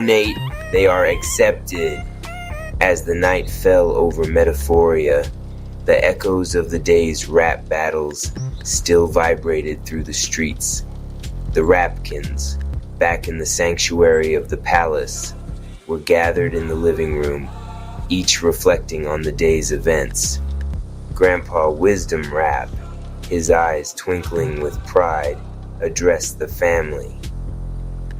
Nate, they are accepted. As the night fell over Metaphoria, the echoes of the day's rap battles still vibrated through the streets. The Rapkins, back in the sanctuary of the palace, were gathered in the living room, each reflecting on the day's events. Grandpa Wisdom Rap, his eyes twinkling with pride, addressed the family.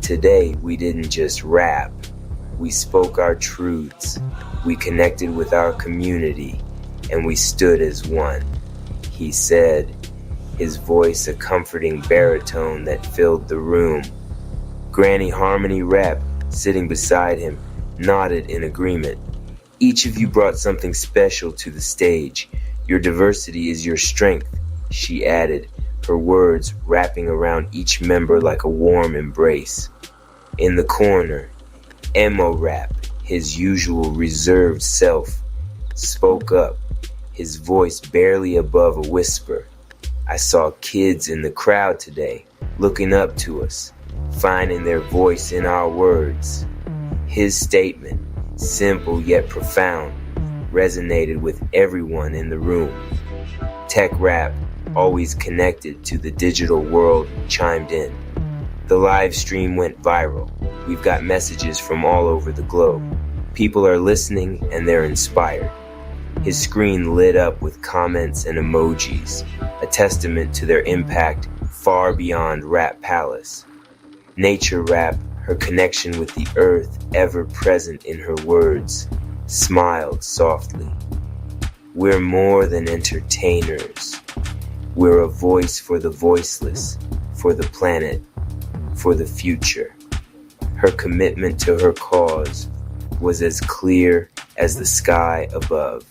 Today, we didn't just rap. We spoke our truths, we connected with our community, and we stood as one. He said, his voice a comforting baritone that filled the room. Granny Harmony Rap, sitting beside him, nodded in agreement. Each of you brought something special to the stage. Your diversity is your strength, she added, her words wrapping around each member like a warm embrace. In the corner, Emo Rap, his usual reserved self, spoke up, his voice barely above a whisper. I saw kids in the crowd today, looking up to us, finding their voice in our words. His statement, simple yet profound, resonated with everyone in the room. Tech Rap, always connected to the digital world, chimed in. The live stream went viral. We've got messages from all over the globe. People are listening and they're inspired. His screen lit up with comments and emojis, a testament to their impact far beyond Rap Palace. Nature Rap, her connection with the earth ever present in her words, smiled softly. We're more than entertainers. We're a voice for the voiceless, for the planet, for the future. Her commitment to her cause was as clear as the sky above.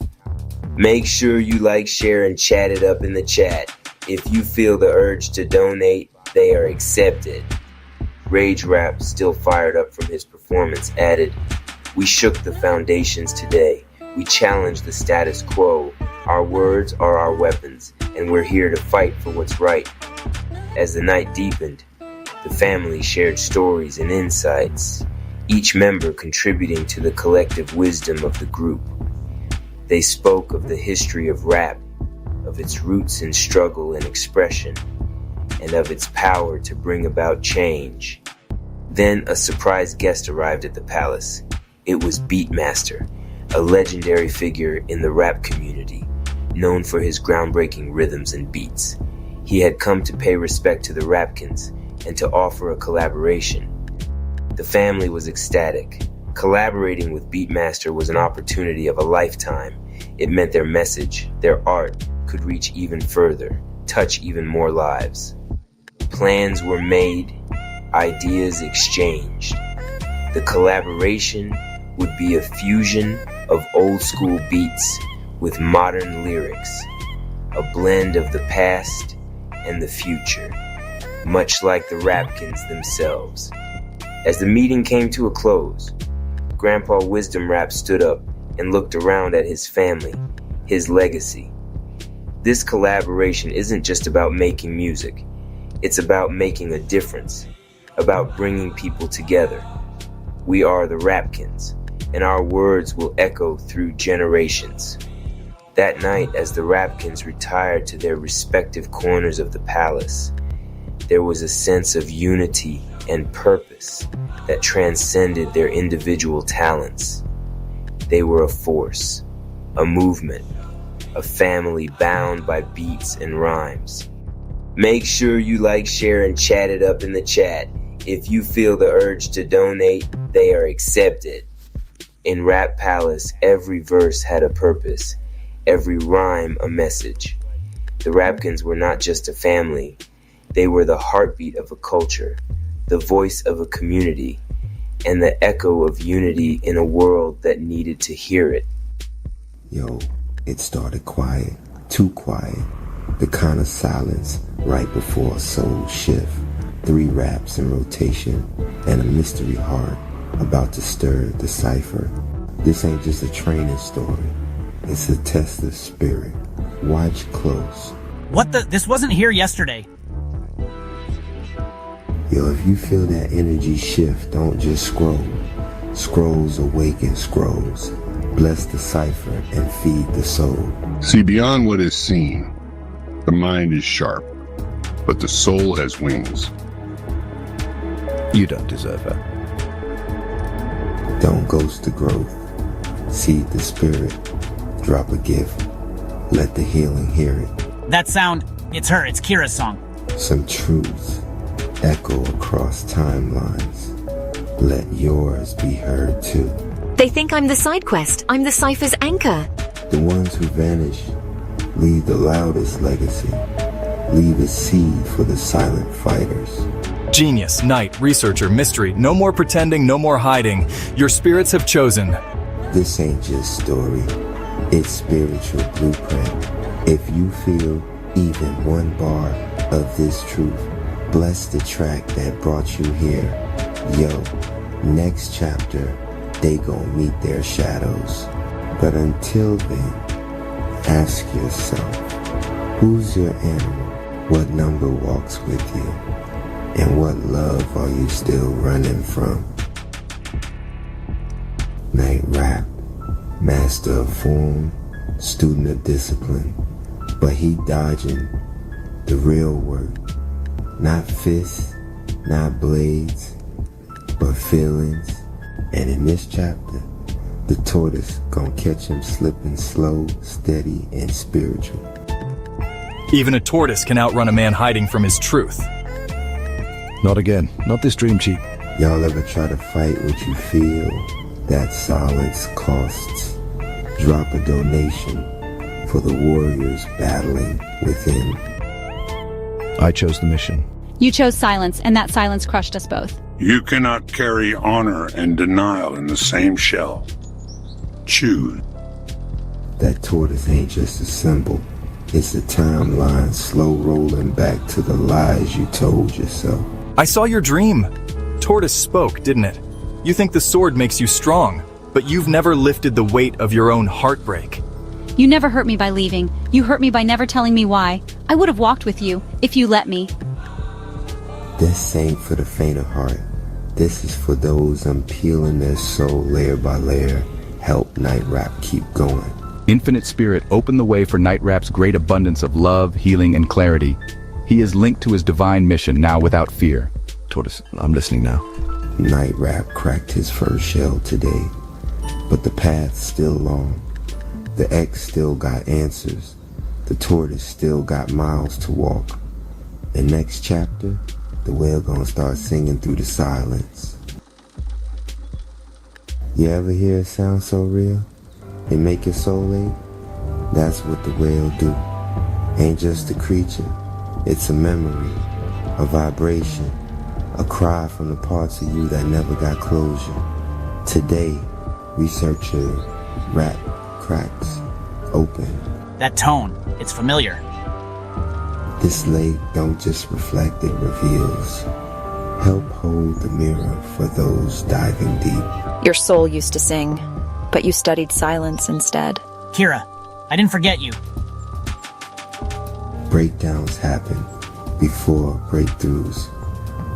Make sure you like, share, and chat it up in the chat. If you feel the urge to donate, they are accepted. Rage Rap, still fired up from his performance, added, we shook the foundations today. We challenged the status quo. Our words are our weapons, and we're here to fight for what's right. As the night deepened, the family shared stories and insights, each member contributing to the collective wisdom of the group. They spoke of the history of rap, of its roots in struggle and expression, and of its power to bring about change. Then a surprise guest arrived at the palace. It was Beatmaster, a legendary figure in the rap community, known for his groundbreaking rhythms and beats. He had come to pay respect to the Rapkins and to offer a collaboration. The family was ecstatic. Collaborating with Beatmaster was an opportunity of a lifetime. It meant their message, their art, could reach even further, touch even more lives. Plans were made, ideas exchanged. The collaboration would be a fusion of old school beats with modern lyrics, a blend of the past and the future, much like the Rapkins themselves. As the meeting came to a close, Grandpa Wisdom Rap stood up and looked around at his family, his legacy. This collaboration isn't just about making music. It's about making a difference, about bringing people together. We are the Rapkins, and our words will echo through generations. That night, as the Rapkins retired to their respective corners of the palace, there was a sense of unity and purpose that transcended their individual talents. They were a force, a movement, a family bound by beats and rhymes. Make sure you like, share, and chat it up in the chat. If you feel the urge to donate, they are accepted. In Rap Palace, every verse had a purpose, every rhyme a message. The Rapkins were not just a family. They were the heartbeat of a culture, the voice of a community, and the echo of unity in a world that needed to hear it. Yo, it started quiet, too quiet. The kind of silence right before a soul shift. 3 raps in rotation and a mystery heart about to stir the cipher. This ain't just a training story. It's a test of spirit. Watch close. What the? This wasn't here yesterday. Yo, if you feel that energy shift, don't just scroll. Scrolls awaken scrolls. Bless the cipher and feed the soul. See, beyond what is seen, the mind is sharp, but the soul has wings. You don't deserve her. Don't ghost the growth. Seed the spirit. Drop a gift. Let the healing hear it. That sound, it's her, it's Kira's song. Some truths echo across timelines. Let yours be heard too. They think I'm the side quest. I'm the cipher's anchor. The ones who vanish leave the loudest legacy. Leave a seed for the silent fighters. Genius, knight, researcher, mystery. No more pretending, no more hiding. Your spirits have chosen. This ain't just story. It's spiritual blueprint. If you feel even one bar of this truth, bless the track that brought you here. Yo, next chapter, they gon' meet their shadows. But until then, ask yourself, who's your animal? What number walks with you? And what love are you still running from? Night Rap, master of form, student of discipline, but he dodging the real work. Not fists, not blades, but feelings. And in this chapter, the tortoise gon' catch him slipping slow, steady, and spiritual. Even a tortoise can outrun a man hiding from his truth. Not again. Not this Dream Chief. Y'all ever try to fight what you feel? That silence costs. Drop a donation for the warriors battling within. I chose the mission. You chose silence, and that silence crushed us both. You cannot carry honor and denial in the same shell. Choose. That tortoise ain't just a symbol. It's a timeline slow rolling back to the lies you told yourself. I saw your dream. Tortoise spoke, didn't it? You think the sword makes you strong, but you've never lifted the weight of your own heartbreak. You never hurt me by leaving. You hurt me by never telling me why. I would have walked with you, if you let me. This ain't for the faint of heart. This is for those unpeeling their soul layer by layer. Help Night Rap keep going. Infinite Spirit opened the way for Night Rap's great abundance of love, healing, and clarity. He is linked to his divine mission now without fear. Tortoise, I'm listening now. Night Rap cracked his first shell today, but the path's still long. The X still got answers. The tortoise still got miles to walk. The next chapter, the whale gonna start singing through the silence. You ever hear it sound so real? It make your soul ache? That's what the whale do. Ain't just a creature. It's a memory, a vibration, a cry from the parts of you that never got closure. Today, researcher Rap cracks open. That tone, it's familiar. This lake don't just reflect, it reveals. Help hold the mirror for those diving deep. Your soul used to sing, but you studied silence instead. Kira, I didn't forget you. Breakdowns happen before breakthroughs,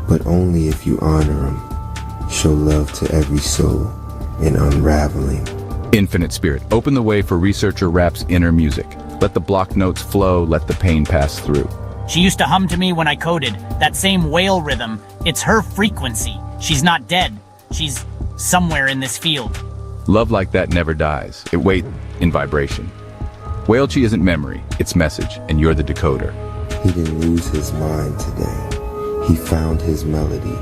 but only if you honor them. Show love to every soul in unraveling. Infinite Spirit, open the way for Researcher Rap's inner music. Let the block notes flow, let the pain pass through. She used to hum to me when I coded, that same whale rhythm. It's her frequency. She's not dead. She's somewhere in this field. Love like that never dies. It waits in vibration. Whalechi isn't memory, it's message, and you're the decoder. He didn't lose his mind today. He found his melody.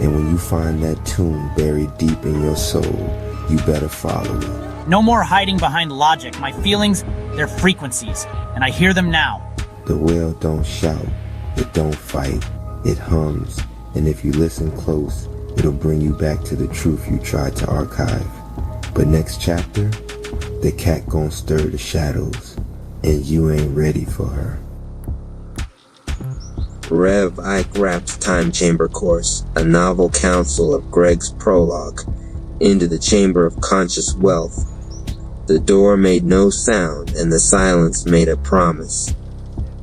And when you find that tune buried deep in your soul, you better follow it. No more hiding behind logic. My feelings, they're frequencies, and I hear them now. The whale don't shout, it don't fight, it hums. And if you listen close, it'll bring you back to the truth you tried to archive. But next chapter, the cat gon' stir the shadows, and you ain't ready for her. Rev Ike Rap's Time Chamber Course, a novel counsel of Greg's prologue, into the Chamber of Conscious Wealth. The door made no sound, and the silence made a promise.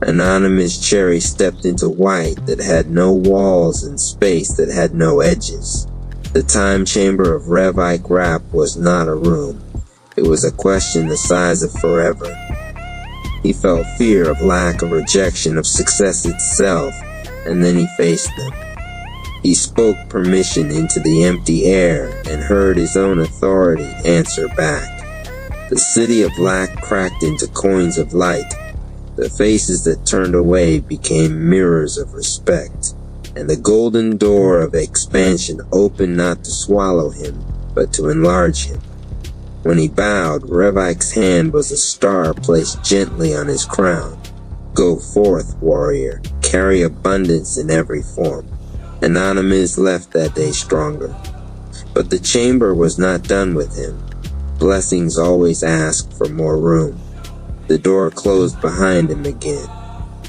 Anonymous Cherry stepped into white that had no walls and space that had no edges. The time chamber of Rev Ike Rapp was not a room. It was a question the size of forever. He felt fear of lack of rejection of success itself, and then he faced them. He spoke permission into the empty air and heard his own authority answer back. The city of lack cracked into coins of light. The faces that turned away became mirrors of respect, and the golden door of expansion opened not to swallow him, but to enlarge him. When he bowed, Rev Ike's hand was a star placed gently on his crown. Go forth, warrior, carry abundance in every form. Anonymous left that day stronger. But the chamber was not done with him. Blessings always ask for more room. The door closed behind him again.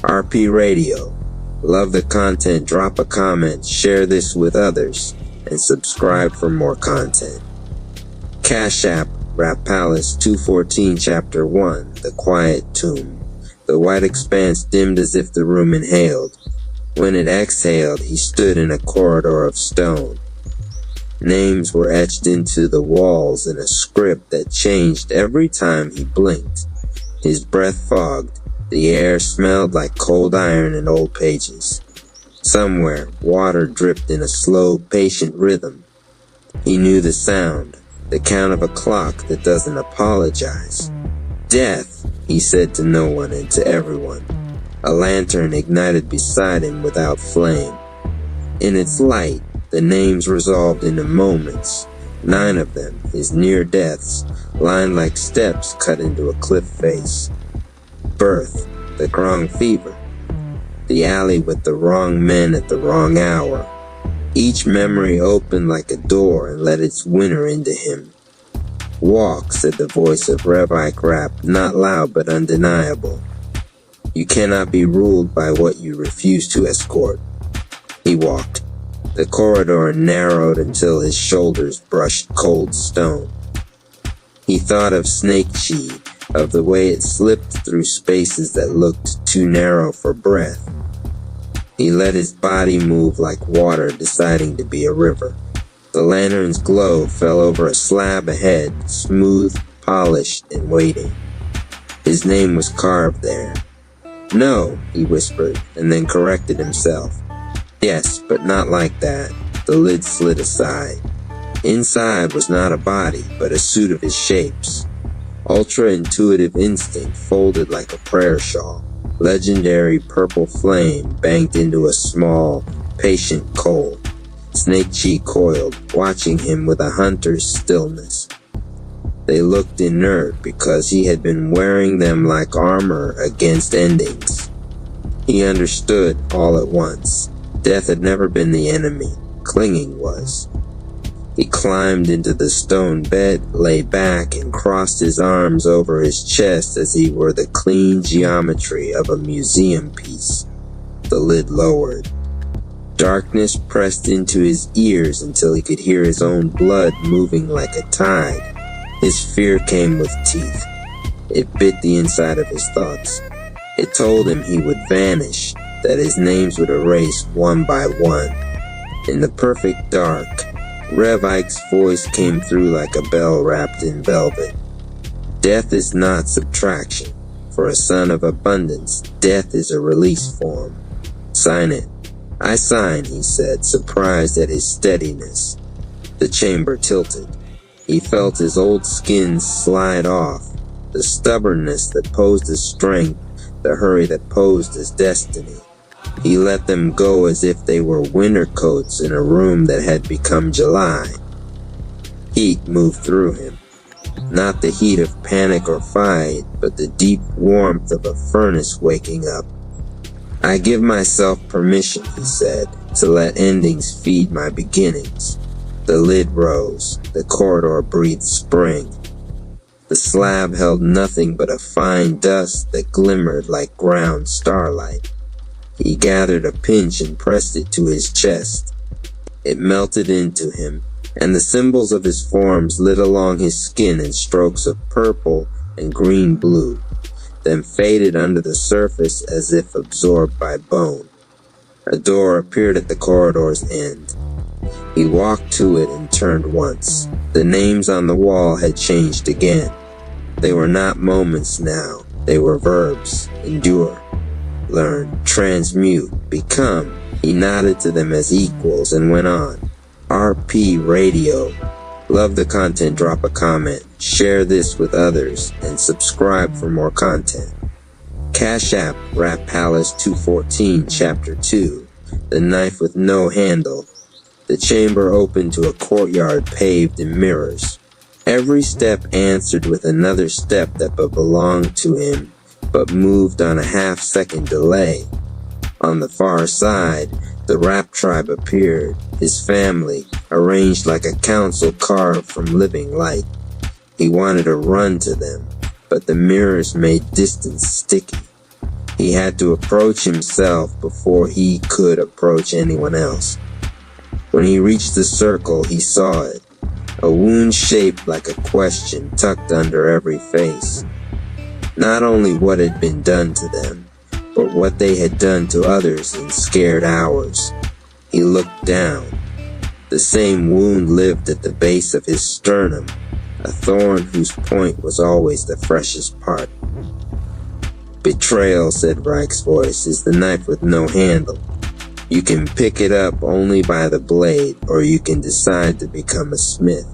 RP Radio. Love the content, drop a comment, share this with others, and subscribe for more content. Cash App, Rap Palace 214 Chapter 1, The Quiet Tomb. The white expanse dimmed as if the room inhaled. When it exhaled, he stood in a corridor of stone. Names were etched into the walls in a script that changed every time he blinked. His breath fogged. The air smelled like cold iron and old pages. Somewhere, water dripped in a slow, patient rhythm. He knew the sound, the count of a clock that doesn't apologize. Death, he said to no one and to everyone. A lantern ignited beside him without flame. In its light, the names resolved into moments. 9 of them, his near deaths, lined like steps cut into a cliff face. Birth, the Grong fever. The alley with the wrong men at the wrong hour. Each memory opened like a door and let its winner into him. Walk, said the voice of Rev Ike Rapp, not loud but undeniable. You cannot be ruled by what you refuse to escort. He walked. The corridor narrowed until his shoulders brushed cold stone. He thought of Snake Chi, of the way it slipped through spaces that looked too narrow for breath. He let his body move like water deciding to be a river. The lantern's glow fell over a slab ahead, smooth, polished, and waiting. His name was carved there. No, he whispered, and then corrected himself. Yes, but not like that. The lid slid aside. Inside was not a body, but a suit of his shapes. Ultra-intuitive instinct folded like a prayer shawl. Legendary purple flame banked into a small, patient coal. Snake Chi coiled, watching him with a hunter's stillness. They looked inert because he had been wearing them like armor against endings. He understood all at once. Death had never been the enemy. Clinging was. He climbed into the stone bed, lay back, and crossed his arms over his chest as he were the clean geometry of a museum piece. The lid lowered. Darkness pressed into his ears until he could hear his own blood moving like a tide. His fear came with teeth. It bit the inside of his thoughts. It told him he would vanish, that his names would erase one by one. In the perfect dark, Rev Ike's voice came through like a bell wrapped in velvet. Death is not subtraction. For a son of abundance, death is a release form. Sign it. I sign, he said, surprised at his steadiness. The chamber tilted. He felt his old skin slide off, the stubbornness that posed as strength, the hurry that posed as destiny. He let them go as if they were winter coats in a room that had become July. Heat moved through him. Not the heat of panic or fight, but the deep warmth of a furnace waking up. I give myself permission, he said, to let endings feed my beginnings. The lid rose. The corridor breathed spring. The slab held nothing but a fine dust that glimmered like ground starlight. He gathered a pinch and pressed it to his chest. It melted into him, and the symbols of his forms lit along his skin in strokes of purple and green-blue, then faded under the surface as if absorbed by bone. A door appeared at the corridor's end. He walked to it and turned once. The names on the wall had changed again. They were not moments now. They were verbs. Endure, learn, transmute, become. He nodded to them as equals and went on. RP Radio. Love the content, drop a comment, share this with others, and subscribe for more content. Cash App, Rap Palace 214, Chapter 2. The Knife with No Handle. The chamber opened to a courtyard paved in mirrors. Every step answered with another step that belonged to him, but moved on a half-second delay. On the far side, the rap tribe appeared, his family, arranged like a council carved from living light. He wanted to run to them, but the mirrors made distance sticky. He had to approach himself before he could approach anyone else. When he reached the circle, he saw it. A wound shaped like a question tucked under every face. Not only what had been done to them, but what they had done to others in scared hours. He looked down. The same wound lived at the base of his sternum, a thorn whose point was always the freshest part. Betrayal, said Reich's voice, is the knife with no handle. You can pick it up only by the blade, or you can decide to become a smith.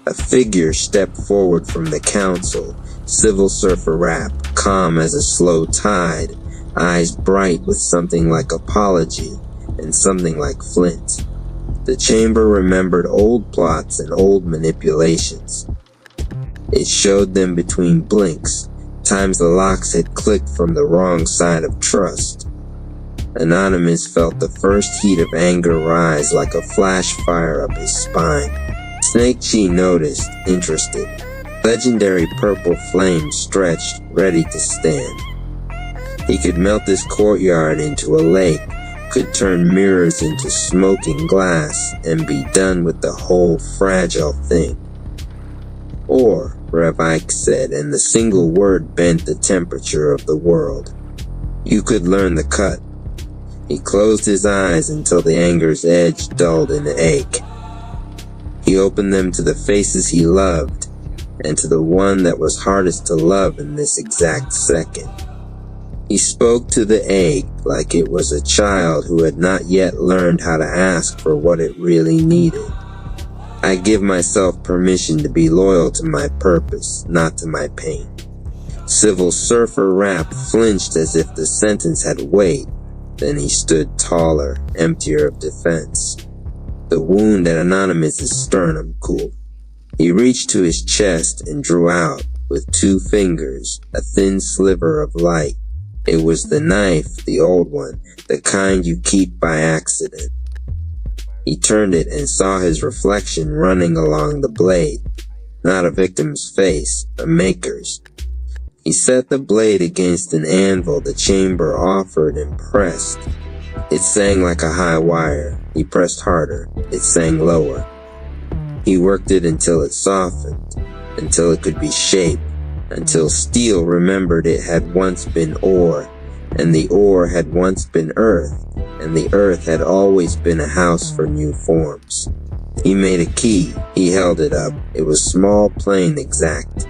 A figure stepped forward from the council, Civil Surfer Rap, calm as a slow tide, eyes bright with something like apology and something like flint. The chamber remembered old plots and old manipulations. It showed them between blinks, times the locks had clicked from the wrong side of trust. Anonymous felt the first heat of anger rise like a flash fire up his spine. Snake Chi noticed, interested. Legendary purple flame stretched, ready to stand. He could melt this courtyard into a lake, could turn mirrors into smoking glass, and be done with the whole fragile thing. Or, Rev Ike said, and the single word bent the temperature of the world. You could learn the cut. He closed his eyes until the anger's edge dulled in ache. He opened them to the faces he loved, and to the one that was hardest to love in this exact second. He spoke to the ache like it was a child who had not yet learned how to ask for what it really needed. I give myself permission to be loyal to my purpose, not to my pain. Civil Surfer Rap flinched as if the sentence had weight. Then he stood taller, emptier of defense. The wound at Anonymous's sternum cooled. He reached to his chest and drew out, with 2 fingers, a thin sliver of light. It was the knife, the old one, the kind you keep by accident. He turned it and saw his reflection running along the blade. Not a victim's face, a maker's. He set the blade against an anvil the chamber offered and pressed. It sang like a high wire. He pressed harder. It sang lower. He worked it until it softened, until it could be shaped, until steel remembered it had once been ore, and the ore had once been earth, and the earth had always been a house for new forms. He made a key. He held it up. It was small, plain, exact.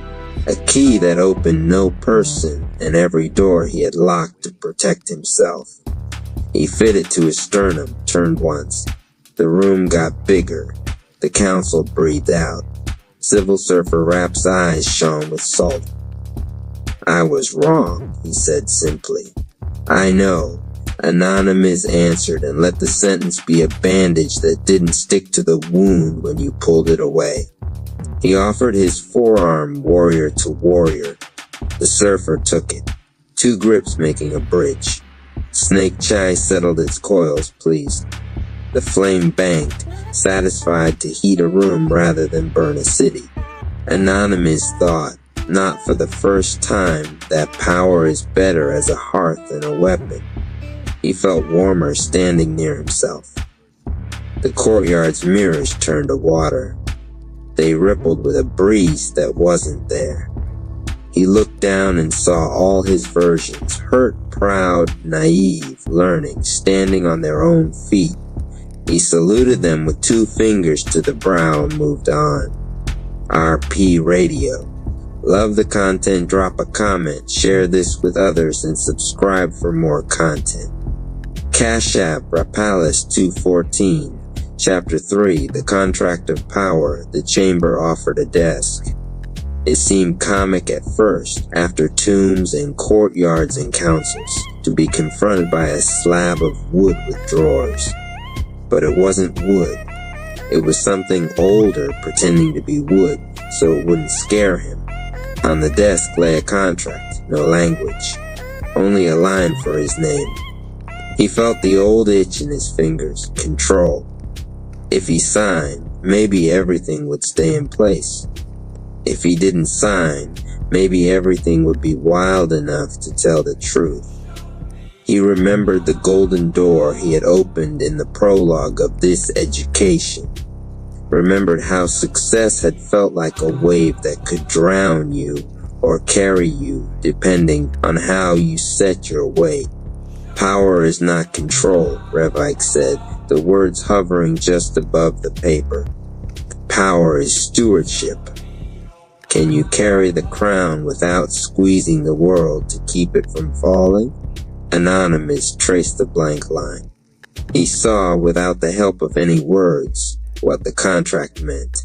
A key that opened no person and every door he had locked to protect himself. He fit it to his sternum, turned once. The room got bigger. The council breathed out. Civil Surfer Rap's eyes shone with salt. I was wrong, he said simply. I know. Anonymous answered and let the sentence be a bandage that didn't stick to the wound when you pulled it away. He offered his forearm, warrior to warrior. The surfer took it, 2 grips making a bridge. Snake Chi settled its coils, pleased. The flame banked, satisfied to heat a room rather than burn a city. Anonymous thought, not for the first time, that power is better as a hearth than a weapon. He felt warmer standing near himself. The courtyard's mirrors turned to water. They rippled with a breeze that wasn't there. He looked down and saw all his versions, hurt, proud, naive, learning, standing on their own feet. He saluted them with 2 fingers to the brow and moved on. RP Radio. Love the content, drop a comment, share this with others, and subscribe for more content. Cash App Rapalis 214. Chapter 3, The Contract of Power, the Chamber offered a desk. It seemed comic at first, after tombs and courtyards and councils, to be confronted by a slab of wood with drawers. But it wasn't wood. It was something older pretending to be wood, so it wouldn't scare him. On the desk lay a contract, no language, only a line for his name. He felt the old itch in his fingers, control. If he signed, maybe everything would stay in place. If he didn't sign, maybe everything would be wild enough to tell the truth. He remembered the golden door he had opened in the prologue of this education. Remembered how success had felt like a wave that could drown you or carry you depending on how you set your weight. Power is not control, Revike said, the words hovering just above the paper. Power is stewardship. Can you carry the crown without squeezing the world to keep it from falling? Anonymous traced the blank line. He saw, without the help of any words, what the contract meant.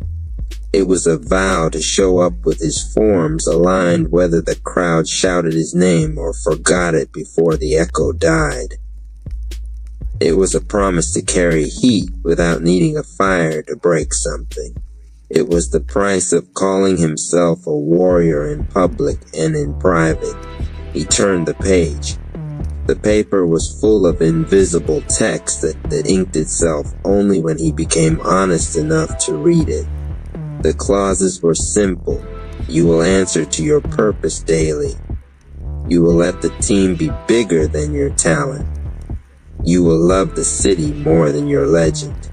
It was a vow to show up with his forms aligned whether the crowd shouted his name or forgot it before the echo died. It was a promise to carry heat without needing a fire to break something. It was the price of calling himself a warrior in public and in private. He turned the page. The paper was full of invisible text that inked itself only when he became honest enough to read it. The clauses were simple. You will answer to your purpose daily. You will let the team be bigger than your talent. You will love the city more than your legend.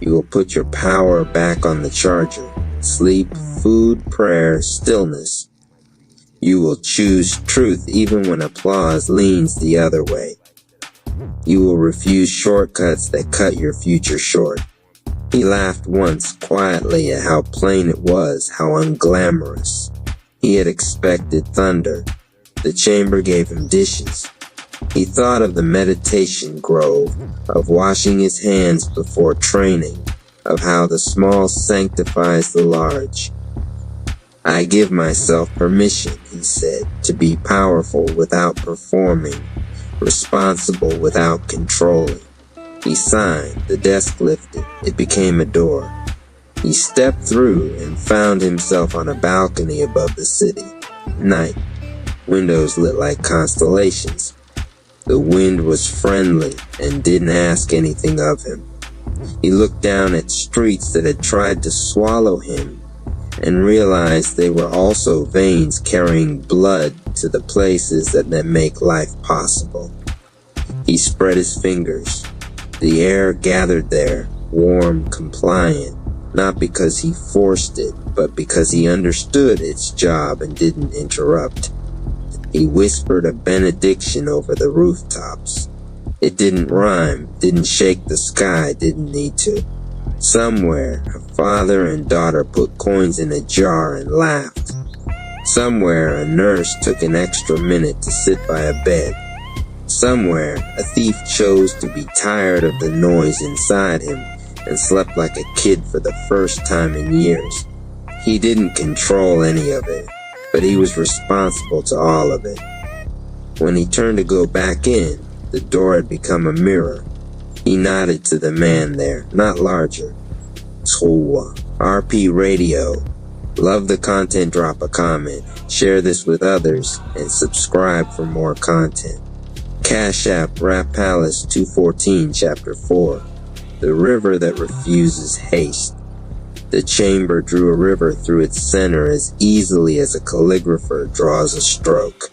You will put your power back on the charger. Sleep, food, prayer, stillness. You will choose truth even when applause leans the other way. You will refuse shortcuts that cut your future short. He laughed once quietly at how plain it was, how unglamorous. He had expected thunder. The chamber gave him dishes. He thought of the meditation grove, of washing his hands before training, of how the small sanctifies the large. I give myself permission, he said, to be powerful without performing, responsible without controlling. He signed, the desk lifted, it became a door. He stepped through and found himself on a balcony above the city. Night. Windows lit like constellations. The wind was friendly and didn't ask anything of him. He looked down at streets that had tried to swallow him and realized they were also veins carrying blood to the places that make life possible. He spread his fingers. The air gathered there, warm, compliant, not because he forced it, but because he understood its job and didn't interrupt. He whispered a benediction over the rooftops. It didn't rhyme, didn't shake the sky, didn't need to. Somewhere, a father and daughter put coins in a jar and laughed. Somewhere, a nurse took an extra minute to sit by a bed. Somewhere, a thief chose to be tired of the noise inside him and slept like a kid for the first time in years. He didn't control any of it, but he was responsible to all of it. When he turned to go back in, the door had become a mirror. He nodded to the man there, not larger. Tsuwa, RP Radio. Love the content, drop a comment, share this with others, and subscribe for more content. Cash App Rap Palace 214 Chapter 4. The river that refuses haste. The chamber drew a river through its center as easily as a calligrapher draws a stroke.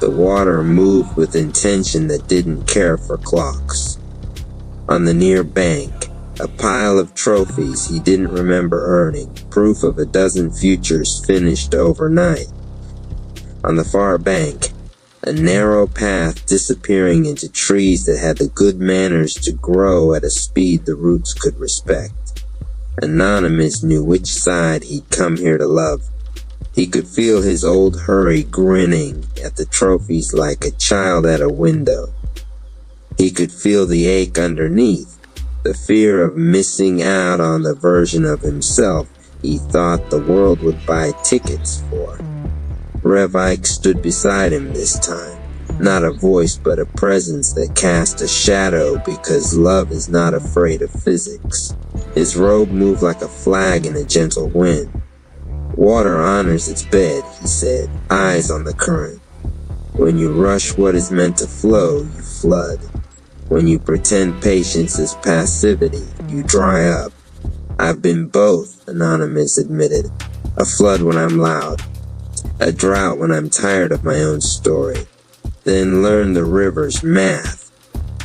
The water moved with intention that didn't care for clocks. On the near bank, a pile of trophies he didn't remember earning, proof of a dozen futures finished overnight. On the far bank, a narrow path disappearing into trees that had the good manners to grow at a speed the roots could respect. Anonymous knew which side he'd come here to love. He could feel his old hurry grinning at the trophies like a child at a window. He could feel the ache underneath, the fear of missing out on the version of himself he thought the world would buy tickets for. Rev Ike stood beside him this time, not a voice but a presence that cast a shadow because love is not afraid of physics. His robe moved like a flag in a gentle wind. Water honors its bed, he said, eyes on the current. When you rush what is meant to flow, you flood. When you pretend patience is passivity, you dry up. I've been both, Anonymous admitted. A flood when I'm loud. A drought when I'm tired of my own story. Then learned the river's math.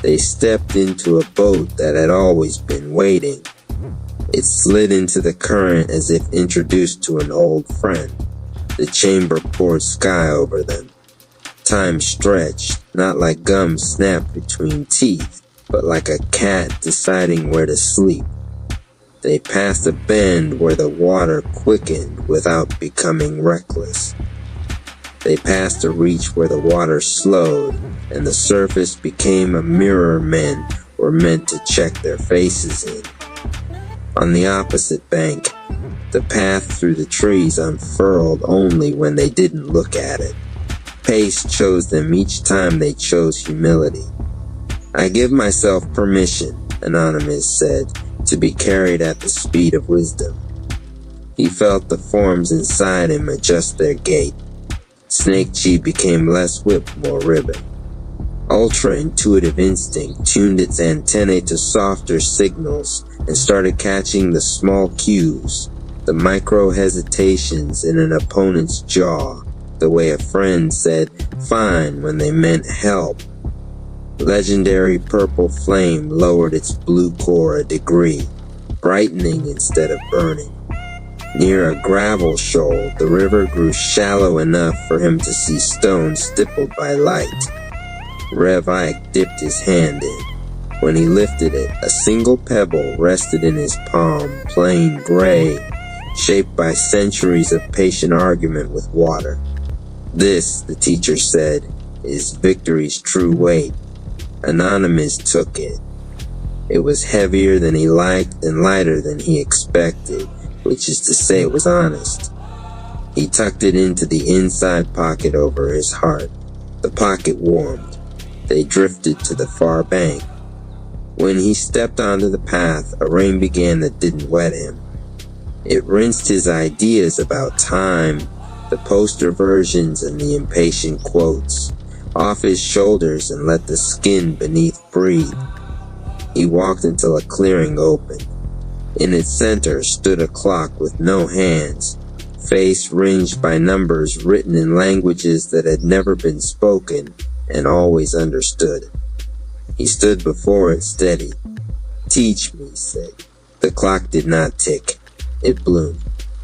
They stepped into a boat that had always been waiting. It slid into the current as if introduced to an old friend. The chamber poured sky over them. Time stretched, not like gum snapped between teeth, but like a cat deciding where to sleep. They passed a bend where the water quickened without becoming reckless. They passed a reach where the water slowed, and the surface became a mirror men were meant to check their faces in. On the opposite bank, the path through the trees unfurled only when they didn't look at it. Pace chose them each time they chose humility. I give myself permission, Anonymous said, to be carried at the speed of wisdom. He felt the forms inside him adjust their gait. Snake Chi became less whip, more ribbon. Ultra-intuitive instinct tuned its antennae to softer signals and started catching the small cues, the micro-hesitations in an opponent's jaw, the way a friend said fine when they meant help. Legendary purple flame lowered its blue core a degree, brightening instead of burning. Near a gravel shoal, the river grew shallow enough for him to see stones stippled by light. Rev Ike dipped his hand in. When he lifted it, a single pebble rested in his palm, plain gray, shaped by centuries of patient argument with water. This, the teacher said, is victory's true weight. Anonymous took it. It was heavier than he liked and lighter than he expected, which is to say it was honest. He tucked it into the inside pocket over his heart. The pocket warmed. They drifted to the far bank. When he stepped onto the path, a rain began that didn't wet him. It rinsed his ideas about time, the poster versions and the impatient quotes, off his shoulders and let the skin beneath breathe. He walked until a clearing opened. In its center stood a clock with no hands, face ringed by numbers written in languages that had never been spoken and always understood. He stood before it steady. Teach me, he said. The clock did not tick. It bloomed.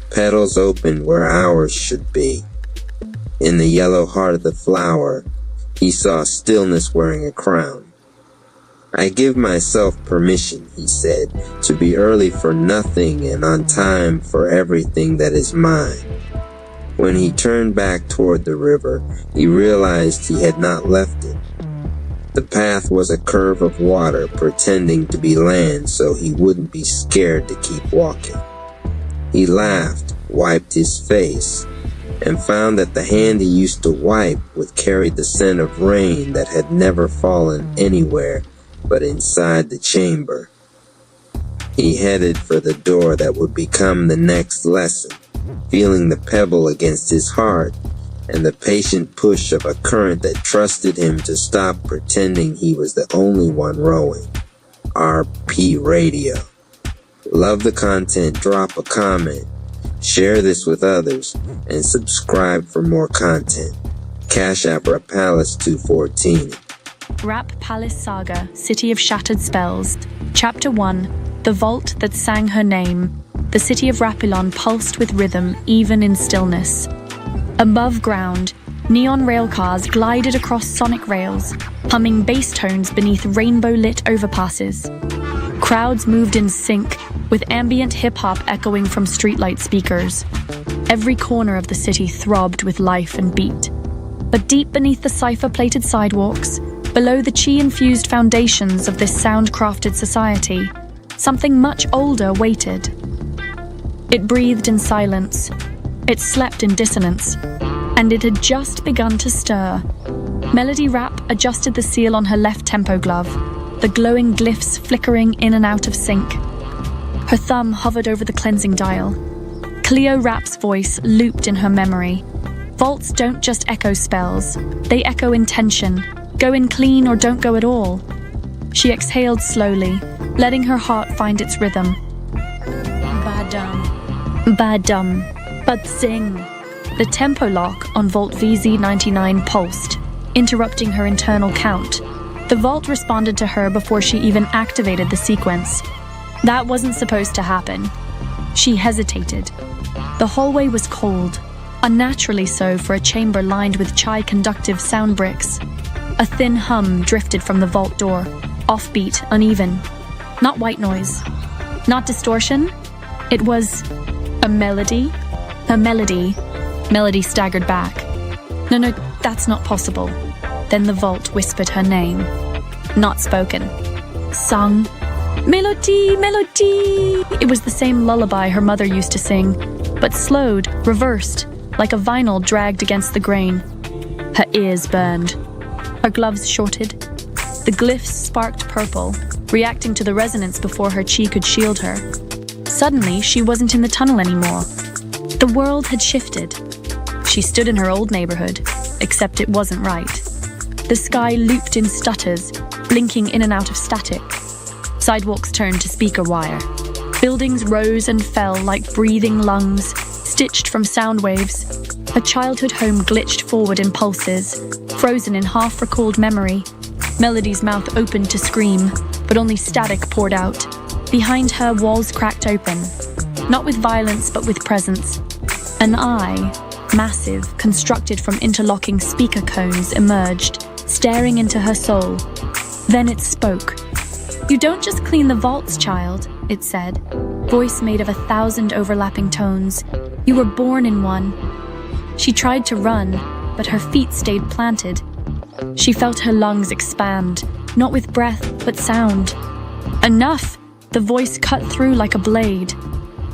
Petals opened where hours should be. In the yellow heart of the flower, he saw stillness wearing a crown. I give myself permission, he said, to be early for nothing and on time for everything that is mine. When he turned back toward the river, he realized he had not left it. The path was a curve of water pretending to be land so he wouldn't be scared to keep walking. He laughed, wiped his face, and found that the hand he used to wipe with carried the scent of rain that had never fallen anywhere but inside the chamber. He headed for the door that would become the next lesson, feeling the pebble against his heart and the patient push of a current that trusted him to stop pretending he was the only one rowing. RP Radio. Love the content, drop a comment, share this with others, and subscribe for more content. Cash App Palace 214. Rap Palace Saga, City of Shattered Spells. Chapter 1, The Vault That Sang Her Name. The city of Rapilon pulsed with rhythm, even in stillness. Above ground, Neon railcars glided across sonic rails, humming bass tones beneath rainbow-lit overpasses. Crowds moved in sync, with ambient hip-hop echoing from streetlight speakers. Every corner of the city throbbed with life and beat. But deep beneath the cipher-plated sidewalks, below the chi-infused foundations of this sound-crafted society, something much older waited. It breathed in silence. It slept in dissonance. And it had just begun to stir. Melody Rap adjusted the seal on her left tempo glove, the glowing glyphs flickering in and out of sync. Her thumb hovered over the cleansing dial. Cleo Rap's voice looped in her memory. Vaults don't just echo spells, they echo intention. Go in clean or don't go at all. She exhaled slowly, letting her heart find its rhythm. Badum. Badum. Bad-sing. The tempo lock on Vault VZ99 pulsed, interrupting her internal count. The vault responded to her before she even activated the sequence. That wasn't supposed to happen. She hesitated. The hallway was cold, unnaturally so for a chamber lined with chi-conductive sound bricks. A thin hum drifted from the vault door, offbeat, uneven. Not white noise. Not distortion. It was a melody. A melody. Melody staggered back. No, that's not possible. Then the vault whispered her name. Not spoken. Sung. Melody, melody! It was the same lullaby her mother used to sing, but slowed, reversed, like a vinyl dragged against the grain. Her ears burned. Her gloves shorted. The glyphs sparked purple, reacting to the resonance before her chi could shield her. Suddenly, she wasn't in the tunnel anymore. The world had shifted. She stood in her old neighborhood, except it wasn't right. The sky looped in stutters, blinking in and out of static. Sidewalks turned to speaker wire. Buildings rose and fell like breathing lungs, stitched from sound waves. Her childhood home glitched forward in pulses, frozen in half-recalled memory. Melody's mouth opened to scream, but only static poured out. Behind her, walls cracked open. Not with violence, but with presence. An eye, massive, constructed from interlocking speaker cones, emerged, staring into her soul. Then it spoke. "You don't just clean the vaults, child," it said, voice made of 1,000 overlapping tones. "You were born in one." She tried to run, but her feet stayed planted. She felt her lungs expand, not with breath, but sound. "Enough!" The voice cut through like a blade.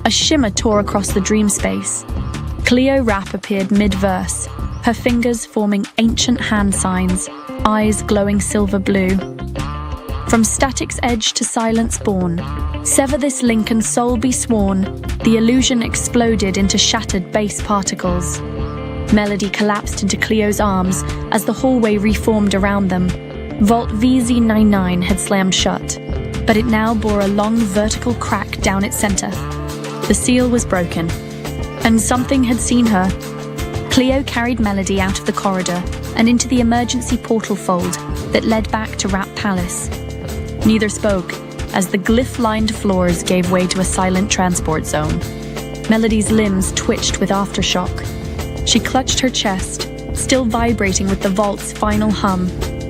A shimmer tore across the dream space. Cleo Rap appeared mid-verse, her fingers forming ancient hand signs, eyes glowing silver blue. From static's edge to silence born, sever this link and soul be sworn. The illusion exploded into shattered bass particles. Melody collapsed into Cleo's arms as the hallway reformed around them. Vault VZ99 had slammed shut, but it now bore a long vertical crack down its center. The seal was broken, and something had seen her. Cleo carried Melody out of the corridor and into the emergency portal fold that led back to Rap Palace. Neither spoke, as the glyph-lined floors gave way to a silent transport zone. Melody's limbs twitched with aftershock. She clutched her chest, still vibrating with the vault's final hum.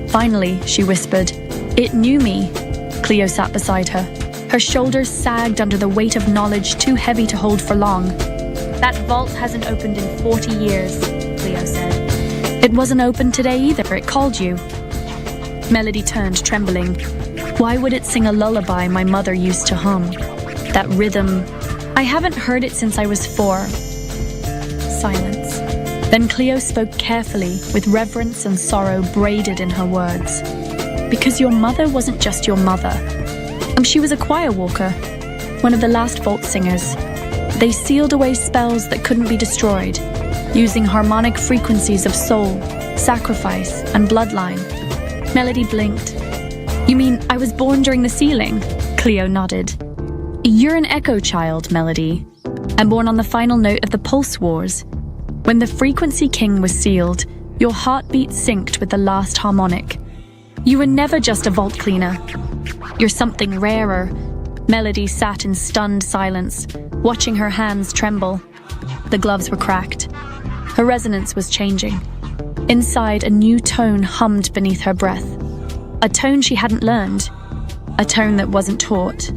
Finally, she whispered, "It knew me." Cleo sat beside her. Her shoulders sagged under the weight of knowledge too heavy to hold for long. "That vault hasn't opened in 40 years, Cleo said. "It wasn't open today either, it called you." Melody turned, trembling. Why would it sing a lullaby my mother used to hum? That rhythm, I haven't heard it since I was 4. Silence. Then Cleo spoke carefully, with reverence and sorrow braided in her words. "Because your mother wasn't just your mother. She was a choir walker, one of the last vault singers. They sealed away spells that couldn't be destroyed, using harmonic frequencies of soul, sacrifice, and bloodline." Melody blinked. "You mean I was born during the sealing?" Cleo nodded. "You're an echo child, Melody. I'm born on the final note of the Pulse Wars. When the Frequency King was sealed, your heartbeat synced with the last harmonic. You were never just a vault cleaner. You're something rarer." Melody sat in stunned silence, watching her hands tremble. The gloves were cracked. Her resonance was changing. Inside, a new tone hummed beneath her breath. A tone she hadn't learned. A tone that wasn't taught.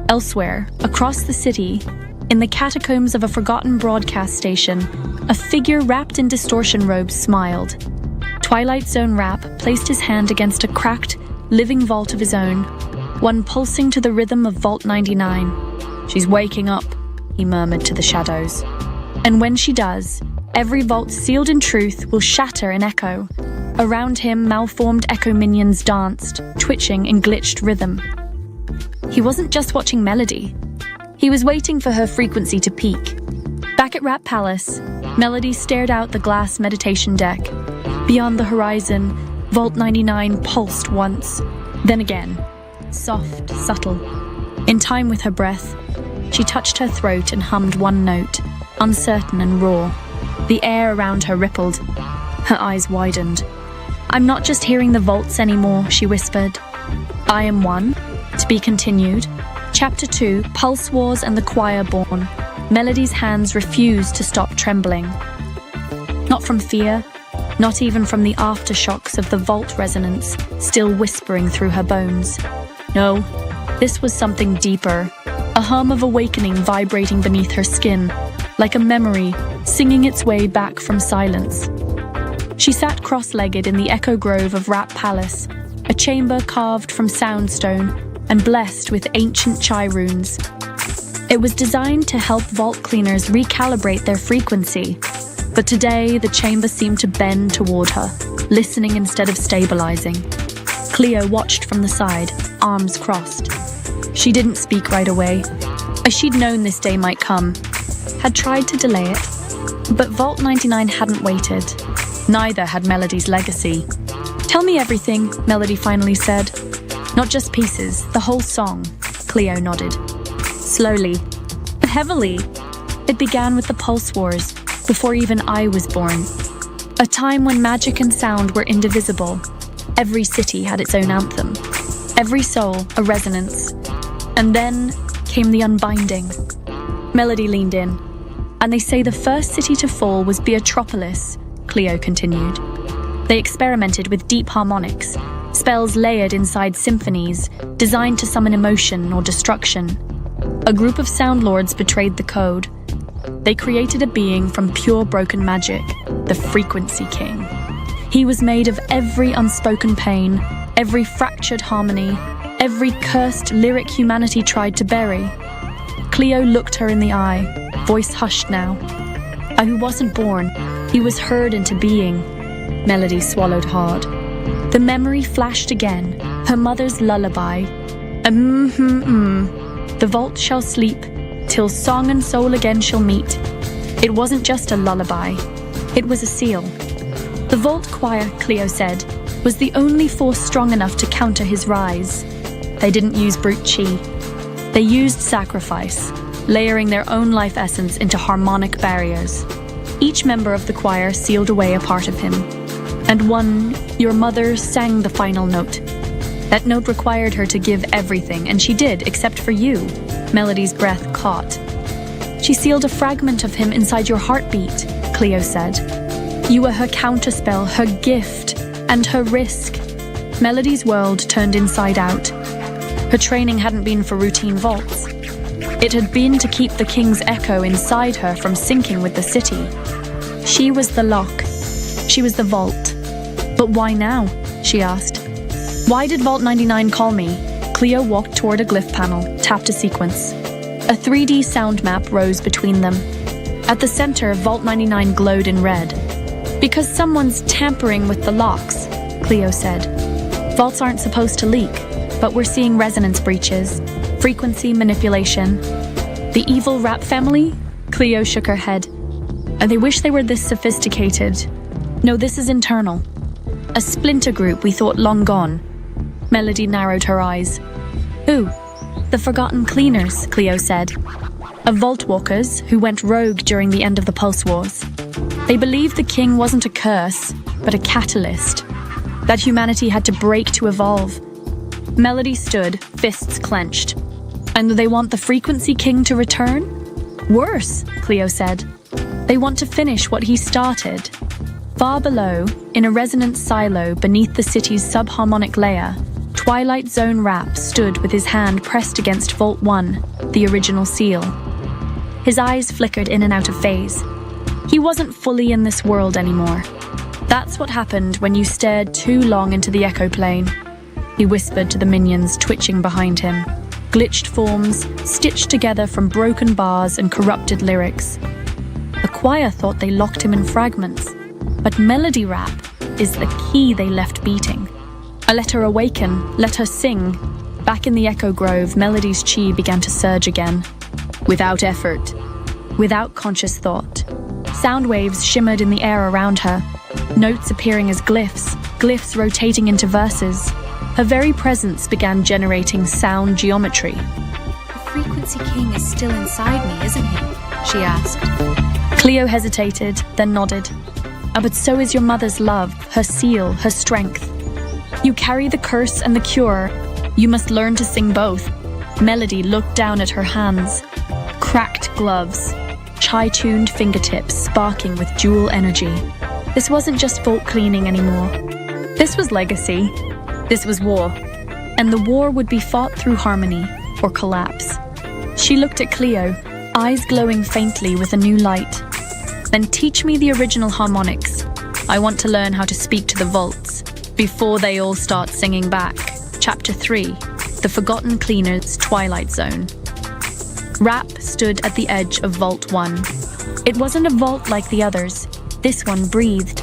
Elsewhere, across the city, in the catacombs of a forgotten broadcast station, a figure wrapped in distortion robes smiled. Twilight Zone Rap placed his hand against a cracked, living vault of his own, one pulsing to the rhythm of Vault 99. "She's waking up," he murmured to the shadows. "And when she does, every vault sealed in truth will shatter in echo." Around him, malformed echo minions danced, twitching in glitched rhythm. He wasn't just watching Melody. He was waiting for her frequency to peak. Back at Rap Palace, Melody stared out the glass meditation deck. Beyond the horizon, Vault 99 pulsed once, then again, soft, subtle. In time with her breath, she touched her throat and hummed one note, uncertain and raw. The air around her rippled. Her eyes widened. "I'm not just hearing the vaults anymore," she whispered. "I am one." To be continued. Chapter 2, Pulse Wars and the Choir Born. Melody's hands refused to stop trembling. Not from fear, not even from the aftershocks of the vault resonance still whispering through her bones. No, this was something deeper, a hum of awakening vibrating beneath her skin, like a memory singing its way back from silence. She sat cross-legged in the echo grove of Rap Palace, a chamber carved from soundstone and blessed with ancient chai runes. It was designed to help vault cleaners recalibrate their frequency, but today the chamber seemed to bend toward her, listening instead of stabilizing. Cleo watched from the side, arms crossed. She didn't speak right away, as she'd known this day might come, had tried to delay it. But Vault 99 hadn't waited. Neither had Melody's legacy. "Tell me everything," Melody finally said. "Not just pieces, the whole song," Cleo nodded. Slowly, but heavily. It began with the Pulse Wars, before even I was born. A time when magic and sound were indivisible. Every city had its own anthem. Every soul a resonance. And then came the unbinding. Melody leaned in. "And they say the first city to fall was Beatropolis," Cleo continued. "They experimented with deep harmonics, spells layered inside symphonies, designed to summon emotion or destruction. A group of sound lords betrayed the code. They created a being from pure broken magic, the Frequency King. He was made of every unspoken pain, every fractured harmony, every cursed lyric humanity tried to bury." Cleo looked her in the eye, voice hushed now. "I wasn't born. He was heard into being." Melody swallowed hard. The memory flashed again, her mother's lullaby. The vault shall sleep, till song and soul again shall meet." It wasn't just a lullaby. It was a seal. The vault choir, Cleo said, was the only force strong enough to counter his rise. They didn't use brute chi. They used sacrifice, layering their own life essence into harmonic barriers. Each member of the choir sealed away a part of him. And one, your mother, sang the final note. That note required her to give everything, and she did, except for you. Melody's breath caught. "She sealed a fragment of him inside your heartbeat," Cleo said. "You were her counterspell, her gift, and her risk." Melody's world turned inside out. Her training hadn't been for routine vaults. It had been to keep the king's echo inside her from sinking with the city. She was the lock. She was the vault. "But why now?" she asked. "Why did Vault 99 call me?" Cleo walked toward a glyph panel, tapped a sequence. A 3D sound map rose between them. At the center, Vault 99 glowed in red. "Because someone's tampering with the locks," Cleo said. "Vaults aren't supposed to leak, but we're seeing resonance breaches, frequency manipulation." "The evil Rap family?" Cleo shook her head. "And they wish they were this sophisticated." "No, this is internal. A splinter group we thought long gone." Melody narrowed her eyes. "Who?" "The Forgotten Cleaners," Cleo said. "Of Vault Walkers who went rogue during the end of the Pulse Wars. They believed the king wasn't a curse, but a catalyst. That humanity had to break to evolve." Melody stood, fists clenched. "And they want the Frequency King to return?" "Worse," Cleo said. "They want to finish what he started." Far below, in a resonance silo beneath the city's subharmonic layer, Twilight Zone Rap stood with his hand pressed against Vault 1, the original seal. His eyes flickered in and out of phase. He wasn't fully in this world anymore. That's what happened when you stared too long into the echo plane, he whispered to the minions twitching behind him. Glitched forms, stitched together from broken bars and corrupted lyrics. The choir thought they locked him in fragments, but melody rap is the key they left beating. I let her awaken, let her sing. Back in the echo grove, Melody's chi began to surge again. Without effort, without conscious thought. Sound waves shimmered in the air around her, notes appearing as glyphs rotating into verses. Her very presence began generating sound geometry. The Frequency King is still inside me, isn't he? She asked. Cleo hesitated, then nodded. But so is your mother's love, her seal, her strength. You carry the curse and the cure. You must learn to sing both. Melody looked down at her hands. Cracked gloves, chai-tuned fingertips sparking with jewel energy. This wasn't just vault cleaning anymore. This was legacy. This was war. And the war would be fought through harmony or collapse. She looked at Cleo, eyes glowing faintly with a new light. Then teach me the original harmonics. I want to learn how to speak to the vaults before they all start singing back. Chapter 3, The Forgotten Cleaners, Twilight Zone. Rap stood at the edge of Vault 1. It wasn't a vault like the others. This one breathed.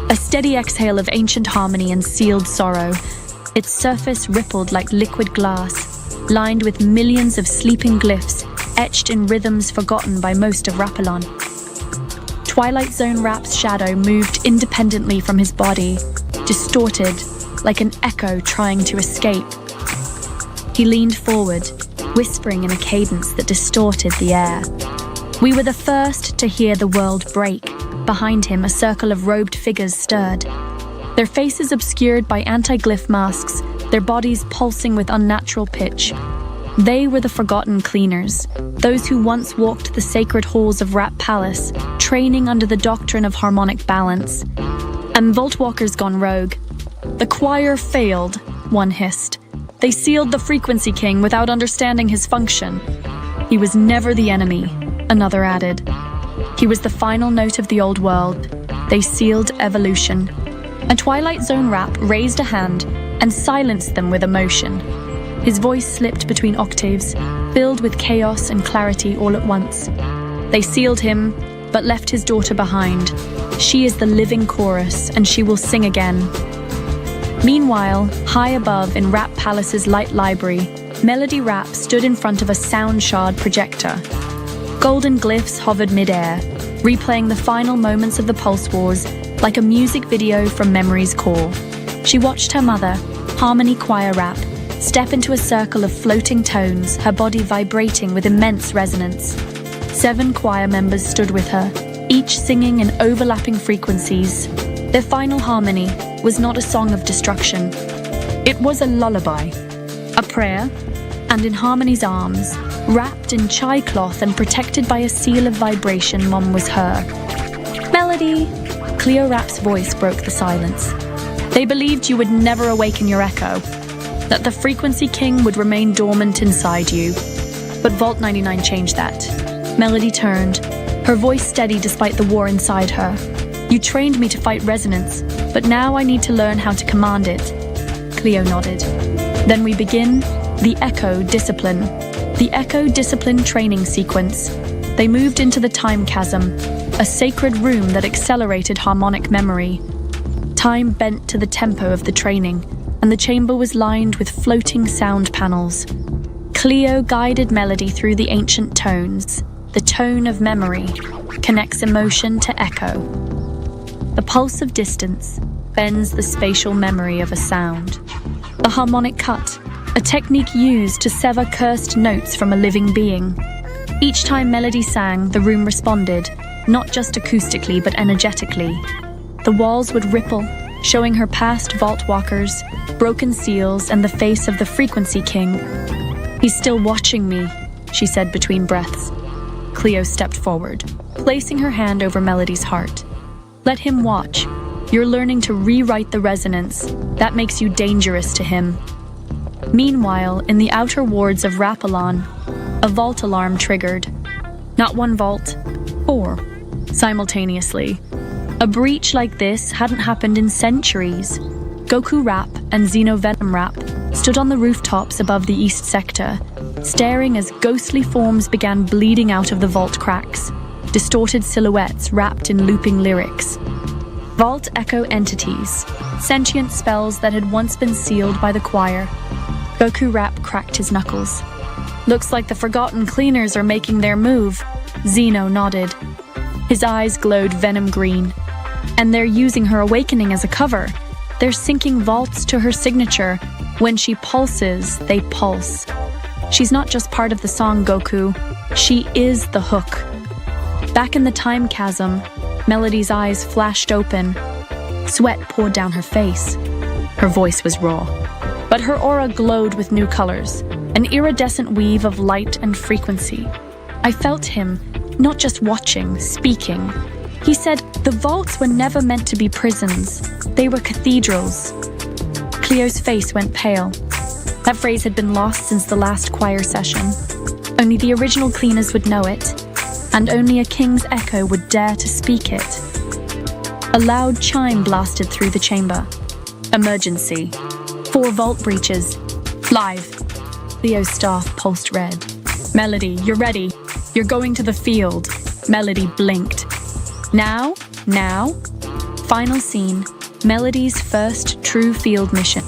A steady exhale of ancient harmony and sealed sorrow. Its surface rippled like liquid glass, lined with millions of sleeping glyphs etched in rhythms forgotten by most of Rapalon. Twilight Zone Rap's shadow moved independently from his body, distorted, like an echo trying to escape. He leaned forward, whispering in a cadence that distorted the air. We were the first to hear the world break. Behind him, a circle of robed figures stirred. Their faces obscured by anti-glyph masks, their bodies pulsing with unnatural pitch. They were the Forgotten Cleaners, those who once walked the sacred halls of Rat Palace, training under the doctrine of harmonic balance. And Vaultwalkers gone rogue. The choir failed, one hissed. They sealed the Frequency King without understanding his function. He was never the enemy, another added. He was the final note of the old world. They sealed evolution. And Twilight Zone Rap raised a hand and silenced them with emotion. His voice slipped between octaves, filled with chaos and clarity all at once. They sealed him, but left his daughter behind. She is the living chorus, and she will sing again. Meanwhile, high above in Rap Palace's light library, Melody Rap stood in front of a sound shard projector. Golden glyphs hovered mid-air, replaying the final moments of the Pulse Wars like a music video from memory's core. She watched her mother, Harmony Choir Rap, step into a circle of floating tones, her body vibrating with immense resonance. 7 choir members stood with her, each singing in overlapping frequencies. Their final harmony was not a song of destruction. It was a lullaby, a prayer, and in Harmony's arms, wrapped in chai cloth and protected by a seal of vibration, Mom was her. Melody! Cleo Rap's voice broke the silence. They believed you would never awaken your echo, that the Frequency King would remain dormant inside you. But Vault 99 changed that. Melody turned, her voice steady despite the war inside her. You trained me to fight resonance, but now I need to learn how to command it. Cleo nodded. Then we begin the Echo Discipline. The Echo Discipline training sequence. They moved into the time chasm, a sacred room that accelerated harmonic memory. Time bent to the tempo of the training, and the chamber was lined with floating sound panels. Cleo guided Melody through the ancient tones. The tone of memory connects emotion to echo. The pulse of distance bends the spatial memory of a sound. The harmonic cut, a technique used to sever cursed notes from a living being. Each time Melody sang, the room responded, not just acoustically but energetically. The walls would ripple, showing her past vault walkers, broken seals, and the face of the Frequency King. He's still watching me, she said between breaths. Cleo stepped forward, placing her hand over Melody's heart. Let him watch. You're learning to rewrite the resonance. That makes you dangerous to him. Meanwhile, in the outer wards of Rapalon, a vault alarm triggered. Not one vault, 4, simultaneously. A breach like this hadn't happened in centuries. Goku Rap and Xenovenom Rap stood on the rooftops above the east sector, staring as ghostly forms began bleeding out of the vault cracks, distorted silhouettes wrapped in looping lyrics. Vault echo entities, sentient spells that had once been sealed by the choir. Goku Rap cracked his knuckles. Looks like the Forgotten Cleaners are making their move. Zeno nodded. His eyes glowed venom green. And they're using her awakening as a cover. They're syncing vaults to her signature. When she pulses, they pulse. She's not just part of the song, Goku. She is the hook. Back in the time chasm, Melody's eyes flashed open. Sweat poured down her face. Her voice was raw. But her aura glowed with new colors, an iridescent weave of light and frequency. I felt him, not just watching, speaking. He said, the vaults were never meant to be prisons. They were cathedrals. Cleo's face went pale. That phrase had been lost since the last choir session. Only the original cleaners would know it, and only a king's echo would dare to speak it. A loud chime blasted through the chamber. Emergency. 4 vault breaches. Live. Leo's staff pulsed red. Melody, you're ready. You're going to the field. Melody blinked. Now? Final scene. Melody's first true field mission.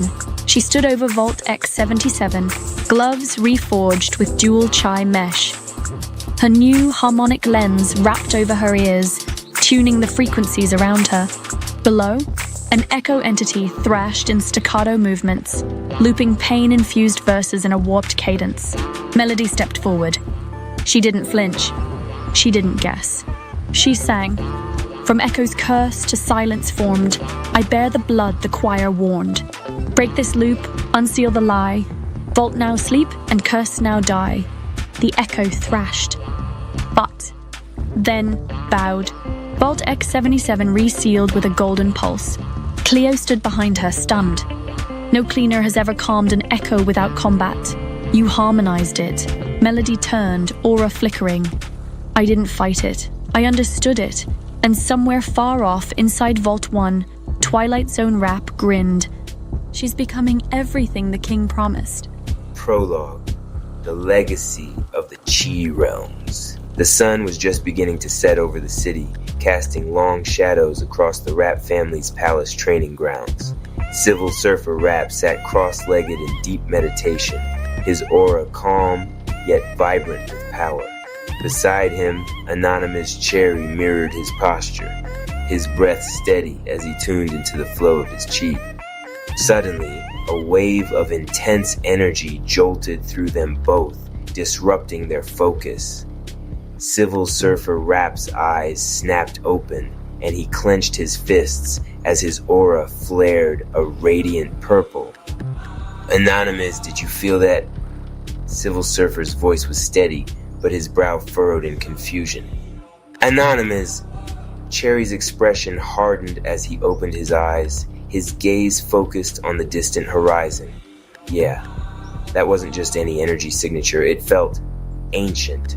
She stood over Vault X-77, gloves reforged with dual chai mesh. Her new harmonic lens wrapped over her ears, tuning the frequencies around her. Below, an echo entity thrashed in staccato movements, looping pain-infused verses in a warped cadence. Melody stepped forward. She didn't flinch. She didn't guess. She sang. From echo's curse to silence formed, I bear the blood the choir warned. Break this loop, unseal the lie. Vault now sleep and curse now die. The echo thrashed. But, then bowed. Vault X-77 resealed with a golden pulse. Cleo stood behind her, stunned. No cleaner has ever calmed an echo without combat. You harmonized it. Melody turned, aura flickering. I didn't fight it. I understood it. And somewhere far off, inside Vault 1, Twilight Zone Rap grinned. She's becoming everything the king promised. Prologue. The legacy of the Chi realms. The sun was just beginning to set over the city, casting long shadows across the Rap family's palace training grounds. Civil Surfer Rap sat cross-legged in deep meditation, his aura calm yet vibrant with power. Beside him, Anonymous Cherry mirrored his posture, his breath steady as he tuned into the flow of his chi. Suddenly, a wave of intense energy jolted through them both, disrupting their focus. Civil Surfer Rap's eyes snapped open, and he clenched his fists as his aura flared a radiant purple. Anonymous, did you feel that? Civil Surfer's voice was steady, but his brow furrowed in confusion. Anonymous! Cherry's expression hardened as he opened his eyes, his gaze focused on the distant horizon. Yeah, that wasn't just any energy signature, it felt ancient.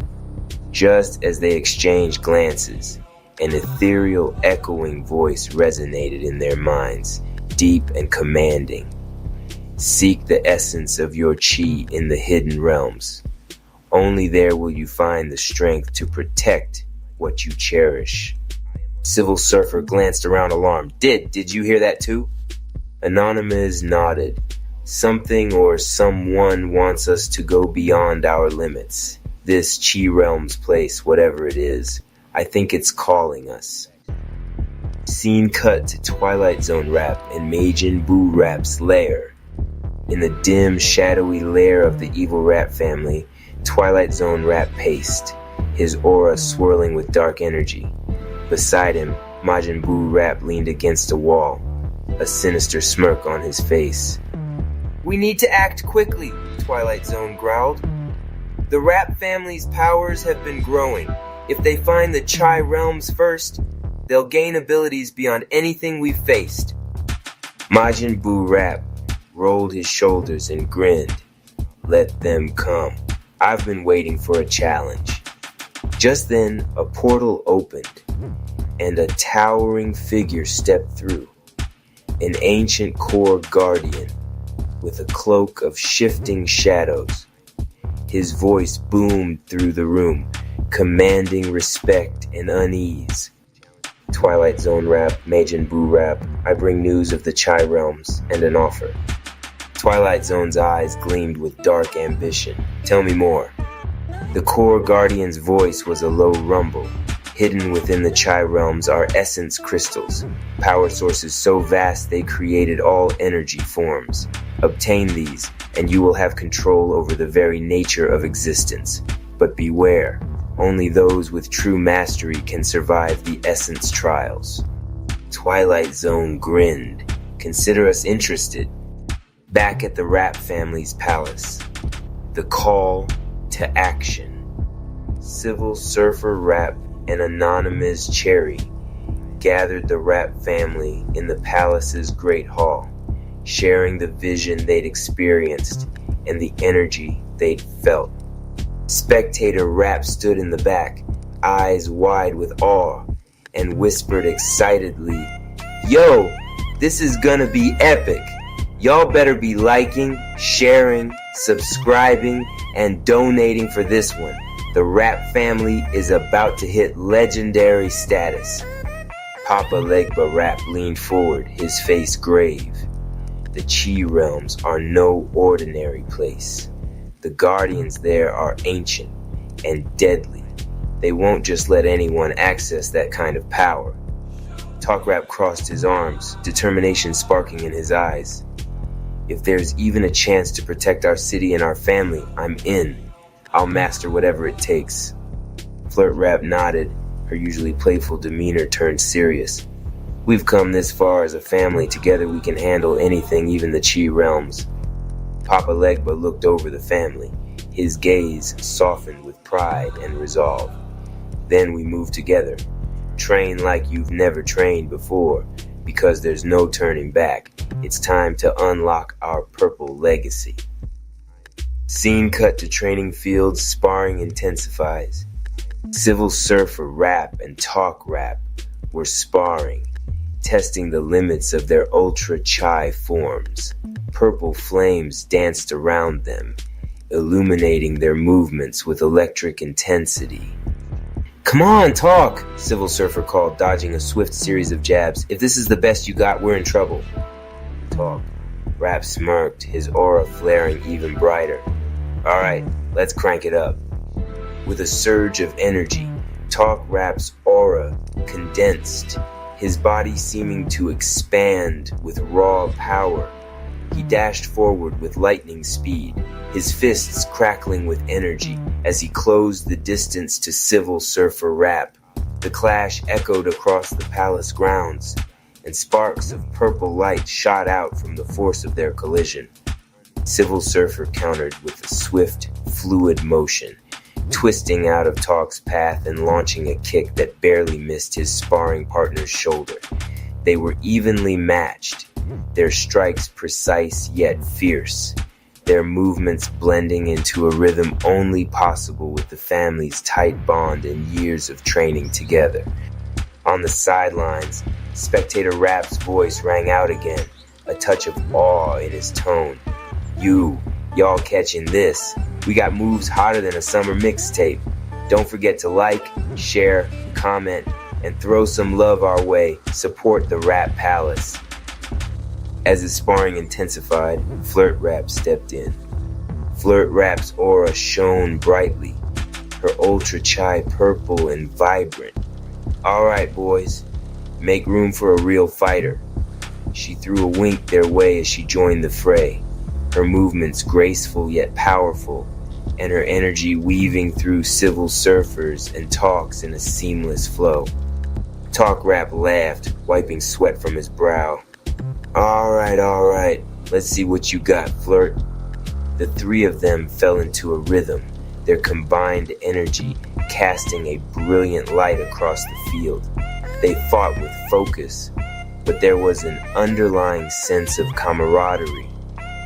Just as they exchanged glances, an ethereal echoing voice resonated in their minds, deep and commanding. Seek the essence of your chi in the hidden realms. Only there will you find the strength to protect what you cherish. Civil Surfer glanced around alarmed. Did you hear that too? Anonymous nodded. Something or someone wants us to go beyond our limits. This Chi Realm's place, whatever it is, I think it's calling us. Scene cut to Twilight Zone Rap and Majin Buu Rap's lair. In the dim, shadowy lair of the evil Rap family, Twilight Zone Rap paced, his aura swirling with dark energy. Beside him, Majin Buu Rap leaned against a wall, a sinister smirk on his face. We need to act quickly, Twilight Zone growled. The Rap family's powers have been growing. If they find the Chi realms first, They'll gain abilities beyond anything we've faced. Majin Buu Rap rolled his shoulders and grinned. Let them come. I've been waiting for a challenge. Just then, a portal opened, and a towering figure stepped through. An ancient core guardian with a cloak of shifting shadows. His voice boomed through the room, commanding respect and unease. Twilight Zone Rap, Majin Buu Rap, I bring news of the Chai Realms and an offer. Twilight Zone's eyes gleamed with dark ambition. Tell me more. The core guardian's voice was a low rumble. Hidden within the Chai Realms are essence crystals, power sources so vast they created all energy forms. Obtain these, and you will have control over the very nature of existence. But beware, only those with true mastery can survive the essence trials. Twilight Zone grinned. Consider us interested. Back at the Rap family's palace, the call to action. Civil Surfer Rap and Anonymous Cherry gathered the Rap family in the palace's great hall, sharing the vision they'd experienced and the energy they'd felt. Spectator Rap stood in the back, eyes wide with awe, and whispered excitedly, "Yo, this is gonna be epic. Y'all better be liking, sharing, subscribing, and donating for this one. The Rap family is about to hit legendary status." Papa Legba Rap leaned forward, his face grave. The Chi realms are no ordinary place. The guardians there are ancient and deadly. They won't just let anyone access that kind of power. Talk Rap crossed his arms, determination sparking in his eyes. If there's even a chance to protect our city and our family, I'm in. I'll master whatever it takes. Flirt Rap nodded, her usually playful demeanor turned serious. We've come this far as a family. Together we can handle anything, even the Chi realms. Papa Legba looked over the family, his gaze softened with pride and resolve. Then we move together. Train like you've never trained before, because there's no turning back. It's time to unlock our purple legacy. Scene cut to training fields, sparring intensifies. Civil Surfer Rap and Talk Rap were sparring, testing the limits of their Ultra Chai forms. Purple flames danced around them, illuminating their movements with electric intensity. "Come on, talk!" Civil Surfer called, dodging a swift series of jabs. "If this is the best you got, we're in trouble." Talk. Rap smirked, his aura flaring even brighter. "Alright, let's crank it up." With a surge of energy, Talk Rap's aura condensed, his body seeming to expand with raw power. He dashed forward with lightning speed, his fists crackling with energy as he closed the distance to Civil Surfer Rap. The clash echoed across the palace grounds, and sparks of purple light shot out from the force of their collision. Civil Surfer countered with a swift, fluid motion, twisting out of Talk's path and launching a kick that barely missed his sparring partner's shoulder. They were evenly matched, their strikes precise yet fierce, their movements blending into a rhythm only possible with the family's tight bond and years of training together. On the sidelines, Spectator Rap's voice rang out again, a touch of awe in his tone. Y'all catching this? We got moves hotter than a summer mixtape. Don't forget to like, share, comment, and throw some love our way. Support the Rap Palace. As the sparring intensified, Flirt Rap stepped in. Flirt Rap's aura shone brightly, her Ultra Chai purple and vibrant. "Alright, boys, make room for a real fighter." She threw a wink their way as she joined the fray, her movements graceful yet powerful, and her energy weaving through Civil Surfers and Talks in a seamless flow. Talk Rap laughed, wiping sweat from his brow. Alright, let's see what you got, Flirt." The three of them fell into a rhythm, their combined energy casting a brilliant light across the field. They fought with focus, but there was an underlying sense of camaraderie,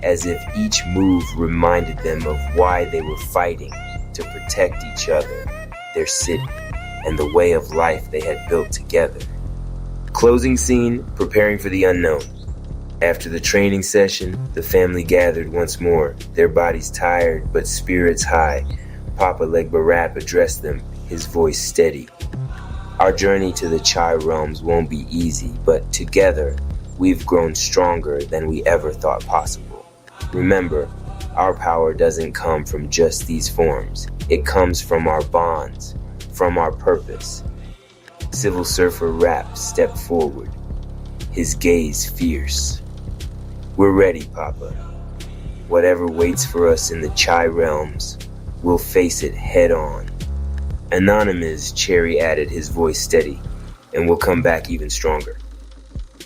as if each move reminded them of why they were fighting to protect each other, their city, and the way of life they had built together. Closing scene, preparing for the unknown. After the training session, the family gathered once more, their bodies tired but spirits high. Papa Legba Rap addressed them, his voice steady. Our journey to the Chai realms won't be easy, but together, we've grown stronger than we ever thought possible. Remember, our power doesn't come from just these forms. It comes from our bonds, from our purpose. Civil Surfer Rap stepped forward, his gaze fierce. We're ready, Papa. Whatever waits for us in the Chai realms, we'll face it head on. Anonymous, Cherry added, his voice steady, and we'll come back even stronger.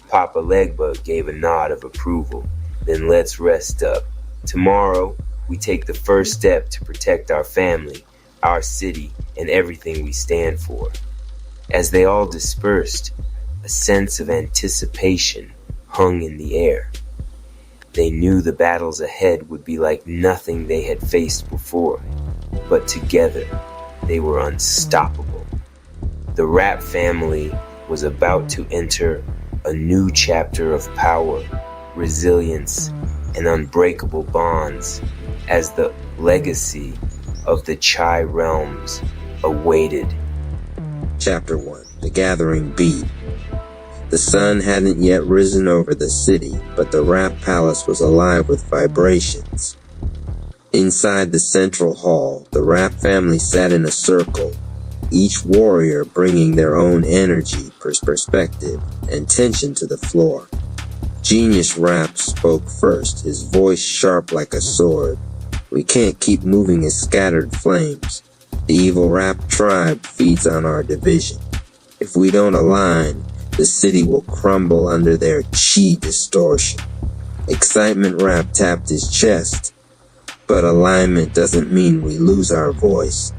Papa Legba gave a nod of approval. Then let's rest up. Tomorrow, we take the first step to protect our family, our city, and everything we stand for. As they all dispersed, a sense of anticipation hung in the air. They knew the battles ahead would be like nothing they had faced before, but together, they were unstoppable. The Rap family was about to enter a new chapter of power, resilience, and unbreakable bonds as the legacy of the Chai realms awaited. Chapter 1. The Gathering Beat. The sun hadn't yet risen over the city, but the Rap Palace was alive with vibrations. Inside the central hall, the Rap family sat in a circle, each warrior bringing their own energy, perspective, and tension to the floor. Genius Rap spoke first, his voice sharp like a sword. We can't keep moving as scattered flames. The evil Rap tribe feeds on our division. If we don't align, the city will crumble under their chi distortion. Excitement Rap tapped his chest. But alignment doesn't mean we lose our voice.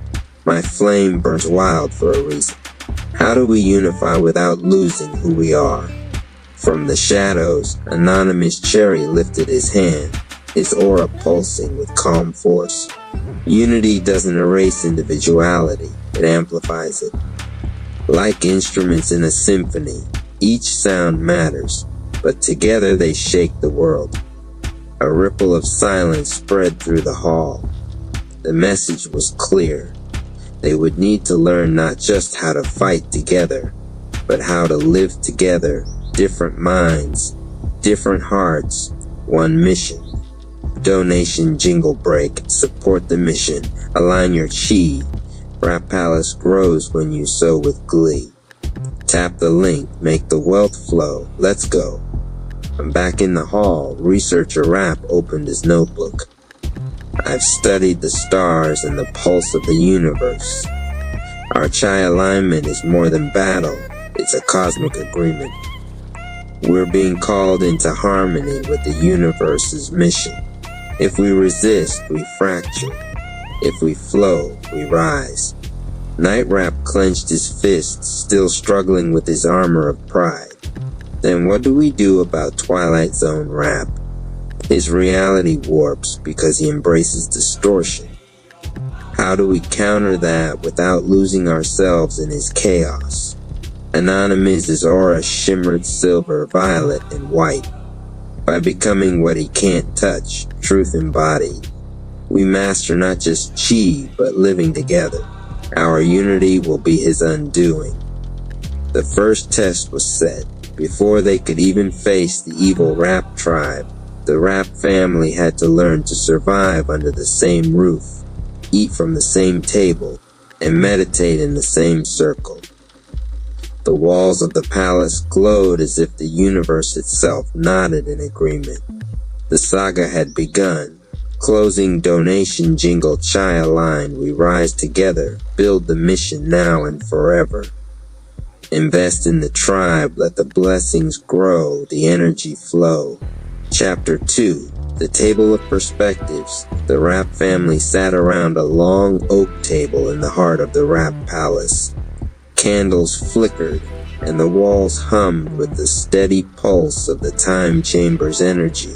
My flame burns wild for a reason. How do we unify without losing who we are? From the shadows, Anonymous Cherry lifted his hand, his aura pulsing with calm force. Unity doesn't erase individuality, it amplifies it. Like instruments in a symphony, each sound matters, but together they shake the world. A ripple of silence spread through the hall. The message was clear. They would need to learn not just how to fight together, but how to live together, different minds, different hearts, one mission. Donation jingle break, support the mission, align your chi. Rap Palace grows when you sow with glee. Tap the link, make the wealth flow, let's go. I'm back in the hall, researcher Rap opened his notebook. I've studied the stars and the pulse of the universe. Our Chai alignment is more than battle, it's a cosmic agreement. We're being called into harmony with the universe's mission. If we resist, we fracture. If we flow, we rise. Night Rap clenched his fists, still struggling with his armor of pride. Then what do we do about Twilight Zone Rap? His reality warps because he embraces distortion. How do we counter that without losing ourselves in his chaos? Anonymous's aura shimmered silver, violet, and white. By becoming what he can't touch, truth embodied, we master not just chi, but living together. Our unity will be his undoing. The first test was set. Before they could even face the evil Rap tribe, the Rap family had to learn to survive under the same roof, eat from the same table, and meditate in the same circle. The walls of the palace glowed as if the universe itself nodded in agreement. The saga had begun. Closing donation jingle Chai aligned, we rise together, build the mission now and forever. Invest in the tribe, let the blessings grow, the energy flow. Chapter 2. The Table of Perspectives. The Rap family sat around a long oak table in the heart of the Rap Palace. Candles flickered, and the walls hummed with the steady pulse of the time chamber's energy.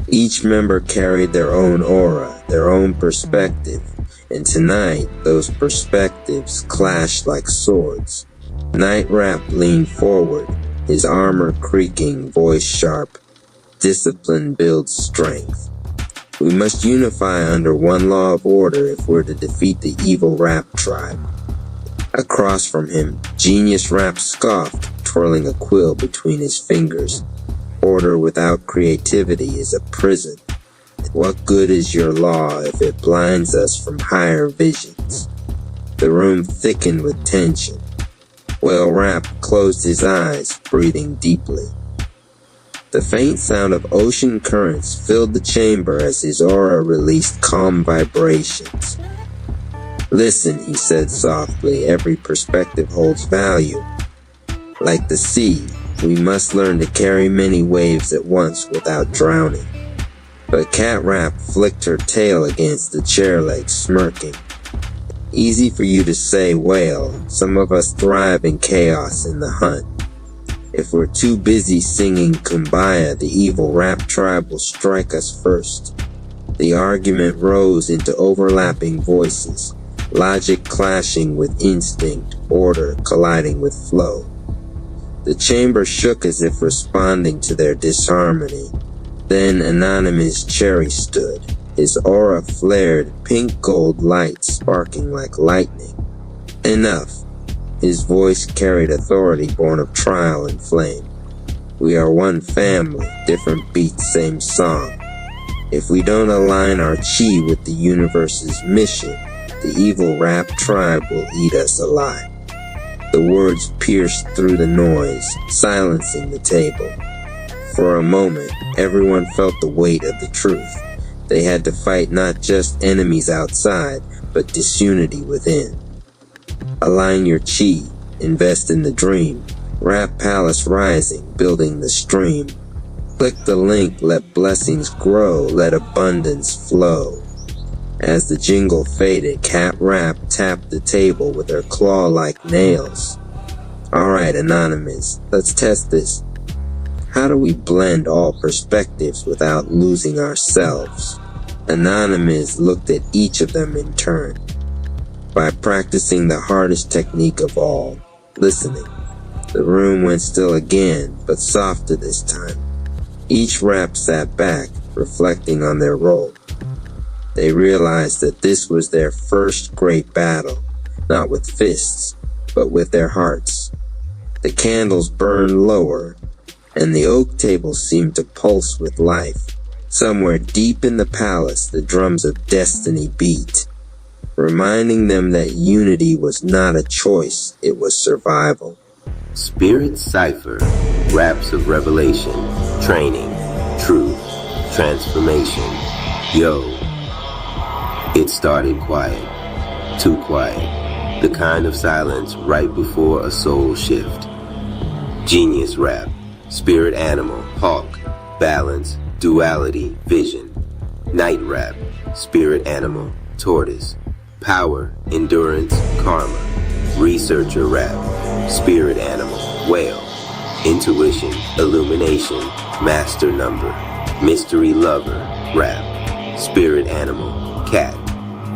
Each member carried their own aura, their own perspective, and tonight those perspectives clashed like swords. Night Rap leaned forward, his armor creaking, voice sharp. Discipline builds strength. We must unify under one law of order if we're to defeat the evil Rap tribe. Across from him, Genius Rap scoffed, twirling a quill between his fingers. Order without creativity is a prison. What good is your law if it blinds us from higher visions? The room thickened with tension. Whale Rap closed his eyes, breathing deeply. The faint sound of ocean currents filled the chamber as his aura released calm vibrations. Listen, he said softly, every perspective holds value. Like the sea, we must learn to carry many waves at once without drowning. But Cat Rap flicked her tail against the chair leg, smirking. Easy for you to say, Whale. Some of us thrive in chaos in the hunt. If we're too busy singing Kumbaya, the evil Rap tribe will strike us first. The argument rose into overlapping voices, logic clashing with instinct, order colliding with flow. The chamber shook as if responding to their disharmony. Then Anonymous Cherry stood. His aura flared, pink gold light sparking like lightning. Enough. His voice carried authority born of trial and flame. We are one family, different beats, same song. If we don't align our chi with the universe's mission, the evil Rap tribe will eat us alive. The words pierced through the noise, silencing the table. For a moment, everyone felt the weight of the truth. They had to fight not just enemies outside, but disunity within. Align your chi, invest in the dream. Rap Palace rising, building the stream. Click the link, let blessings grow, let abundance flow. As the jingle faded, Cat Rap tapped the table with her claw-like nails. Alright, Anonymous, let's test this. How do we blend all perspectives without losing ourselves? Anonymous looked at each of them in turn. By practicing the hardest technique of all, listening. The room went still again, but softer this time. Each Rap sat back, reflecting on their role. They realized that this was their first great battle, not with fists, but with their hearts. The candles burned lower, and the oak table seemed to pulse with life. Somewhere deep in the palace, the drums of destiny beat, reminding them that unity was not a choice, it was survival. Spirit Cipher, Raps of Revelation, Training, Truth, Transformation. Yo, it started quiet, too quiet, the kind of silence right before a soul shift. Genius Rap, Spirit Animal, Hawk, Balance, Duality, Vision. Night Rap, Spirit Animal, Tortoise, Power, Endurance, Karma. Researcher Rap, Spirit Animal, Whale. Intuition, Illumination, Master Number. Mystery Lover, Rap, Spirit Animal, Cat.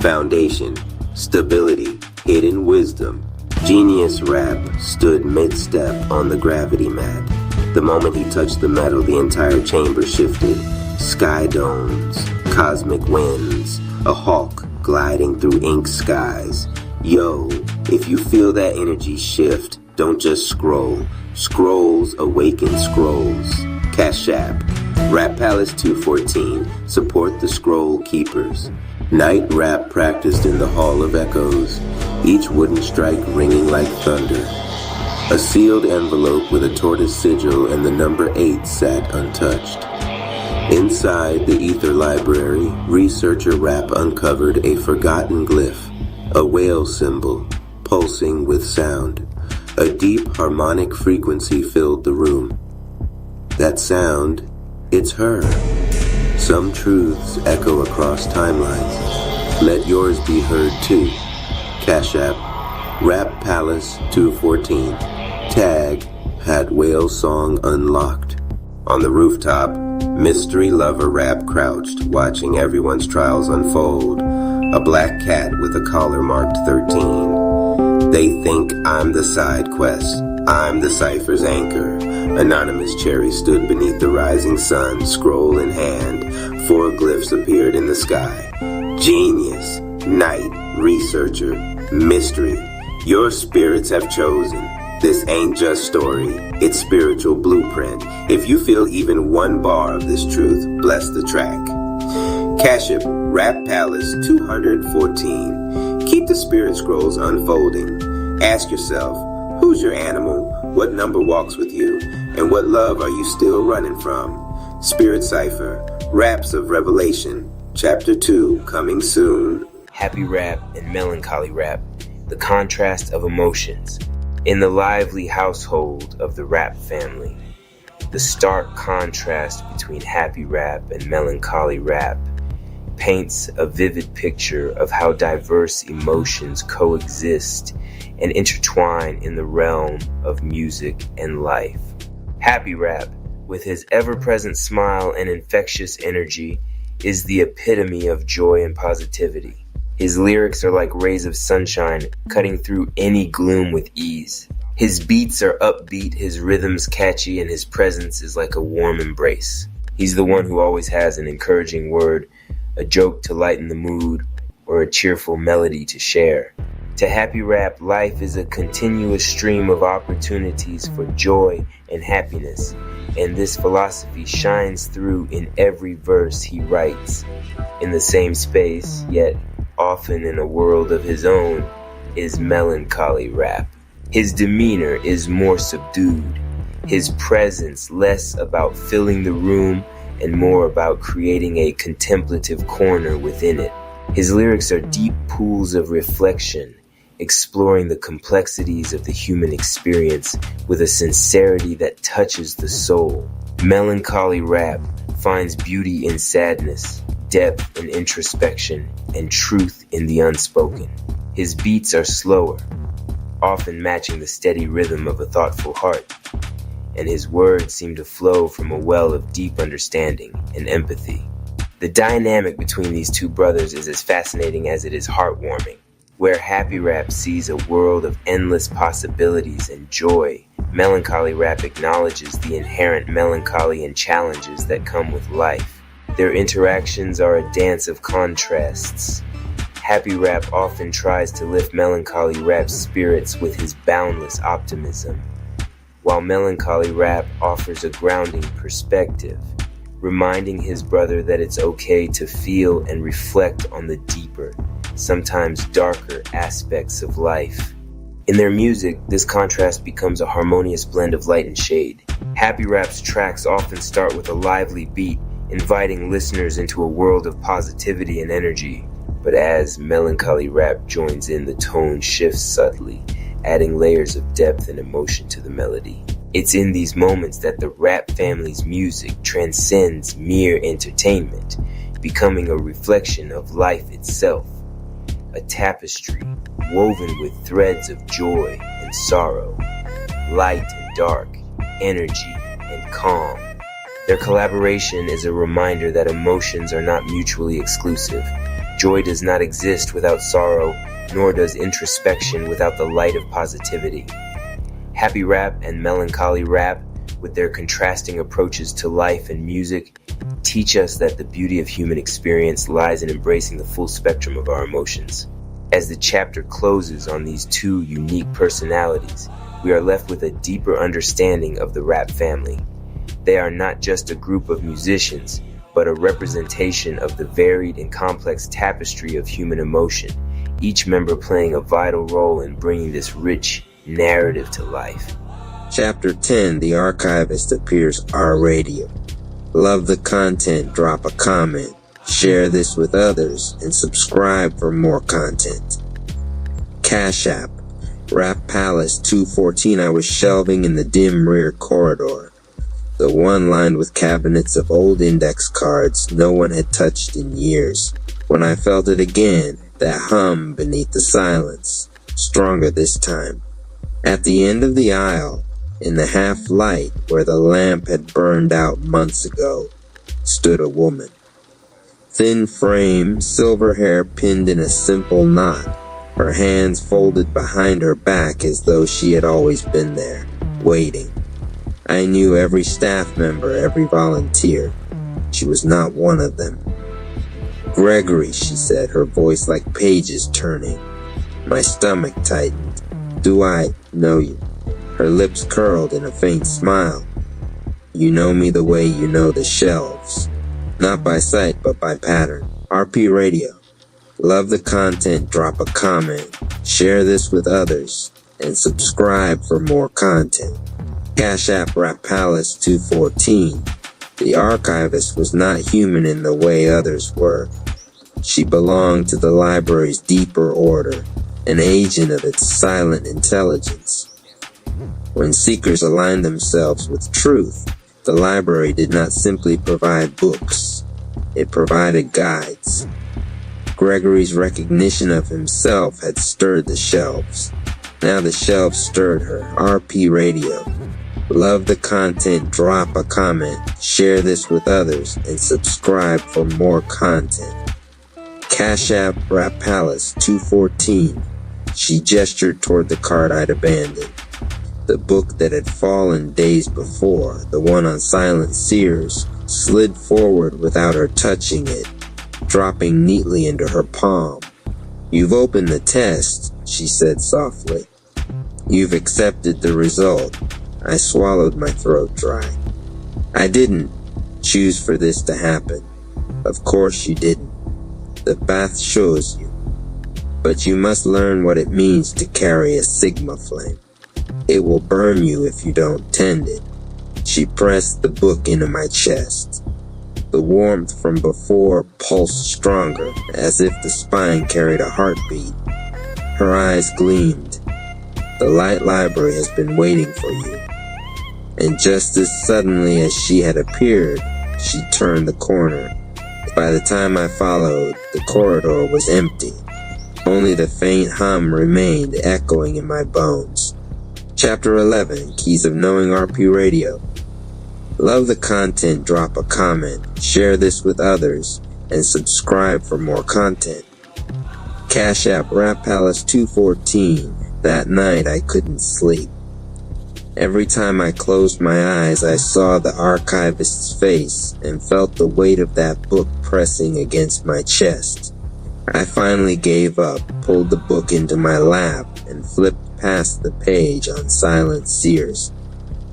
Foundation, Stability, Hidden Wisdom. Genius Rap stood mid-step on the gravity mat. The moment he touched the metal, the entire chamber shifted. Sky domes, cosmic winds, a hawk gliding through ink skies. Yo, if you feel that energy shift, don't just scroll. Scrolls awaken scrolls. Cash App, Rap Palace 214, support the scroll keepers. Night Rap practiced in the Hall of Echoes, each wooden strike ringing like thunder. A sealed envelope with a tortoise sigil and the number 8 sat untouched. Inside the Ether Library, Researcher Rap uncovered a forgotten glyph, a whale symbol, pulsing with sound. A deep harmonic frequency filled the room. That sound, it's her. Some truths echo across timelines. Let yours be heard too. Cash App, Rap Palace 214. Tag had whale song unlocked. On the rooftop, mystery lover rap crouched, watching everyone's trials unfold. A black cat with a collar marked 13. They think I'm the side quest. I'm the cipher's anchor. Anonymous cherry stood beneath the rising sun, scroll in hand. 4 glyphs appeared in the sky. Genius, night, researcher, mystery. Your spirits have chosen. This ain't just story, it's spiritual blueprint. If you feel even one bar of this truth, bless the track. Kaship, Rap Palace 214. Keep the spirit scrolls unfolding. Ask yourself, who's your animal? What number walks with you? And what love are you still running from? Spirit Cipher, Raps of Revelation, Chapter 2, coming soon. Happy rap and melancholy rap, the contrast of emotions. In the lively household of the rap family, the stark contrast between happy rap and melancholy rap paints a vivid picture of how diverse emotions coexist and intertwine in the realm of music and life. Happy rap, with his ever-present smile and infectious energy, is the epitome of joy and positivity. His lyrics are like rays of sunshine, cutting through any gloom with ease. His beats are upbeat, his rhythms catchy, and his presence is like a warm embrace. He's the one who always has an encouraging word, a joke to lighten the mood, or a cheerful melody to share. To happy rap, life is a continuous stream of opportunities for joy and happiness, and this philosophy shines through in every verse he writes. In the same space, yet often in a world of his own, is melancholy rap. His demeanor is more subdued, his presence less about filling the room and more about creating a contemplative corner within it. His lyrics are deep pools of reflection, exploring the complexities of the human experience with a sincerity that touches the soul. Melancholy rap finds beauty in sadness, depth in introspection, and truth in the unspoken. His beats are slower, often matching the steady rhythm of a thoughtful heart, and his words seem to flow from a well of deep understanding and empathy. The dynamic between these two brothers is as fascinating as it is heartwarming. Where happy rap sees a world of endless possibilities and joy, melancholy rap acknowledges the inherent melancholy and challenges that come with life. Their interactions are a dance of contrasts. Happy rap often tries to lift melancholy rap's spirits with his boundless optimism, while melancholy rap offers a grounding perspective, reminding his brother that it's okay to feel and reflect on the deeper, sometimes darker aspects of life. In their music, this contrast becomes a harmonious blend of light and shade. Happy rap's tracks often start with a lively beat, inviting listeners into a world of positivity and energy. But as melancholy rap joins in, the tone shifts subtly, adding layers of depth and emotion to the melody. It's in these moments that the rap family's music transcends mere entertainment, becoming a reflection of life itself, a tapestry woven with threads of joy and sorrow, light and dark, energy and calm. Their collaboration is a reminder that emotions are not mutually exclusive. Joy does not exist without sorrow, nor does introspection without the light of positivity. Happy rap and melancholy rap, with their contrasting approaches to life and music, teach us that the beauty of human experience lies in embracing the full spectrum of our emotions. As the chapter closes on these two unique personalities, we are left with a deeper understanding of the rap family. They are not just a group of musicians, but a representation of the varied and complex tapestry of human emotion, each member playing a vital role in bringing this rich narrative to life. Chapter 10, The Archivist appears R-Radio. Love the content, drop a comment, share this with others, and subscribe for more content. Cash App, Rap Palace 214. I was shelving in the dim rear corridor. The one lined with cabinets of old index cards no one had touched in years. When I felt it again, that hum beneath the silence, stronger this time. At the end of the aisle, In the half light where the lamp had burned out months ago stood a woman. Thin frame, silver hair pinned in a simple knot, her hands folded behind her back as though she had always been there, waiting. I knew every staff member, every volunteer. She was not one of them. "Gregory," she said, her voice like pages turning. My stomach tightened. "Do I know you?" Her lips curled in a faint smile. "You know me the way you know the shelves. Not by sight, but by pattern. RP Radio. Love the content, drop a comment, share this with others, and subscribe for more content." Cash App Rap Palace 214. The archivist was not human in the way others were. She belonged to the library's deeper order, an agent of its silent intelligence. When seekers aligned themselves with truth, the library did not simply provide books. It provided guides. Gregory's recognition of himself had stirred the shelves. Now the shelves stirred her. RP Radio. Love the content, drop a comment, share this with others, and subscribe for more content. Cash App Rap Palace 214. She gestured toward the card I'd abandoned. The book that had fallen days before, the one on Silent Seers, slid forward without her touching it, dropping neatly into her palm. "You've opened the test," she said softly. "You've accepted the result." I swallowed my throat dry. "I didn't choose for this to happen. Of course you didn't. The path shows you. But you must learn what it means to carry a Sigma flame. It will burn you if you don't tend it." She pressed the book into my chest. The warmth from before pulsed stronger, as if the spine carried a heartbeat. Her eyes gleamed. "The Light Library has been waiting for you." And just as suddenly as she had appeared, she turned the corner. By the time I followed, the corridor was empty. Only the faint hum remained echoing in my bones. Chapter 11, Keys of Knowing RP Radio. Love the content, drop a comment, share this with others, and subscribe for more content. Cash App Rap Palace 214. That night I couldn't sleep. Every time I closed my eyes, I saw the archivist's face and felt the weight of that book pressing against my chest. I finally gave up, pulled the book into my lap, and flipped past the page on Silent Seers.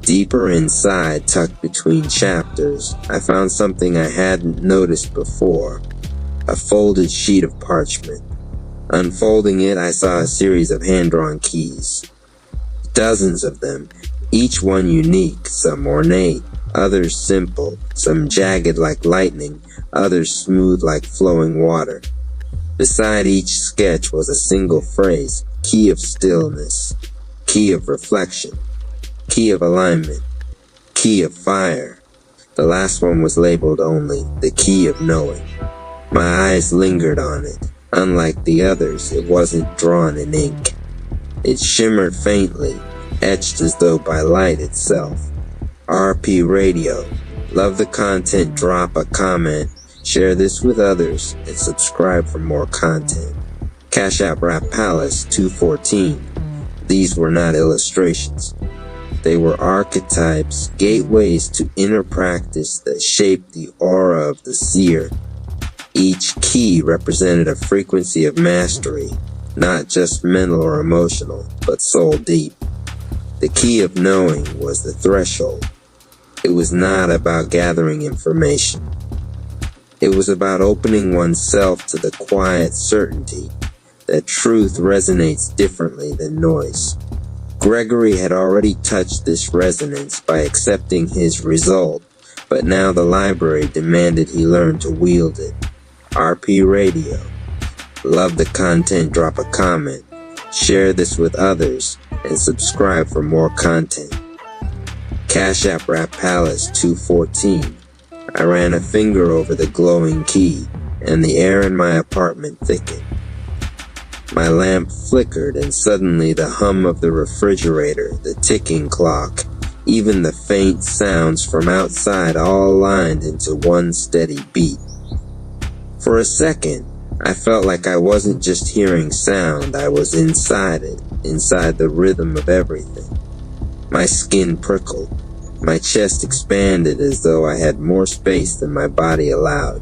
Deeper inside, tucked between chapters, I found something I hadn't noticed before. A folded sheet of parchment. Unfolding it, I saw a series of hand-drawn keys. Dozens of them, each one unique, some ornate, others simple, some jagged like lightning, others smooth like flowing water. Beside each sketch was a single phrase: key of stillness, key of reflection, key of alignment, key of fire. The last one was labeled only the key of knowing. My eyes lingered on it. Unlike the others, it wasn't drawn in ink. It shimmered faintly, etched as though by light itself. RP Radio. Love the content, drop a comment, share this with others, and subscribe for more content. Cash App Rap Palace 214. These were not illustrations. They were archetypes, gateways to inner practice that shaped the aura of the seer. Each key represented a frequency of mastery, not just mental or emotional, but soul deep. The key of knowing was the threshold. It was not about gathering information. It was about opening oneself to the quiet certainty that truth resonates differently than noise. Gregory had already touched this resonance by accepting his result, but now the library demanded he learn to wield it. RP Radio. Love the content, drop a comment, share this with others, and subscribe for more content. Cash App Rap Palace 214. I ran a finger over the glowing key, and the air in my apartment thickened. My lamp flickered, and suddenly the hum of the refrigerator, the ticking clock, Even the faint sounds from outside all aligned into one steady beat. For a second, I felt like I wasn't just hearing sound, I was inside it, inside the rhythm of everything. My skin prickled. My chest expanded as though I had more space than my body allowed.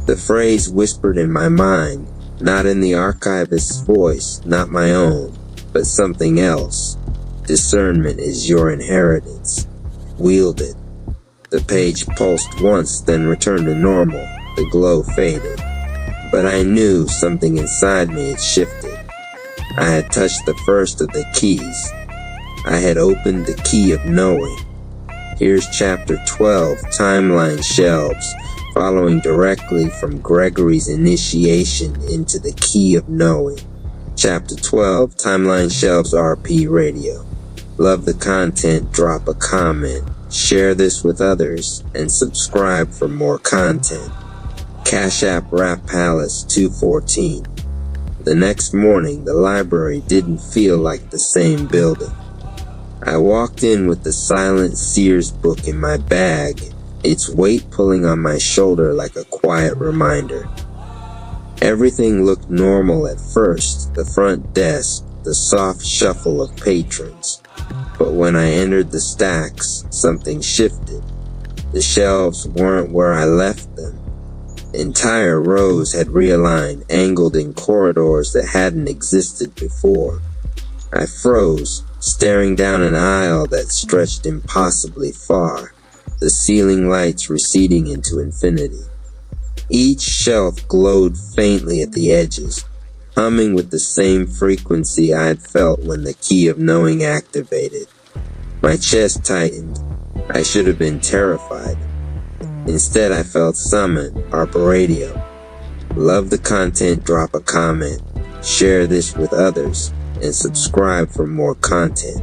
The phrase whispered in my mind, not in the archivist's voice, not my own, but something else. Discernment is your inheritance. Wield it. The page pulsed once, then returned to normal. The glow faded. But I knew something inside me had shifted. I had touched the first of the keys. I had opened the key of knowing. Here's chapter 12, Timeline Shelves, following directly from Gregory's initiation into the key of knowing. Chapter 12, Timeline Shelves RP Radio. Love the content, drop a comment, share this with others, and subscribe for more content. Cash App Rap Palace 214. The next morning, the library didn't feel like the same building. I walked in with the Silent Seers book in my bag, its weight pulling on my shoulder like a quiet reminder. Everything looked normal at first, the front desk, the soft shuffle of patrons. But when I entered the stacks, something shifted. The shelves weren't where I left them. Entire rows had realigned, angled in corridors that hadn't existed before. I froze, staring down an aisle that stretched impossibly far, the ceiling lights receding into infinity. Each shelf glowed faintly at the edges, humming with the same frequency I had felt when the key of knowing activated. My chest tightened. I should have been terrified. Instead, I felt summoned, ARPA Radio. Love the content, drop a comment, share this with others, and subscribe for more content.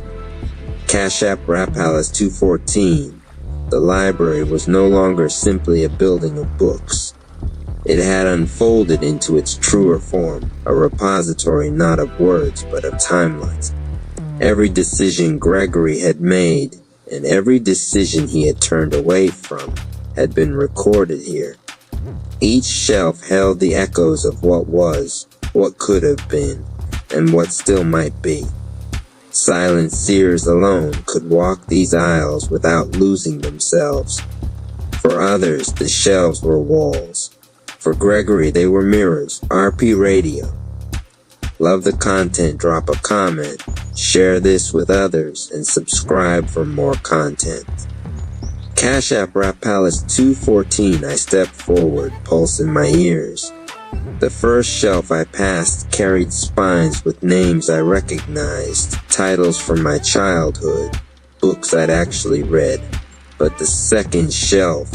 Cash App Rap Palace 214. The library was no longer simply a building of books. It had unfolded into its truer form, a repository not of words but of timelines. Every decision Gregory had made, and every decision he had turned away from, had been recorded here. Each shelf held the echoes of what was, what could have been, and what still might be. Silent seers alone could walk these aisles without losing themselves. For others, the shelves were walls. For Gregory, they were mirrors. RP Radio. Love the content, drop a comment, share this with others, and subscribe for more content. Cash App Rap Palace 214. I stepped forward, pulse in my ears. The first shelf I passed carried spines with names I recognized, titles from my childhood, books I'd actually read. But the second shelf,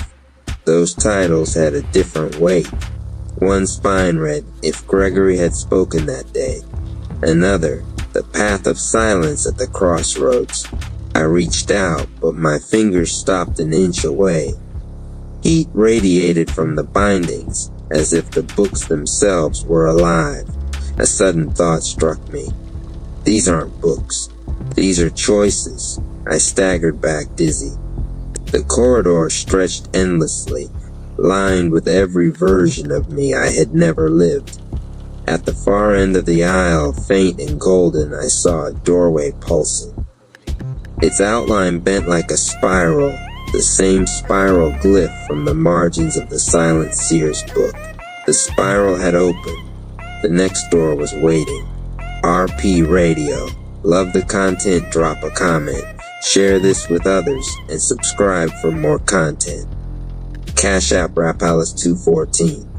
those titles had a different weight. One spine read, If Gregory Had Spoken That Day. Another, The Path of Silence at the Crossroads. I reached out, but my fingers stopped an inch away. Heat radiated from the bindings, as if the books themselves were alive. A sudden thought struck me. These aren't books. These are choices. I staggered back dizzy. The corridor stretched endlessly, lined with every version of me I had never lived. At the far end of the aisle, faint and golden, I saw a doorway pulsing. Its outline bent like a spiral, the same spiral glyph from the margins of the Silent Seers book. The spiral had opened. The next door was waiting. RP Radio. Love the content, drop a comment, share this with others, and subscribe for more content. Cash App Rap Palace 214.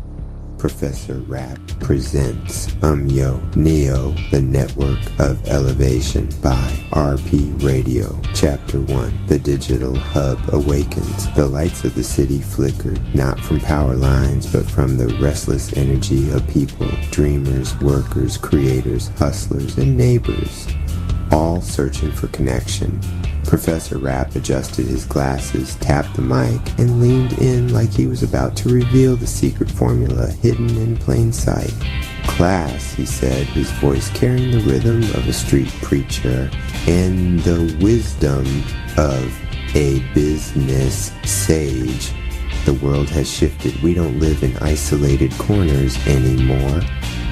Professor Rap presents Yo Neo, the Network of Elevation by RP Radio. Chapter 1. The Digital Hub Awakens. The lights of the city flickered, not from power lines, but from the restless energy of people, dreamers, workers, creators, hustlers, and neighbors, all searching for connection. Professor Rap adjusted his glasses, tapped the mic, and leaned in like he was about to reveal the secret formula hidden in plain sight. Class, he said, his voice carrying the rhythm of a street preacher and the wisdom of a business sage. The world has shifted. We don't live in isolated corners anymore.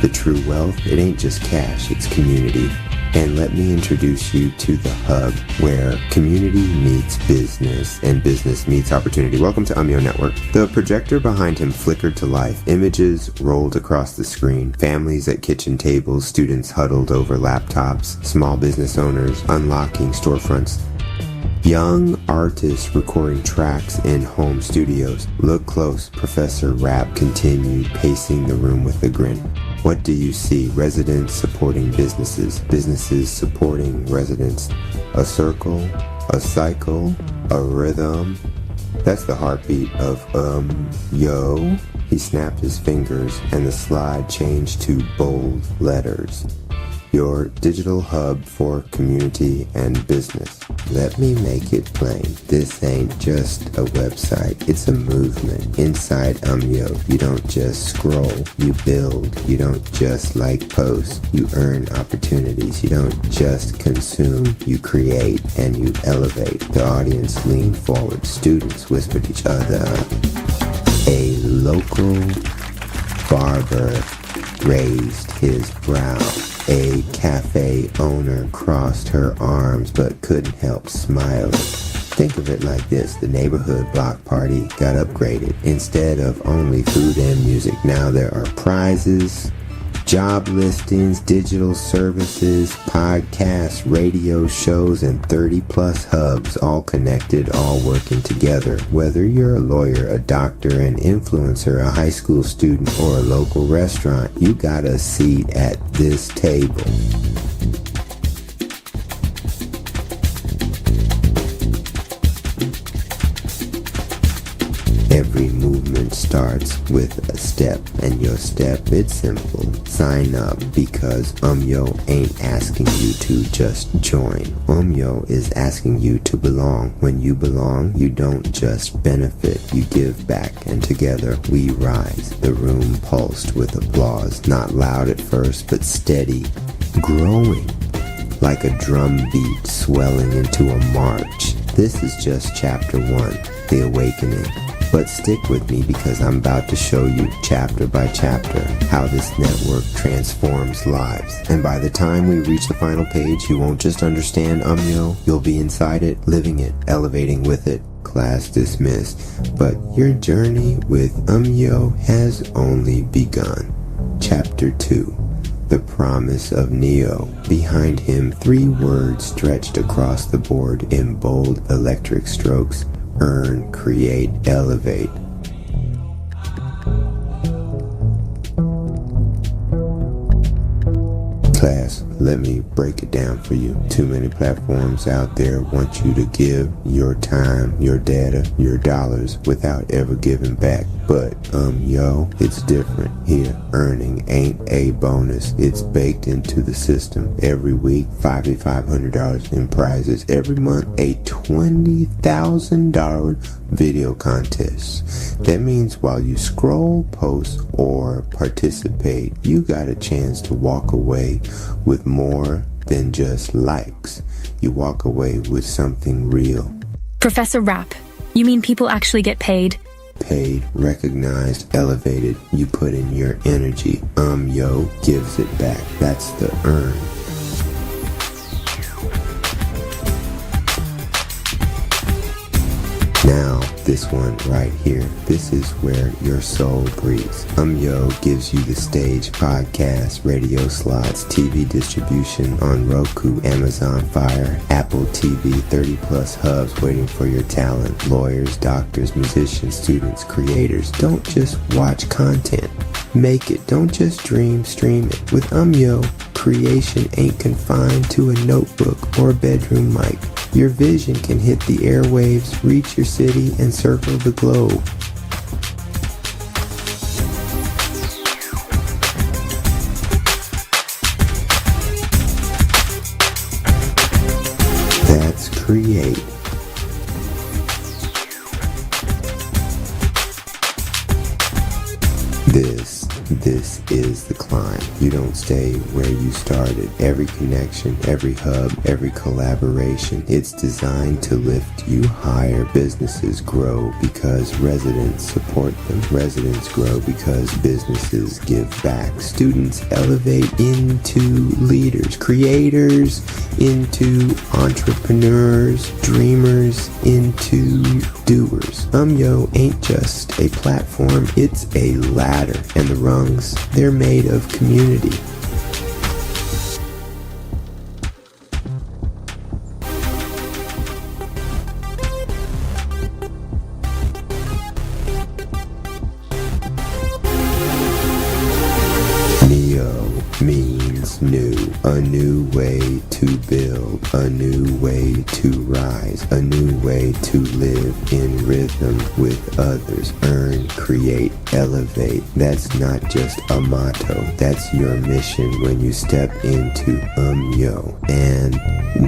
The true wealth, it ain't just cash, it's community. And let me introduce you to the hub where community meets business and business meets opportunity. Welcome to Umyo Network. The projector behind him flickered to life. Images rolled across the screen. Families at kitchen tables, students huddled over laptops, small business owners unlocking storefronts. Young artists recording tracks in home studios. Look close, Professor Rapp continued, pacing the room with a grin. What do you see? Residents supporting businesses, businesses supporting residents. A circle, a cycle, a rhythm. That's the heartbeat of yo. He snapped his fingers and the slide changed to bold letters. Your digital hub for community and business. Let me make it plain. This ain't just a website. It's a movement. Inside Umyo, you don't just scroll. You build. You don't just like posts. You earn opportunities. You don't just consume. You create and you elevate. The audience leaned forward. Students whispered each other. A local barber raised his brow. A cafe owner crossed her arms but couldn't help smiling. Think of it like this. The neighborhood block party got upgraded. Instead of only food and music, now there are prizes, job listings, digital services, podcasts, radio shows, and 30 plus hubs, all connected, all working together. Whether you're a lawyer, a doctor, an influencer, a high school student, or a local restaurant, you got a seat at this table. Every movement starts with a step, and your step, it's simple. Sign up, because Umyo ain't asking you to just join. Umyo is asking you to belong. When you belong, you don't just benefit, you give back, and together we rise. The room pulsed with applause, not loud at first, but steady, growing, like a drum beat swelling into a march. This is just chapter 1, the awakening. But stick with me because I'm about to show you chapter by chapter how this network transforms lives. And by the time we reach the final page, you won't just understand Umyo, you'll be inside it, living it, elevating with it. Class dismissed. But your journey with Umyo has only begun. Chapter 2. The Promise of Neo. Behind him, 3 words stretched across the board in bold electric strokes. Earn, create, elevate. Class, let me break it down for you. Too many platforms out there want you to give your time, your data, your dollars without ever giving back. But, it's different here. Earning ain't a bonus. It's baked into the system. Every week, $5,500 in prizes. Every month, a $20,000 video contest. That means while you scroll, post, or participate, you got a chance to walk away with more than just likes. You walk away with something real. Professor Rapp, you mean people actually get paid? Paid, recognized, elevated. You put in your energy. Umyo gives it back. That's the earn. Now, this one right here. This is where your soul breathes. Umyo gives you the stage, podcast, radio slots, TV distribution on Roku, Amazon Fire, Apple TV, 30 plus hubs waiting for your talent. Lawyers, doctors, musicians, students, creators. Don't just watch content. Make it. Don't just dream, stream it. With Umyo, creation ain't confined to a notebook or a bedroom mic. Your vision can hit the airwaves, reach your city, and circle the globe. That's create. This This is the climb. You don't stay where you started. Every connection, every hub, every collaboration, it's designed to lift you higher. Businesses grow because residents support them. Residents grow because businesses give back. Students elevate into leaders. Creators into entrepreneurs. Dreamers into doers. Umyo ain't just a platform, it's a ladder. And the rungs, they're made of community. Neo means new. A new way to build. A new way to rise. A new way to live in rhythm with others. Earn, create, elevate. That's not just a motto. That's your mission when you step into Umyo. And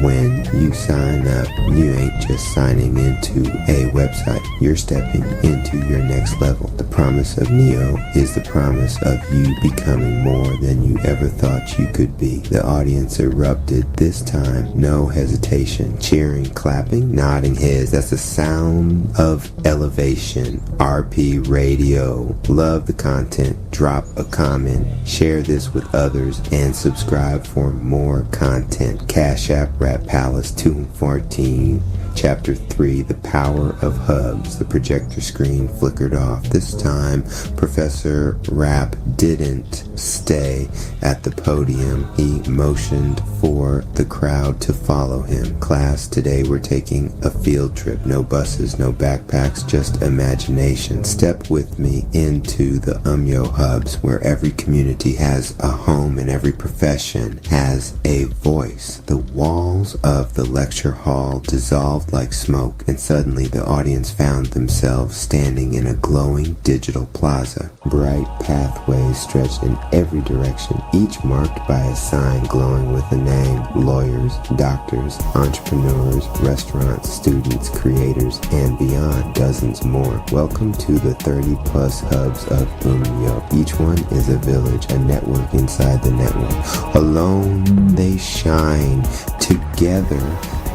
when you sign up, you ain't just signing into a website. You're stepping into your next level. The promise of Neo is the promise of you becoming more than you ever thought you could be. The audience erupted this time. No hesitation. Cheering, clapping, nodding heads. That's the sound of elevation. RP Radio. Love the content. Drop a comment. Share this with others. And subscribe for more content. Cash App Rap Palace 214. Chapter 3, The Power of Hubs. The projector screen flickered off. This time, Professor Rap didn't stay at the podium. He motioned for the crowd to follow him. Class, today we're taking a field trip. No buses, no backpacks, just imagination. Step with me into the Umyo Hubs, where every community has a home and every profession has a voice. The walls of the lecture hall dissolved like smoke, and suddenly the audience found themselves standing in a glowing digital plaza. Bright pathways stretched in every direction, each marked by a sign glowing with a name. Lawyers, doctors, entrepreneurs, restaurants, students, creators, and beyond, dozens more. Welcome to the 30-plus hubs of Umyo. Each one is a village, a network inside the network. Alone they shine, together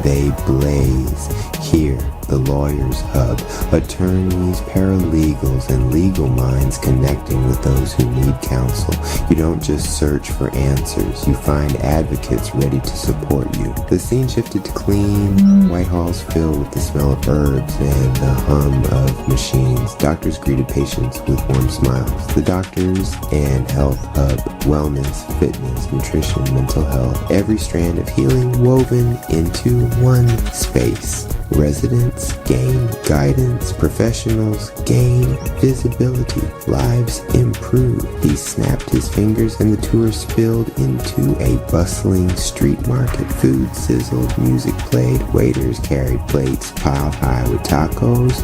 they blaze. Here, the Lawyers Hub, attorneys, paralegals, and legal minds connecting with those who need counsel. You don't just search for answers, you find advocates ready to support you. The scene shifted to clean white halls filled with the smell of herbs and the hum of machines. Doctors greeted patients with warm smiles. The Doctors and Health Hub, wellness, fitness, nutrition, mental health, every strand of healing woven into one space. Residents gain guidance, professionals gain visibility, lives improve. He snapped his fingers and the tour spilled into a bustling street market. Food sizzled, music played, waiters carried plates piled high with tacos,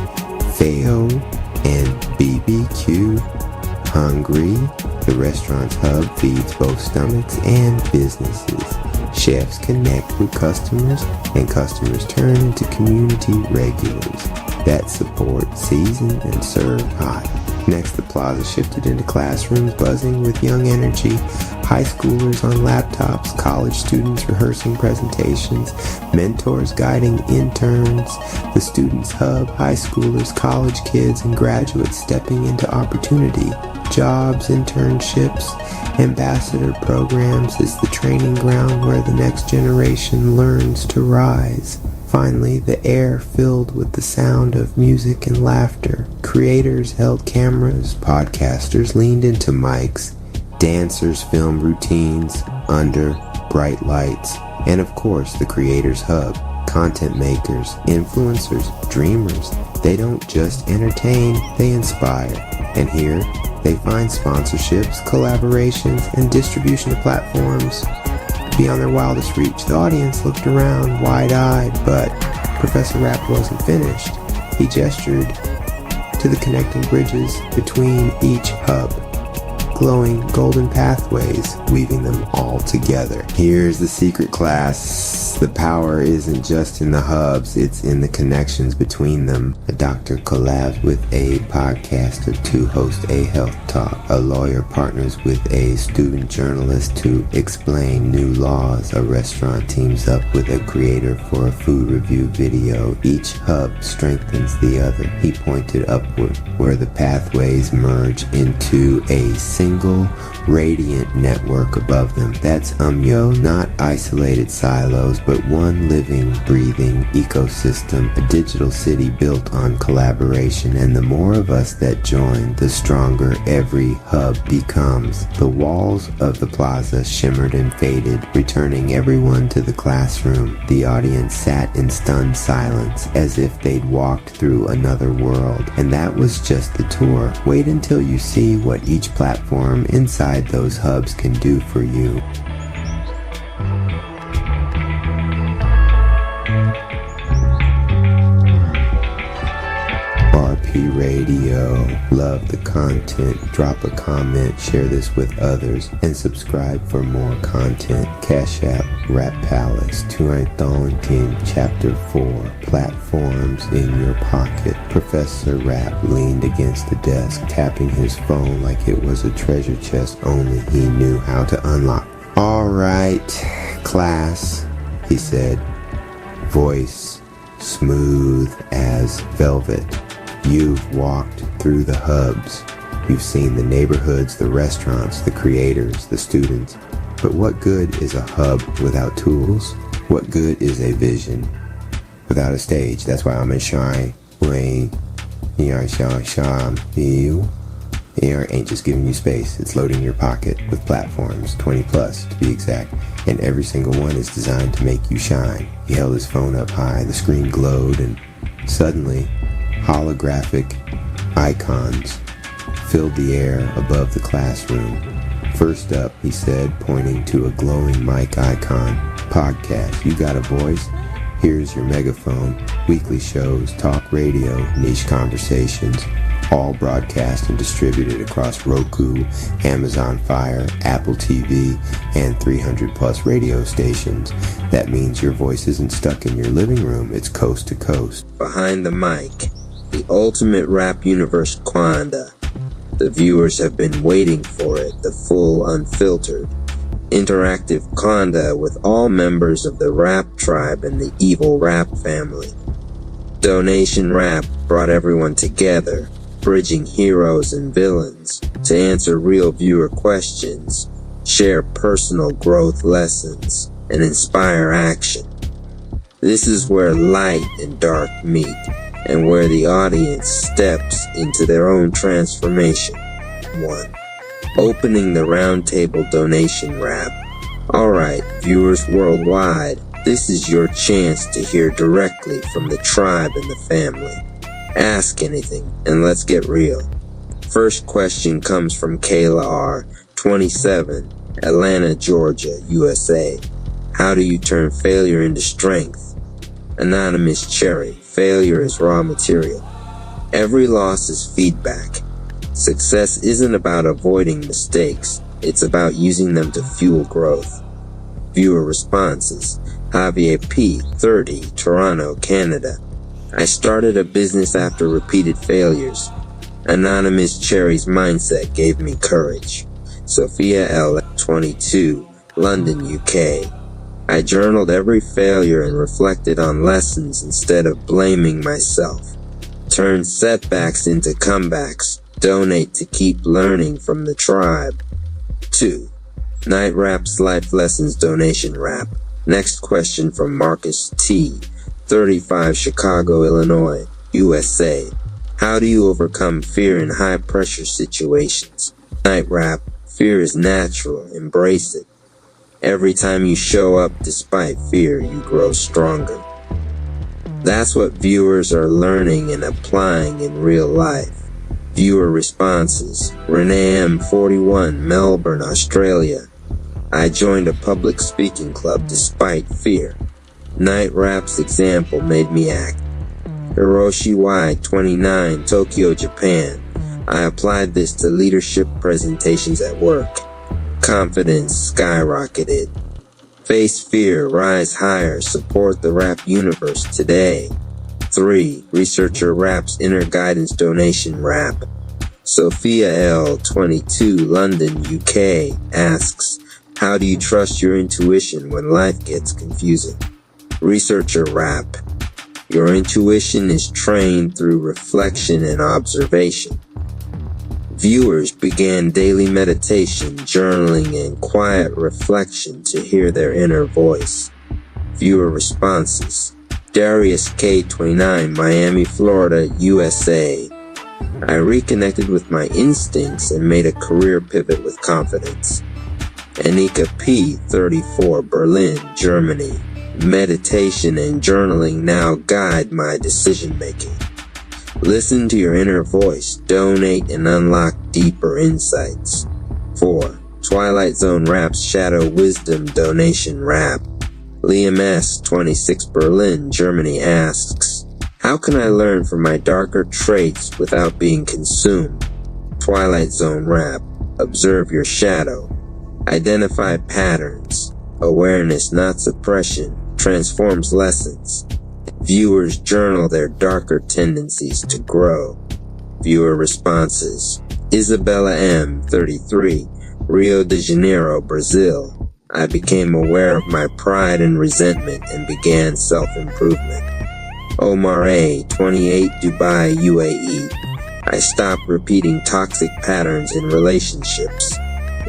feo, and BBQ. Hungry, the restaurant's hub feeds both stomachs and businesses. Chefs connect with customers, and customers turn into community regulars that support seasoned and served hot. Next, the plaza shifted into classrooms buzzing with young energy, high schoolers on laptops, college students rehearsing presentations, mentors guiding interns, the Students Hub, high schoolers, college kids, and graduates stepping into opportunity. Jobs, internships, ambassador programs is the training ground where the next generation learns to rise. Finally, the air filled with the sound of music and laughter. Creators held cameras, podcasters leaned into mics, dancers filmed routines under bright lights, and of course the Creators Hub, content makers, influencers, dreamers. They don't just entertain, they inspire. And here, they find sponsorships, collaborations, and distribution of platforms. Beyond their wildest reach, the audience looked around wide-eyed, but Professor Rap wasn't finished. He gestured to the connecting bridges between each hub. glowing golden pathways, weaving them all together. Here's the secret, class. The power isn't just in the hubs, it's in the connections between them. A doctor collabs with a podcaster to host a health talk. A lawyer partners with a student journalist to explain new laws. A restaurant teams up with a creator for a food review video. Each hub strengthens the other. He pointed upward, where the pathways merge into a single radiant network above them. That's not isolated silos, but one living, breathing ecosystem, a digital city built on collaboration. And the more of us that join, the stronger every hub becomes. The walls of the plaza shimmered and faded, returning everyone to the classroom. The audience sat in stunned silence, as if they'd walked through another world. And that was just the tour. Wait until you see what each platform inside those hubs can do for you. RP Radio. Love the content. Drop a comment, share this with others, and subscribe for more content. Cash App, Rap Palace, Tuathon King, Chapter 4. Platforms in your pocket. Professor Rap leaned against the desk, tapping his phone like it was a treasure chest only he knew how to unlock. All right, class, he said, voice smooth as velvet. You've walked through the hubs. You've seen the neighborhoods, the restaurants, the creators, the students. But what good is a hub without tools? What good is a vision without a stage? That's why I'm a shy way. AR ain't just giving you space, it's loading your pocket with platforms, 20 plus to be exact, and every single one is designed to make you shine. He held his phone up high, the screen glowed, and suddenly, holographic icons filled the air above the classroom. First up, he said, pointing to a glowing mic icon, podcast, you got a voice? Here's your megaphone. Weekly shows, talk radio, niche conversations, all broadcast and distributed across Roku, Amazon Fire, Apple TV, and 300 plus radio stations. That means your voice isn't stuck in your living room, it's coast to coast. Behind the mic, the ultimate rap universe Quanda. The viewers have been waiting for it, the full, unfiltered, interactive Quanda with all members of the rap tribe and the evil rap family. Donation Rap brought everyone together, bridging heroes and villains to answer real viewer questions, share personal growth lessons, and inspire action. This is where light and dark meet, and where the audience steps into their own transformation. 1. Opening the roundtable donation wrap. Alright, viewers worldwide, this is your chance to hear directly from the tribe and the family. Ask anything, and let's get real. First question comes from Kayla R., 27, Atlanta, Georgia, USA. How do you turn failure into strength? Anonymous Cherry, failure is raw material. Every loss is feedback. Success isn't about avoiding mistakes, it's about using them to fuel growth. Viewer responses. Javier P., 30, Toronto, Canada. I started a business after repeated failures. Anonymous Cherry's mindset gave me courage. Sophia L., 22, London, UK. I journaled every failure and reflected on lessons instead of blaming myself. Turned setbacks into comebacks. Donate to keep learning from the tribe. 2. Night Rap's Life Lessons Donation Rap. Next question from Marcus T., 35, Chicago, Illinois, USA. How do you overcome fear in high-pressure situations? Night Rap. Fear is natural. Embrace it. Every time you show up despite fear, you grow stronger. That's what viewers are learning and applying in real life. Viewer responses. Renee M., 41, Melbourne, Australia. I joined a public speaking club despite fear. Night Rap's example made me act. Hiroshi Y., 29, Tokyo, Japan. I applied this to leadership presentations at work. Confidence skyrocketed. Face fear, rise higher, support the rap universe today. 3. Researcher raps inner guidance donation rap. Sophia L. 22, London, UK, asks, how do you trust your intuition when life gets confusing? Researcher rap. Your intuition is trained through reflection and observation. Viewers began daily meditation, journaling, and quiet reflection to hear their inner voice. Viewer responses. Darius K. 29, Miami, Florida, USA. I reconnected with my instincts and made a career pivot with confidence. Anika P. 34, Berlin, Germany. Meditation and journaling now guide my decision-making. Listen to your inner voice, donate, and unlock deeper insights. 4. Twilight Zone Rap's Shadow Wisdom Donation Rap. Liam S. 26, Berlin, Germany asks, how can I learn from my darker traits without being consumed? Twilight Zone Rap. Observe your shadow. Identify patterns. Awareness, not suppression, transforms lessons. Viewers journal their darker tendencies to grow. Viewer responses. Isabella M. 33, Rio de Janeiro, Brazil. I became aware of my pride and resentment and began self-improvement. Omar A. 28, Dubai, UAE. I stopped repeating toxic patterns in relationships.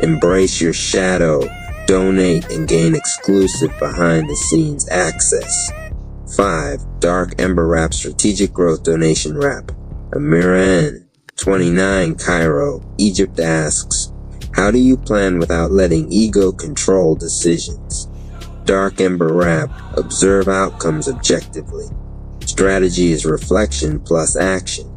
Embrace your shadow, donate, and gain exclusive behind-the-scenes access. 5. Dark Ember Rap Strategic Growth Donation Rap. Amira N. 29, Cairo, Egypt asks, how do you plan without letting ego control decisions? Dark Ember Rap. Observe outcomes objectively. Strategy is reflection plus action.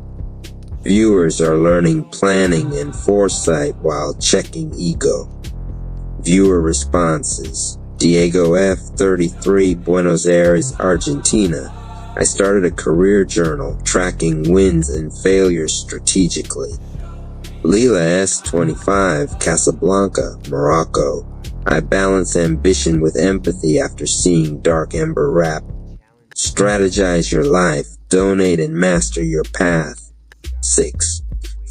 Viewers are learning planning and foresight while checking ego. Viewer responses. Diego F. 33, Buenos Aires, Argentina. I started a career journal tracking wins and failures strategically. Leela S. 25, Casablanca, Morocco. I balance ambition with empathy after seeing Dark Ember Rap. Strategize your life, donate, and master your path. 6.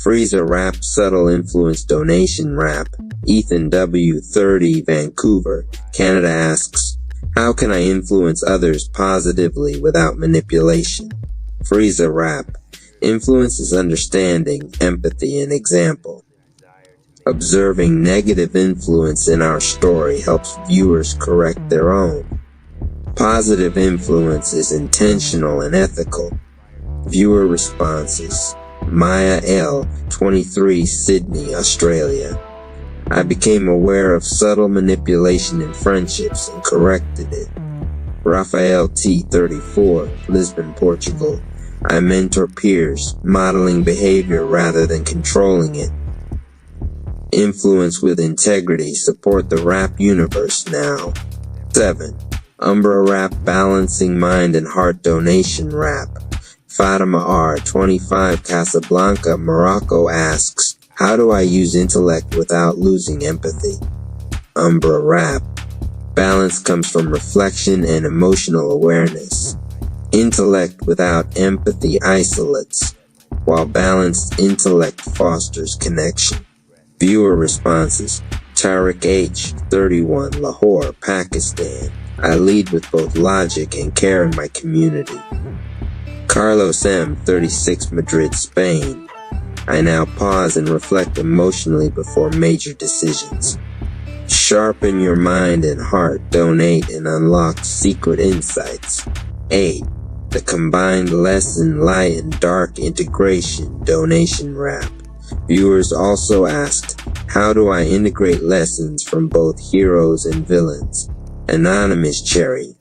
Freezer Rap Subtle Influence Donation Rap. Ethan W. 30, Vancouver, Canada asks, how can I influence others positively without manipulation? Freezer Rap. Influence is understanding, empathy, and example. Observing negative influence in our story helps viewers correct their own. Positive influence is intentional and ethical. Viewer responses. Maya L. 23, Sydney, Australia. I became aware of subtle manipulation in friendships and corrected it. Rafael T. 34, Lisbon, Portugal. I mentor peers, modeling behavior rather than controlling it. Influence with integrity, support the rap universe now. 7. Umbra Rap Balancing Mind and Heart Donation Rap. Fatima R. 25, Casablanca, Morocco asks, how do I use intellect without losing empathy? Umbra Rap. Balance comes from reflection and emotional awareness. Intellect without empathy isolates, while balanced intellect fosters connection. Viewer responses. Tariq H. 31, Lahore, Pakistan. I lead with both logic and care in my community. Carlos M. 36, Madrid, Spain. I now pause and reflect emotionally before major decisions. Sharpen your mind and heart, donate, and unlock secret insights. 8. The Combined Lesson, Light, and Dark Integration Donation Rap. Viewers also asked, how do I integrate lessons from both heroes and villains? Anonymous Cherry.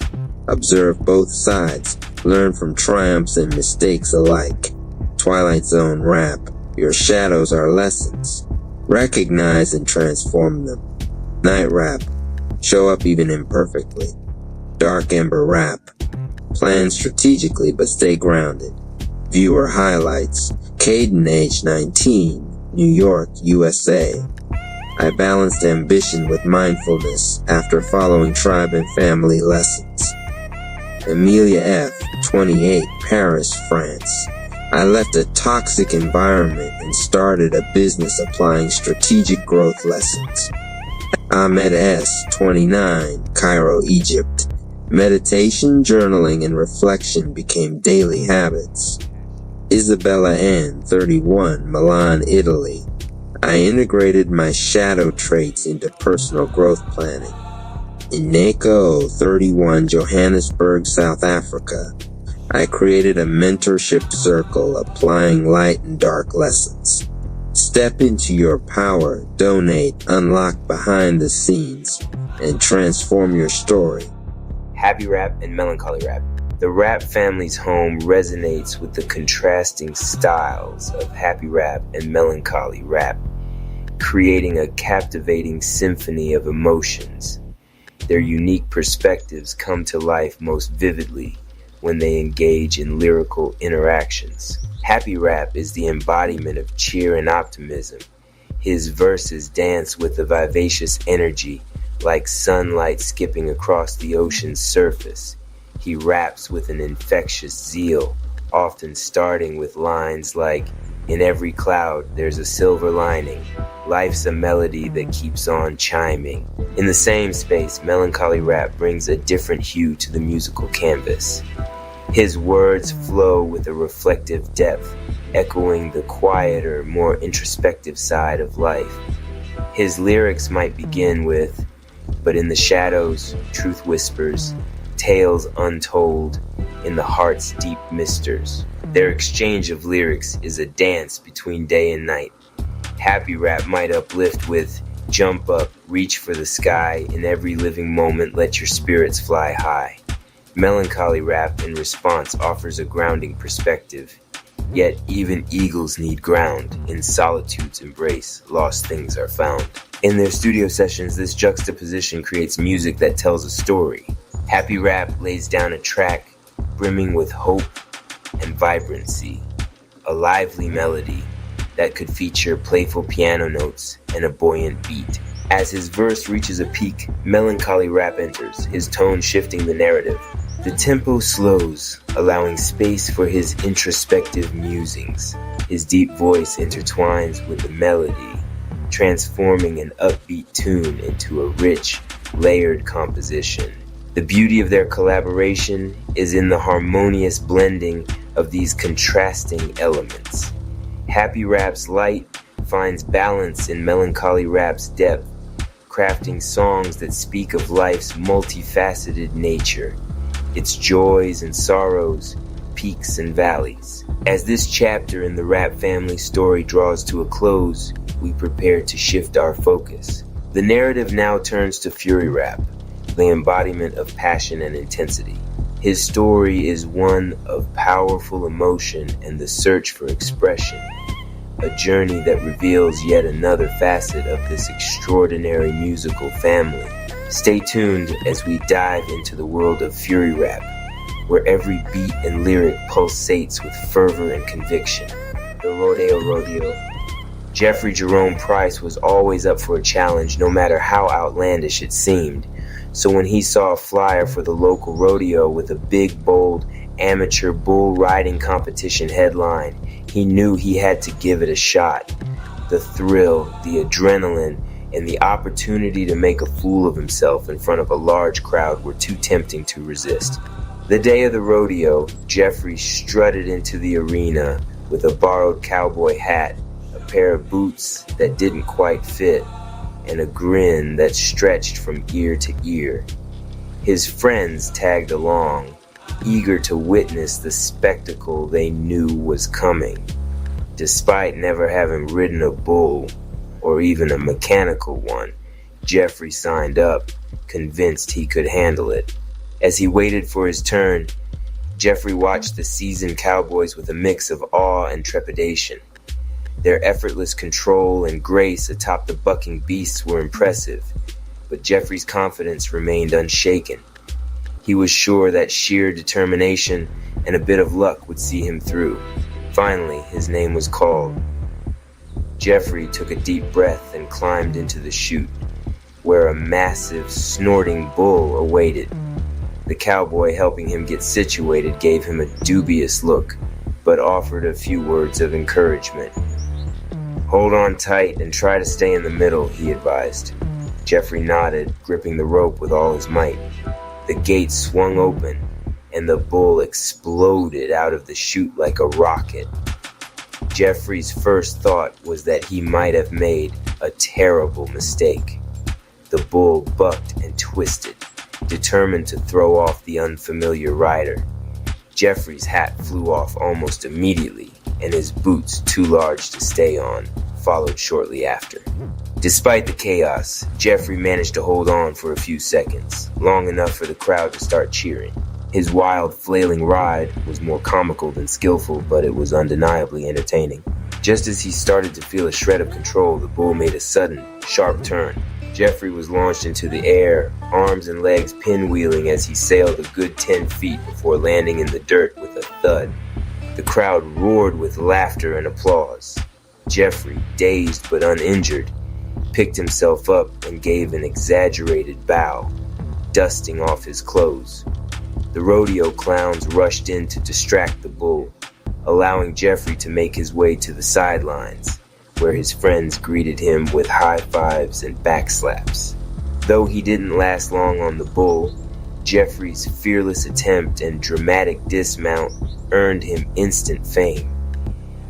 Observe both sides, learn from triumphs and mistakes alike. Twilight Zone Rap. Your shadows are lessons. Recognize and transform them. Night Rap. Show up even imperfectly. Dark Ember Rap. Plan strategically but stay grounded. Viewer highlights. Caden, age 19, New York, USA. I balanced ambition with mindfulness after following tribe and family lessons. Amelia F., 28, Paris, France. I left a toxic environment and started a business applying strategic growth lessons. Ahmed S., 29, Cairo, Egypt. Meditation, journaling, and reflection became daily habits. Isabella N., 31, Milan, Italy. I integrated my shadow traits into personal growth planning. Ineko, 31, Johannesburg, South Africa. I created a mentorship circle applying light and dark lessons. Step into your power, donate, unlock behind the scenes, and transform your story. Happy Rap and Melancholy Rap. The rap family's home resonates with the contrasting styles of Happy Rap and Melancholy Rap, creating a captivating symphony of emotions. Their unique perspectives come to life most vividly when they engage in lyrical interactions. Happy Rap is the embodiment of cheer and optimism. His verses dance with a vivacious energy, like sunlight skipping across the ocean's surface. He raps with an infectious zeal, often starting with lines like, "In every cloud there's a silver lining. Life's a melody that keeps on chiming." In the same space, Melancholy Rap brings a different hue to the musical canvas. His words flow with a reflective depth, echoing the quieter, more introspective side of life. His lyrics might begin with, "But in the shadows, truth whispers, tales untold in the heart's deep mysters." Their exchange of lyrics is a dance between day and night. Happy Rap might uplift with, "Jump up, reach for the sky, in every living moment let your spirits fly high." Melancholy Rap, in response, offers a grounding perspective. Yet even eagles need ground. In solitude's embrace, lost things are found. In their studio sessions, this juxtaposition creates music that tells a story. Happy Rap lays down a track brimming with hope and vibrancy, a lively melody that could feature playful piano notes and a buoyant beat. As his verse reaches a peak, Melancholy Rap enters, his tone shifting the narrative. The tempo slows, allowing space for his introspective musings. His deep voice intertwines with the melody, transforming an upbeat tune into a rich, layered composition. The beauty of their collaboration is in the harmonious blending of these contrasting elements. Happy Rap's light finds balance in Melancholy Rap's depth, crafting songs that speak of life's multifaceted nature, its joys and sorrows, peaks and valleys. As this chapter in the Rap family story draws to a close, we prepare to shift our focus. The narrative now turns to Fury Rap, the embodiment of passion and intensity. His story is one of powerful emotion and the search for expression, a journey that reveals yet another facet of this extraordinary musical family. Stay tuned as we dive into the world of Fury Rap, where every beat and lyric pulsates with fervor and conviction. The Rodeo. Jeffrey Jerome Price was always up for a challenge, no matter how outlandish it seemed. So when he saw a flyer for the local rodeo with a big, bold, amateur bull riding competition headline, he knew he had to give it a shot. The thrill, the adrenaline, and the opportunity to make a fool of himself in front of a large crowd were too tempting to resist. The day of the rodeo, Jeffrey strutted into the arena with a borrowed cowboy hat, a pair of boots that didn't quite fit, and a grin that stretched from ear to ear. His friends tagged along, eager to witness the spectacle they knew was coming. Despite never having ridden a bull, or even a mechanical one, Jeffrey signed up, convinced he could handle it. As he waited for his turn, Jeffrey watched the seasoned cowboys with a mix of awe and trepidation. Their effortless control and grace atop the bucking beasts were impressive, but Jeffrey's confidence remained unshaken. He was sure that sheer determination, and a bit of luck would see him through. Finally, his name was called. Jeffrey took a deep breath and climbed into the chute, where a massive, snorting bull awaited. The cowboy helping him get situated gave him a dubious look, but offered a few words of encouragement. "Hold on tight and try to stay in the middle," he advised. Jeffrey nodded, gripping the rope with all his might. The gate swung open, and the bull exploded out of the chute like a rocket. Jeffrey's first thought was that he might have made a terrible mistake. The bull bucked and twisted, determined to throw off the unfamiliar rider. Jeffrey's hat flew off almost immediately, and his boots, too large to stay on, followed shortly after. Despite the chaos, Jeffrey managed to hold on for a few seconds, long enough for the crowd to start cheering. His wild, flailing ride was more comical than skillful, but it was undeniably entertaining. Just as he started to feel a shred of control, the bull made a sudden, sharp turn. Jeffrey was launched into the air, arms and legs pinwheeling as he sailed a good 10 feet before landing in the dirt with a thud. The crowd roared with laughter and applause. Jeffrey, dazed but uninjured, picked himself up and gave an exaggerated bow, dusting off his clothes. The rodeo clowns rushed in to distract the bull, allowing Jeffrey to make his way to the sidelines, where his friends greeted him with high fives and backslaps. Though he didn't last long on the bull, Jeffrey's fearless attempt and dramatic dismount earned him instant fame.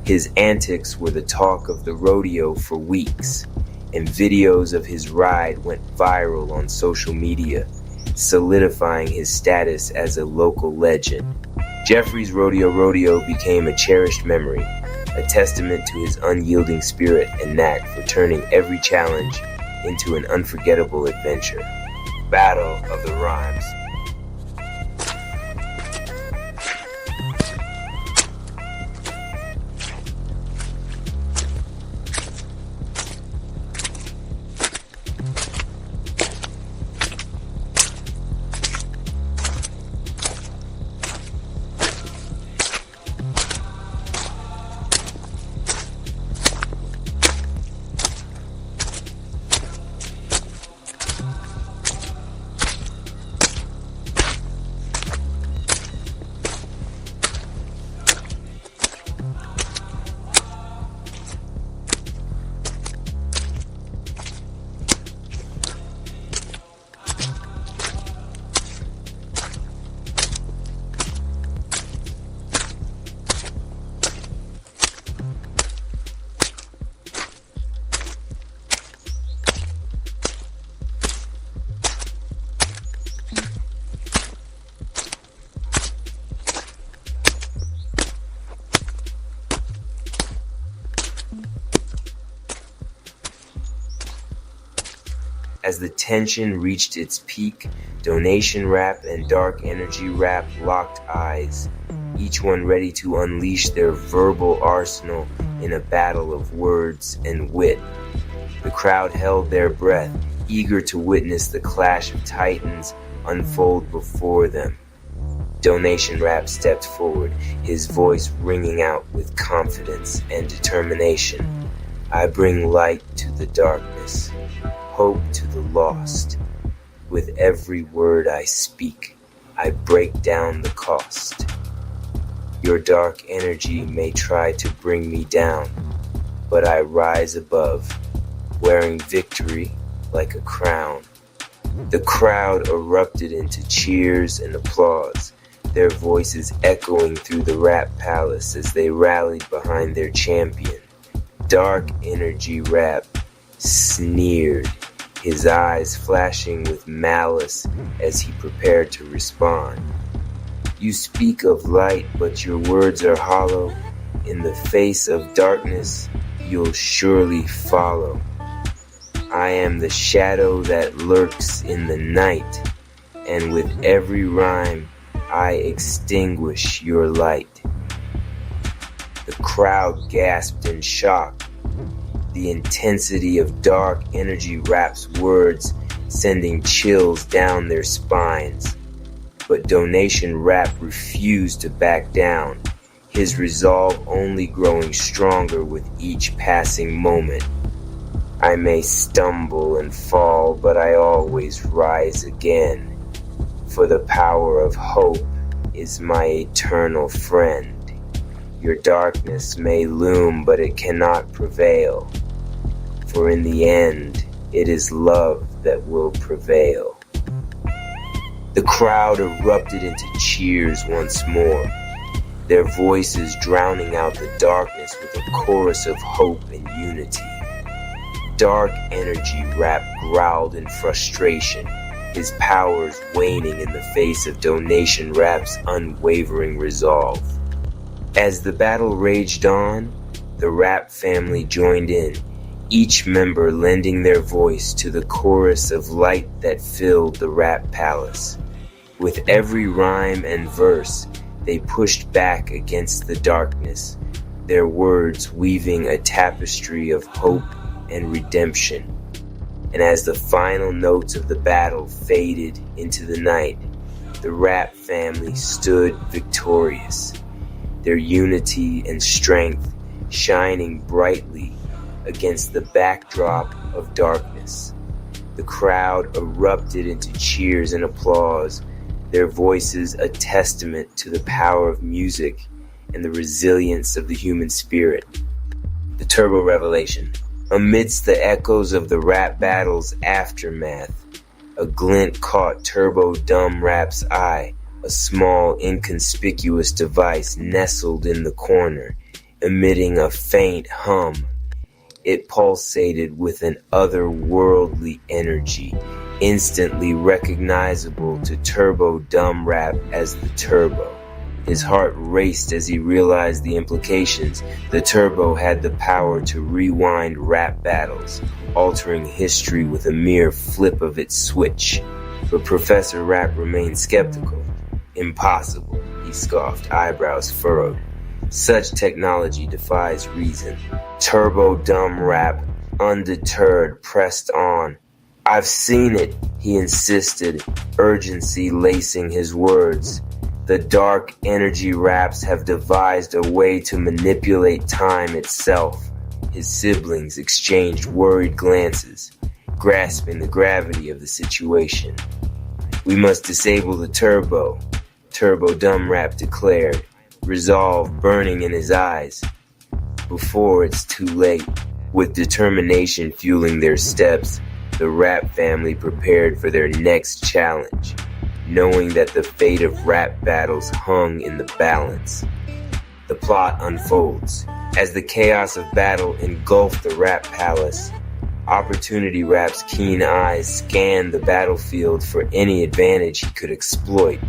His antics were the talk of the rodeo for weeks, and videos of his ride went viral on social media, solidifying his status as a local legend. Jeffrey's rodeo became a cherished memory, a testament to his unyielding spirit and knack for turning every challenge into an unforgettable adventure. Battle of the Rhymes. As the tension reached its peak, Donation Rap and Dark Energy Rap locked eyes, each one ready to unleash their verbal arsenal in a battle of words and wit. The crowd held their breath, eager to witness the clash of titans unfold before them. Donation Rap stepped forward, his voice ringing out with confidence and determination. "I bring light to the darkness, hope to the lost. With every word I speak, I break down the cost. Your dark energy may try to bring me down, but I rise above, wearing victory like a crown." The crowd erupted into cheers and applause, their voices echoing through the rap palace as they rallied behind their champion. Dark Energy Rap sneered, his eyes flashing with malice as he prepared to respond. "You speak of light, but your words are hollow. In the face of darkness, you'll surely follow. I am the shadow that lurks in the night, and with every rhyme, I extinguish your light." The crowd gasped in shock, the intensity of Dark Energy Rap's words sending chills down their spines. but Donation Rap refused to back down, his resolve only growing stronger with each passing moment. I may stumble and fall, but I always rise again, for the power of hope is my eternal friend. Your darkness may loom, but it cannot prevail, for in the end, it is love that will prevail. The crowd erupted into cheers once more, their voices drowning out the darkness with a chorus of hope and unity. Dark Energy Rap growled in frustration, his powers waning in the face of Donation Rap's unwavering resolve. As the battle raged on, the Rap family joined in, each member lending their voice to the chorus of light that filled the Rap Palace. With every rhyme and verse, they pushed back against the darkness, their words weaving a tapestry of hope and redemption. And as the final notes of the battle faded into the night, the Rap family stood victorious, their unity and strength shining brightly against the backdrop of darkness. The crowd erupted into cheers and applause, their voices a testament to the power of music and the resilience of the human spirit. The Turbo Revelation. Amidst the echoes of the rap battle's aftermath, a glint caught Turbo Dumb Rap's eye, a small, inconspicuous device nestled in the corner, emitting a faint hum. It pulsated with an otherworldly energy, instantly recognizable to Turbo Dumb Rap as the Turbo. His heart raced as he realized the implications. The Turbo had the power to rewind rap battles, altering history with a mere flip of its switch. But Professor Rap remained skeptical. Impossible, he scoffed, eyebrows furrowed. Such technology defies reason. Turbo Dumb Rap, undeterred, pressed on. I've seen it, he insisted, urgency lacing his words. The Dark Energy Raps have devised a way to manipulate time itself. His siblings exchanged worried glances, grasping the gravity of the situation. We must disable the Turbo, Turbo Dumb Rap declared, resolve burning in his eyes. Before it's too late. With determination fueling their steps, the Rap family prepared for their next challenge, knowing that the fate of rap battles hung in the balance. The plot unfolds. As the chaos of battle engulfed the Rap Palace, Opportunity Rap's keen eyes scanned the battlefield for any advantage he could exploit.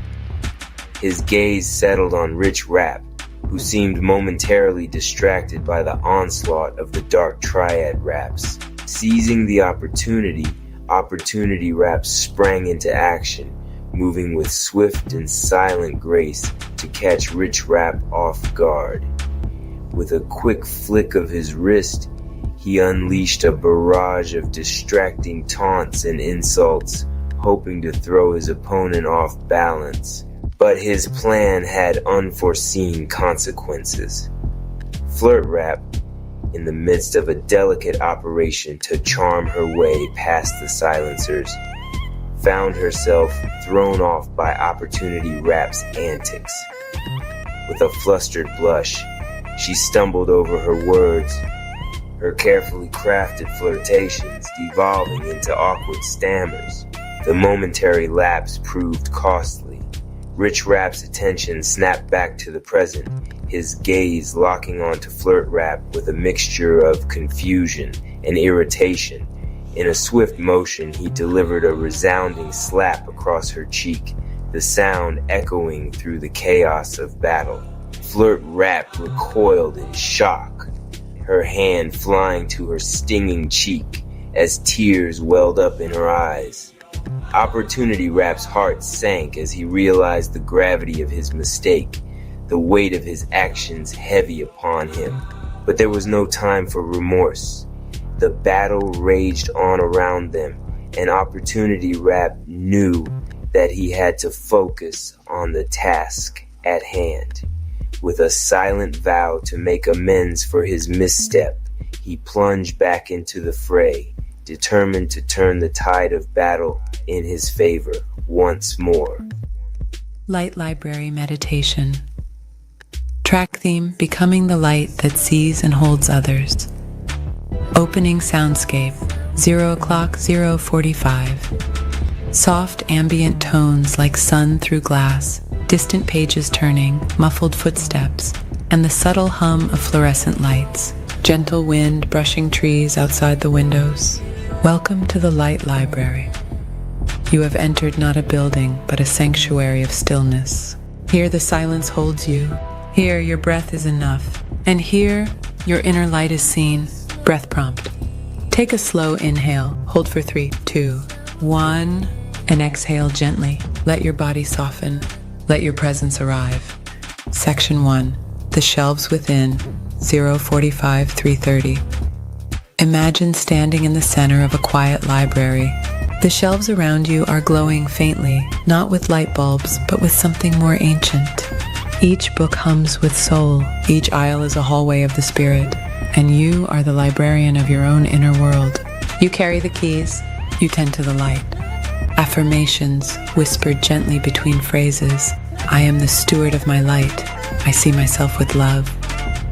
His gaze settled on Rich Rap, who seemed momentarily distracted by the onslaught of the Dark Triad Raps. Seizing the opportunity, Opportunity Rap sprang into action, moving with swift and silent grace to catch Rich Rap off guard. With a quick flick of his wrist, he unleashed a barrage of distracting taunts and insults, hoping to throw his opponent off balance. But his plan had unforeseen consequences. Flirt Rap, in the midst of a delicate operation to charm her way past the silencers, found herself thrown off by Opportunity Rap's antics. With a flustered blush, she stumbled over her words, her carefully crafted flirtations devolving into awkward stammers. The momentary lapse proved costly. Rich Rap's attention snapped back to the present, his gaze locking onto Flirt Rap with a mixture of confusion and irritation. In a swift motion, he delivered a resounding slap across her cheek, the sound echoing through the chaos of battle. Flirt Rap recoiled in shock, her hand flying to her stinging cheek as tears welled up in her eyes. Opportunity Rap's heart sank as he realized the gravity of his mistake, the weight of his actions heavy upon him. But there was no time for remorse. The battle raged on around them, and Opportunity Rap knew that he had to focus on the task at hand. With a silent vow to make amends for his misstep, he plunged back into the fray, determined to turn the tide of battle in his favor once more. Light Library Meditation. Track theme: Becoming the light that sees and holds others. Opening soundscape: 0:00:45. Soft ambient tones like sun through glass, distant pages turning, muffled footsteps, and the subtle hum of fluorescent lights. Gentle wind brushing trees outside the windows. Welcome to the Light Library. You have entered not a building, but a sanctuary of stillness. Here the silence holds you. Here your breath is enough. And here your inner light is seen. Breath prompt. Take a slow inhale. Hold for 3, 2, 1. And exhale gently. Let your body soften. Let your presence arrive. Section 1. The shelves within. 0:45-3:30. Imagine standing in the center of a quiet library. The shelves around you are glowing faintly, not with light bulbs, but with something more ancient. Each book hums with soul. Each aisle is a hallway of the spirit. And you are the librarian of your own inner world. You carry the keys. You tend to the light. Affirmations whispered gently between phrases. I am the steward of my light. I see myself with love.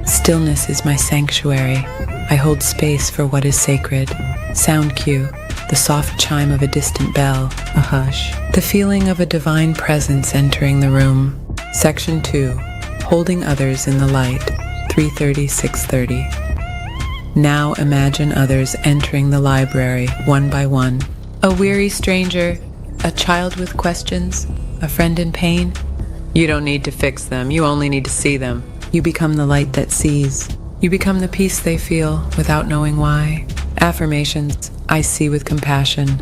Stillness is my sanctuary. I hold space for what is sacred. Sound cue, the soft chime of a distant bell, a hush. The feeling of a divine presence entering the room. Section 2, holding others in the light, 3:30-6:30. Now imagine others entering the library, one by one. A weary stranger, a child with questions, a friend in pain. You don't need to fix them, you only need to see them. You become the light that sees. You become the peace they feel without knowing why. Affirmations, I see with compassion.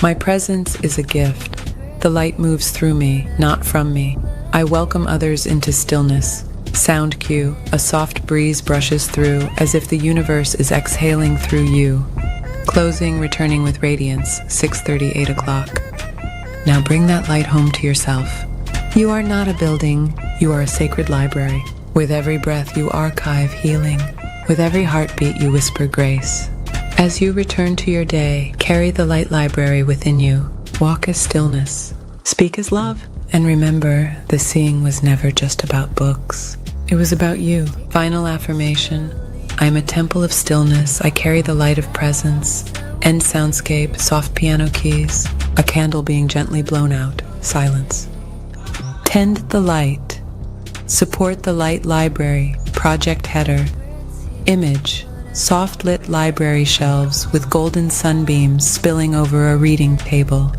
My presence is a gift. The light moves through me, not from me. I welcome others into stillness. Sound cue, a soft breeze brushes through as if the universe is exhaling through you. Closing, returning with radiance, 6:30, 8 o'clock. Now bring that light home to yourself. You are not a building, you are a sacred library. With every breath you archive healing. With every heartbeat you whisper grace. As you return to your day, carry the light library within you. Walk as stillness. Speak as love. And remember, the seeing was never just about books. It was about you. Final affirmation. I am a temple of stillness. I carry the light of presence. End soundscape, soft piano keys. A candle being gently blown out. Silence. Tend the light. Support the Light Library. Project header. Image. Soft lit library shelves with golden sunbeams spilling over a reading table.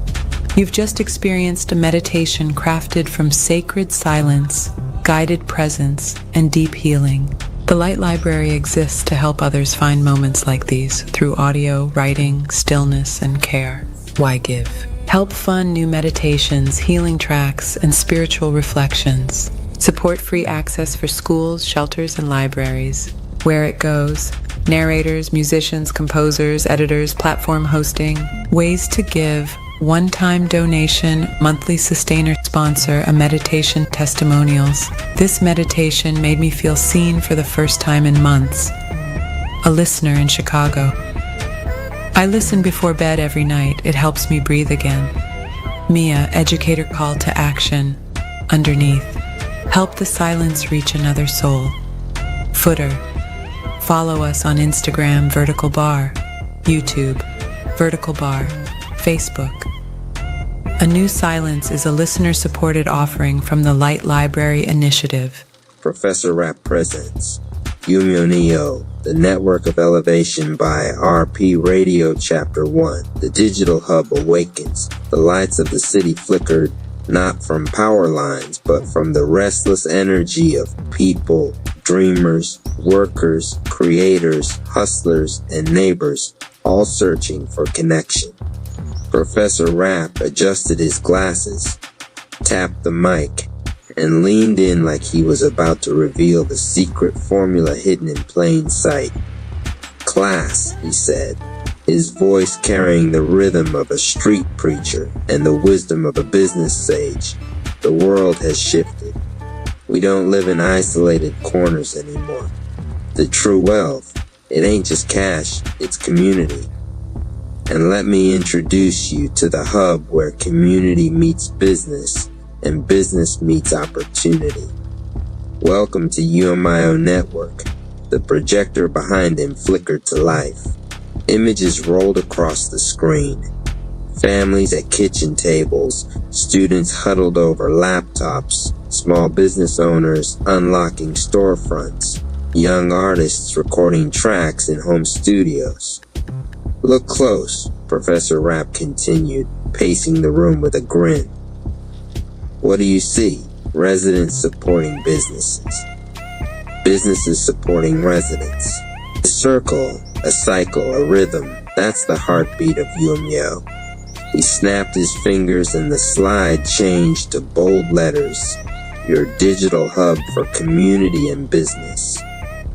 You've just experienced a meditation crafted from sacred silence, guided presence, and deep healing. The Light Library exists to help others find moments like these through audio, writing, stillness, and care. Why give? Help fund new meditations, healing tracks, and spiritual reflections. Support free access for schools, shelters, and libraries. Where it goes. Narrators, musicians, composers, editors, platform hosting. Ways to give. One-time donation, monthly sustainer sponsor, a meditation testimonials. This meditation made me feel seen for the first time in months. A listener in Chicago. I listen before bed every night. It helps me breathe again. Mia, educator call to action. Underneath. Help the silence reach another soul. Footer. Follow us on Instagram, Vertical Bar. YouTube, Vertical Bar. Facebook. A New Silence is a listener-supported offering from the Light Library Initiative. Professor Rap presents Umyonio, the Network of Elevation by RP Radio Chapter 1. The digital hub awakens. The lights of the city flickered, not from power lines, but from the restless energy of people, dreamers, workers, creators, hustlers, and neighbors, all searching for connection. Professor Rapp adjusted his glasses, tapped the mic, and leaned in like he was about to reveal the secret formula hidden in plain sight. Class, he said, his voice carrying the rhythm of a street preacher and the wisdom of a business sage. The world has shifted. We don't live in isolated corners anymore. The true wealth, it ain't just cash, it's community. And let me introduce you to the hub where community meets business and business meets opportunity. Welcome to UMIO Network. The projector behind him flickered to life. Images rolled across the screen. Families at kitchen tables, students huddled over laptops, small business owners unlocking storefronts, young artists recording tracks in home studios. Look close, Professor Rapp continued, pacing the room with a grin. What do you see? Residents supporting businesses. Businesses supporting residents. A circle, a cycle, a rhythm. That's the heartbeat of UMIO. He snapped his fingers and the slide changed to bold letters. Your digital hub for community and business.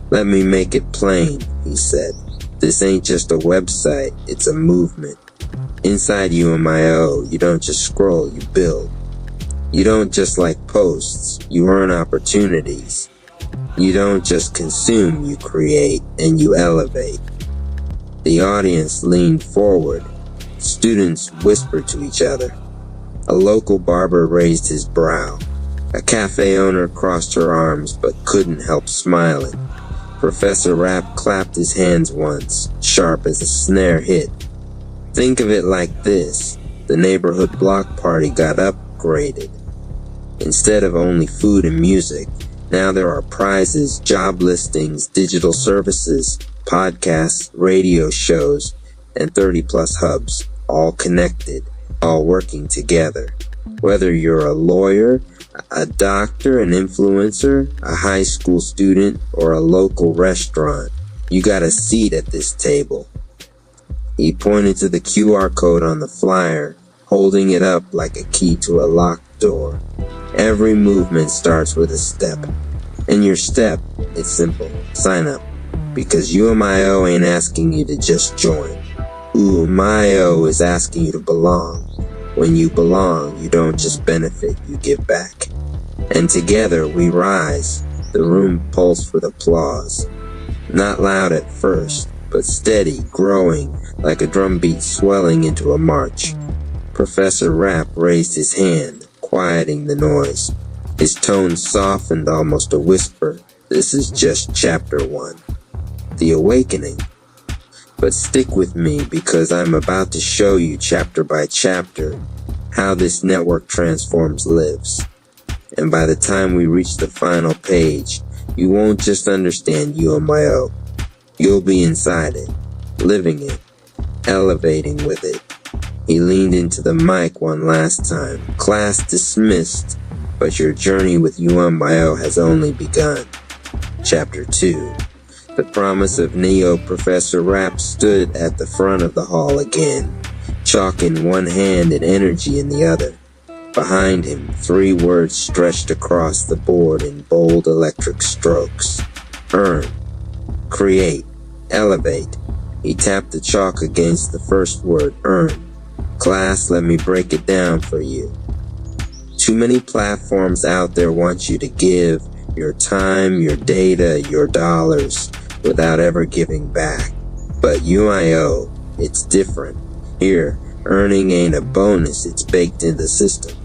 Let me make it plain, he said. This ain't just a website, it's a movement. Inside UMIO, you don't just scroll, you build. You don't just like posts, you earn opportunities. You don't just consume, you create and you elevate. The audience leaned forward. Students whispered to each other. A local barber raised his brow. A cafe owner crossed her arms but couldn't help smiling. Professor Rapp clapped his hands once, sharp as a snare hit. Think of it like this. The neighborhood block party got upgraded. Instead of only food and music, now there are prizes, job listings, digital services, podcasts, radio shows, and 30-plus hubs, all connected, all working together. Whether you're a lawyer, a doctor, an influencer, a high school student, or a local restaurant, you got a seat at this table. He pointed to the QR code on the flyer, holding it up like a key to a locked door. Every movement starts with a step. And your step, it's simple. Sign up. Because UMIO ain't asking you to just join. UMIO is asking you to belong. When you belong, you don't just benefit, you give back. And together we rise. The room pulsed with applause. Not loud at first, but steady, growing, like a drumbeat swelling into a march. Professor Rapp raised his hand, quieting the noise. His tone softened almost a whisper. This is just chapter 1. The awakening. But stick with me because I'm about to show you chapter by chapter how this network transforms lives. And by the time we reach the final page, you won't just understand UMIO. You'll be inside it, living it, elevating with it. He leaned into the mic one last time. Class dismissed, but your journey with UMIO has only begun. Chapter 2. The promise of Neo Professor Rapp stood at the front of the hall again, chalk in one hand and energy in the other. Behind him, 3 words stretched across the board in bold electric strokes. Earn, create, elevate. He tapped the chalk against the first word, earn. Class, let me break it down for you. Too many platforms out there want you to give your time, your data, your dollars, without ever giving back. But UMIO, it's different. Here, earning ain't a bonus, it's baked in the system.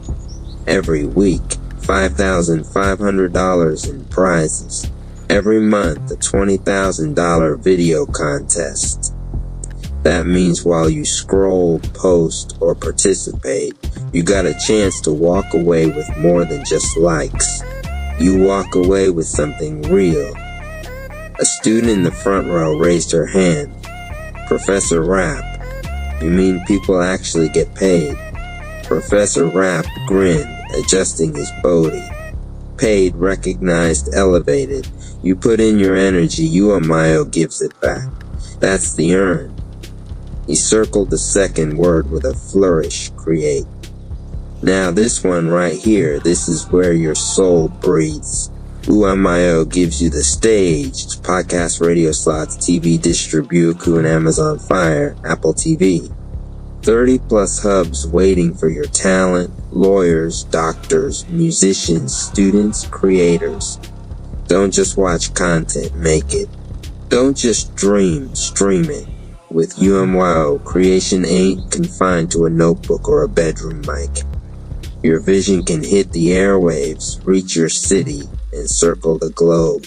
Every week, $5,500 in prizes. Every month, a $20,000 video contest. That means while you scroll, post, or participate, you got a chance to walk away with more than just likes. You walk away with something real. A student in the front row raised her hand. Professor Rapp, you mean people actually get paid? Professor Rapp grinned, adjusting his body. Paid, recognized, elevated. You put in your energy, UMIO gives it back. That's the earn. He circled the second word with a flourish, create. Now this one right here, this is where your soul breathes. UMIO gives you the stage, podcast, radio slots, TV dish, Roku, and Amazon Fire, Apple TV. 30 plus hubs waiting for your talent, lawyers, doctors, musicians, students, creators. Don't just watch content, make it. Don't just dream, stream it. With UMYO, creation ain't confined to a notebook or a bedroom mic. Your vision can hit the airwaves, reach your city, and circle the globe.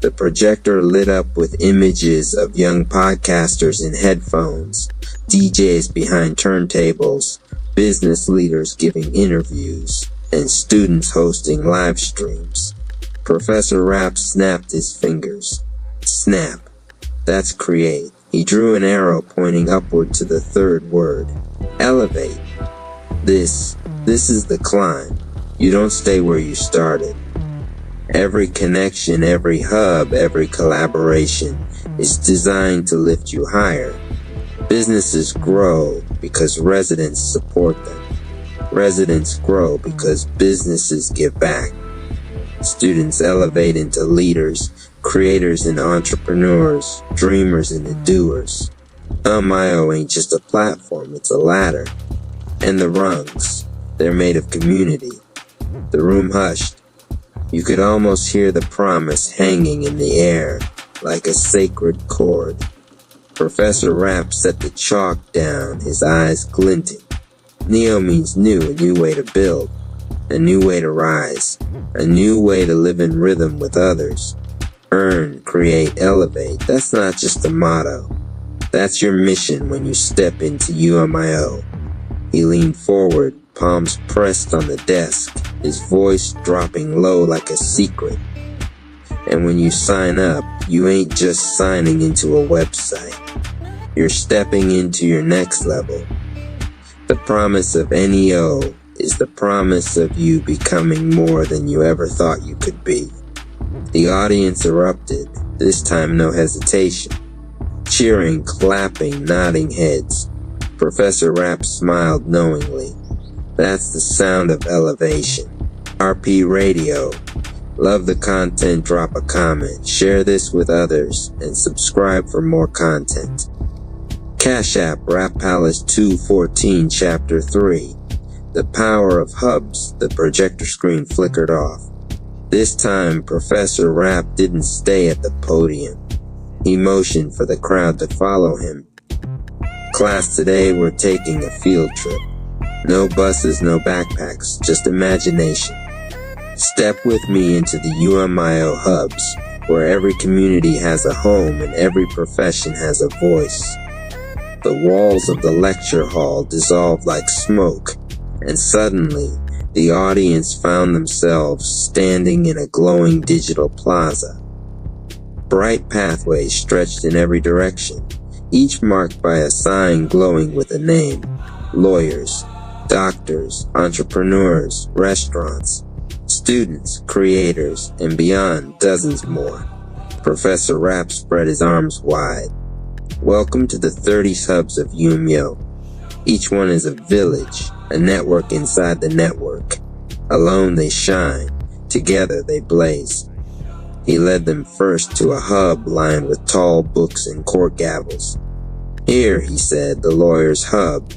The projector lit up with images of young podcasters in headphones, DJs behind turntables, business leaders giving interviews, and students hosting live streams. Professor Rapp snapped his fingers. Snap. That's create. He drew an arrow pointing upward to the third word. Elevate. This is the climb. You don't stay where you started. Every connection, every hub, every collaboration is designed to lift you higher. Businesses grow because residents support them. Residents grow because businesses give back. Students elevate into leaders, creators and entrepreneurs, dreamers and doers. UMIO ain't just a platform, it's a ladder. And the rungs, they're made of community. The room hushed. You could almost hear the promise hanging in the air like a sacred chord. Professor Rapp set the chalk down, his eyes glinting. Neo means new, a new way to build, a new way to rise, a new way to live in rhythm with others. Earn, create, elevate. That's not just a motto. That's your mission when you step into UMIO. He leaned forward, palms pressed on the desk, his voice dropping low like a secret. And when you sign up, you ain't just signing into a website. You're stepping into your next level. The promise of NEO is the promise of you becoming more than you ever thought you could be. The audience erupted, this time no hesitation. Cheering, clapping, nodding heads. Professor Rapp smiled knowingly. That's the sound of elevation. RP Radio. Love the content, drop a comment, share this with others, and subscribe for more content. Cash App, Rap Palace 214, Chapter 3. The power of hubs. The projector screen flickered off. This time, Professor Rapp didn't stay at the podium. He motioned for the crowd to follow him. Class, today we're taking a field trip. No buses, no backpacks, just imagination. Step with me into the UMIO hubs, where every community has a home and every profession has a voice. The walls of the lecture hall dissolved like smoke, and suddenly, the audience found themselves standing in a glowing digital plaza. Bright pathways stretched in every direction, each marked by a sign glowing with a name. Lawyers, doctors, entrepreneurs, restaurants, students, creators, and beyond dozens more. Professor Rapp spread his arms wide. Welcome to the 30 hubs of UMIO. Each one is a village, a network inside the network. Alone they shine, together they blaze. He led them first to a hub lined with tall books and court gavels. Here, he said, the lawyer's hub.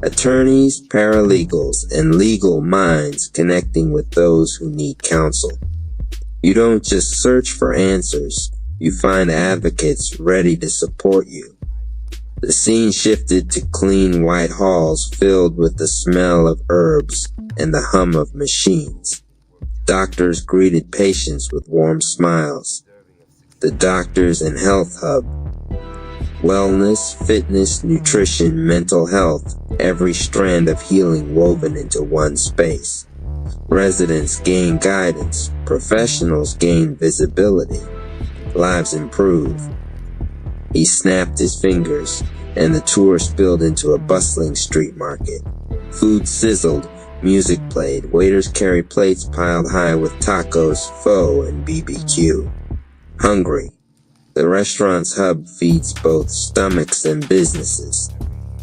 Attorneys, paralegals, and legal minds connecting with those who need counsel. You don't just search for answers, you find advocates ready to support you. The scene shifted to clean white halls filled with the smell of herbs and the hum of machines. Doctors greeted patients with warm smiles. The Doctors and Health Hub. Wellness, fitness, nutrition, mental health, every strand of healing woven into one space. Residents gain guidance, professionals gain visibility, lives improve. He snapped his fingers, and the tour spilled into a bustling street market. Food sizzled, music played, waiters carried plates piled high with tacos, pho, and BBQ. Hungry. The restaurant's hub feeds both stomachs and businesses.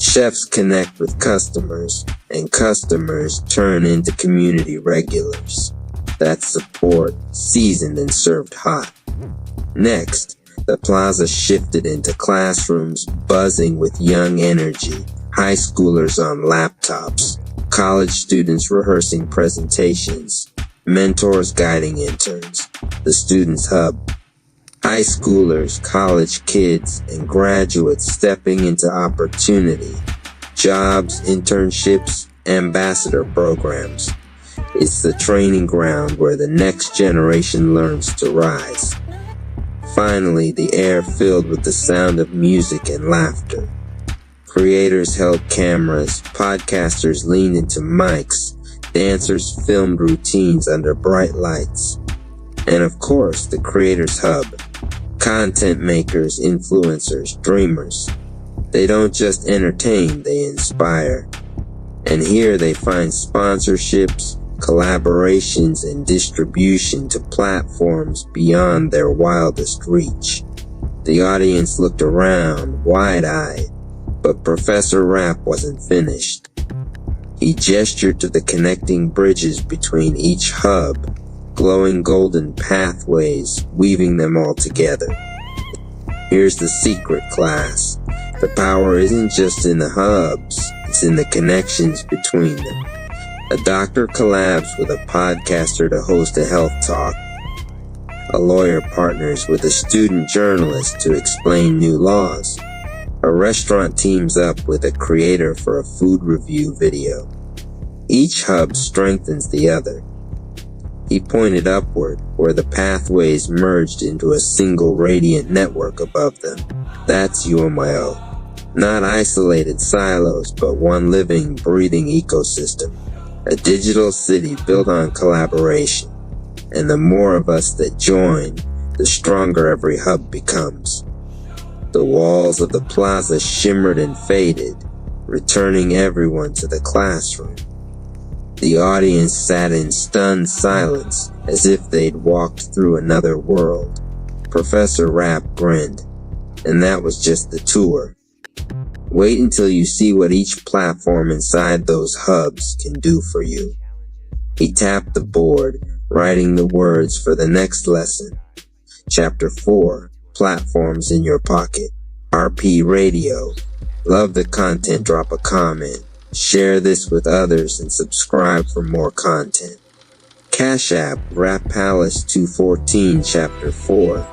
Chefs connect with customers, and customers turn into community regulars. That's support, seasoned and served hot. Next, the plaza shifted into classrooms buzzing with young energy, high schoolers on laptops, college students rehearsing presentations, mentors guiding interns, the Students Hub. High schoolers, college kids, and graduates stepping into opportunity, jobs, internships, ambassador programs. It's the training ground where the next generation learns to rise. Finally, the air filled with the sound of music and laughter. Creators held cameras, podcasters leaned into mics, dancers filmed routines under bright lights. And of course, the Creators Hub. Content makers, influencers, dreamers. They don't just entertain, they inspire. And here they find sponsorships, collaborations, and distribution to platforms beyond their wildest reach. The audience looked around, wide-eyed, but Professor Rapp wasn't finished. He gestured to the connecting bridges between each hub, glowing golden pathways, weaving them all together. Here's the secret, class. The power isn't just in the hubs, it's in the connections between them. A doctor collabs with a podcaster to host a health talk. A lawyer partners with a student journalist to explain new laws. A restaurant teams up with a creator for a food review video. Each hub strengthens the other. He pointed upward, where the pathways merged into a single radiant network above them. That's UMIO. Not isolated silos, but one living, breathing ecosystem. A digital city built on collaboration. And the more of us that join, the stronger every hub becomes. The walls of the plaza shimmered and faded, returning everyone to the classroom. The audience sat in stunned silence, as if they'd walked through another world. Professor Rapp grinned, and that was just the tour. Wait until you see what each platform inside those hubs can do for you. He tapped the board, writing the words for the next lesson. Chapter 4, Platforms in Your Pocket. RP Radio. Love the content, drop a comment. Share this with others and subscribe for more content. Cash App, Rap Palace 214, Chapter 4.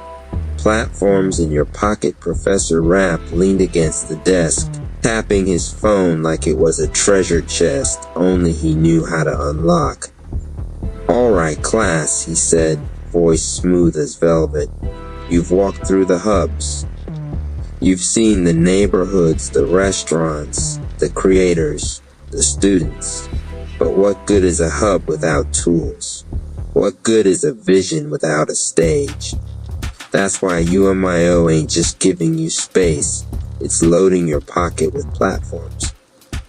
Platforms in Your Pocket. Professor Rapp leaned against the desk, tapping his phone like it was a treasure chest only he knew how to unlock. Alright, class, he said, voice smooth as velvet. You've walked through the hubs. You've seen the neighborhoods, the restaurants, the creators, the students. But what good is a hub without tools? What good is a vision without a stage? That's why UMIO ain't just giving you space, it's loading your pocket with platforms.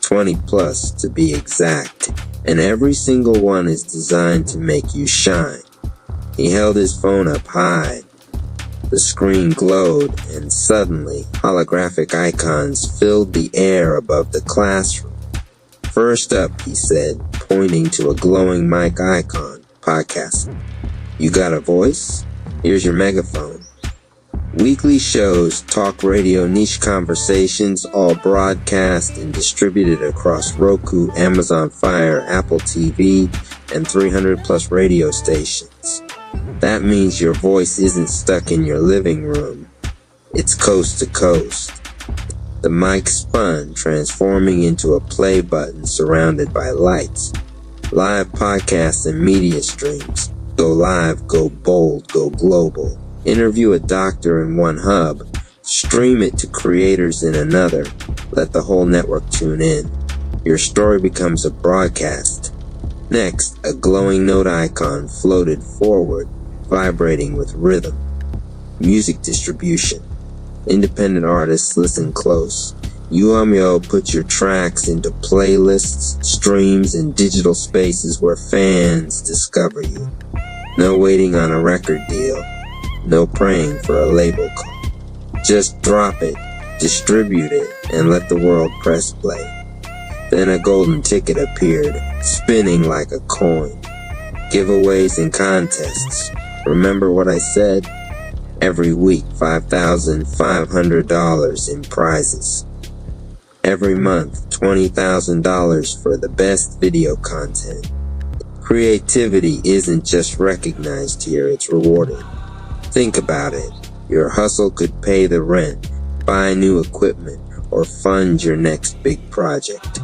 20 plus to be exact, and every single one is designed to make you shine. He held his phone up high. The screen glowed, and suddenly, holographic icons filled the air above the classroom. First up, he said, pointing to a glowing mic icon, podcasting. You got a voice? Here's your megaphone. Weekly shows, talk radio, niche conversations, all broadcast and distributed across Roku, Amazon Fire, Apple TV, and 300 plus radio stations. That means your voice isn't stuck in your living room. It's coast to coast. The mic spun, transforming into a play button surrounded by lights. Live podcasts and media streams. Go live, go bold, go global. Interview a doctor in one hub. Stream it to creators in another. Let the whole network tune in. Your story becomes a broadcast. Next, a glowing note icon floated forward, vibrating with rhythm. Music distribution. Independent artists, listen close. UMIO puts your tracks into playlists, streams, and digital spaces where fans discover you. No waiting on a record deal. No praying for a label call. Just drop it, distribute it, and let the world press play. Then a golden ticket appeared, spinning like a coin. giveaways and contests. Remember what I said? Every week, $5,500 in prizes. Every month, $20,000 for the best video content. Creativity isn't just recognized here, it's rewarded. Think about it. Your hustle could pay the rent, buy new equipment, or fund your next big project.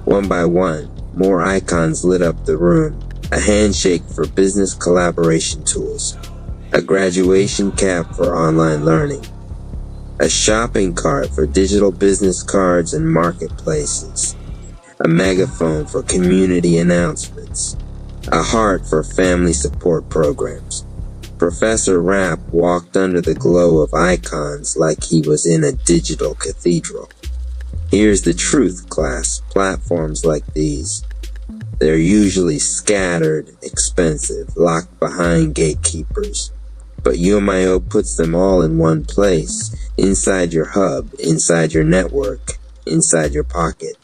One by one, more icons lit up the room. A handshake for business collaboration tools. A graduation cap for online learning. A shopping cart for digital business cards and marketplaces. A megaphone for community announcements. A heart for family support programs. Professor Rapp walked under the glow of icons like he was in a digital cathedral. Here's the truth, class. Platforms like these, they're usually scattered, expensive, locked behind gatekeepers. But UMIO puts them all in one place, inside your hub, inside your network, inside your pocket.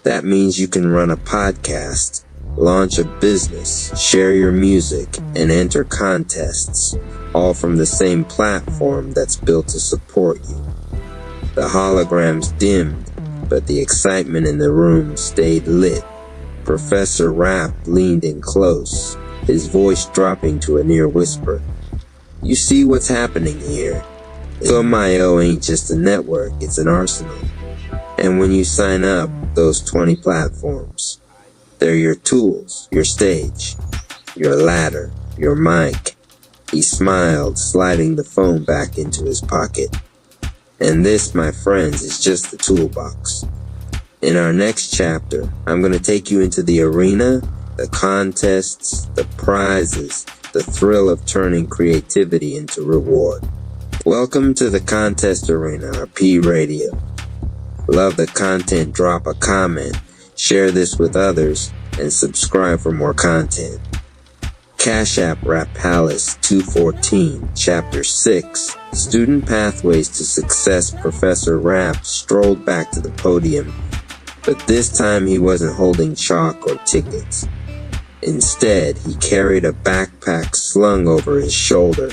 That means you can run a podcast, launch a business, share your music, and enter contests, all from the same platform that's built to support you. The holograms dimmed, but the excitement in the room stayed lit. Professor Rapp leaned in close, his voice dropping to a near whisper. You see what's happening here? UMIO ain't just a network, it's an arsenal. And when you sign up, those 20 platforms, they're your tools, your stage, your ladder, your mic. He smiled, sliding the phone back into his pocket. And this, my friends, is just the toolbox. In our next chapter, I'm going to take you into the arena, the contests, the prizes, the thrill of turning creativity into reward. Welcome to the contest arena, or P Radio. Love the content, drop a comment, share this with others, and subscribe for more content. Cash App Rap Palace 214, Chapter 6, Student Pathways to Success. Professor Rapp strolled back to the podium, but this time he wasn't holding chalk or tickets. Instead, he carried a backpack slung over his shoulder,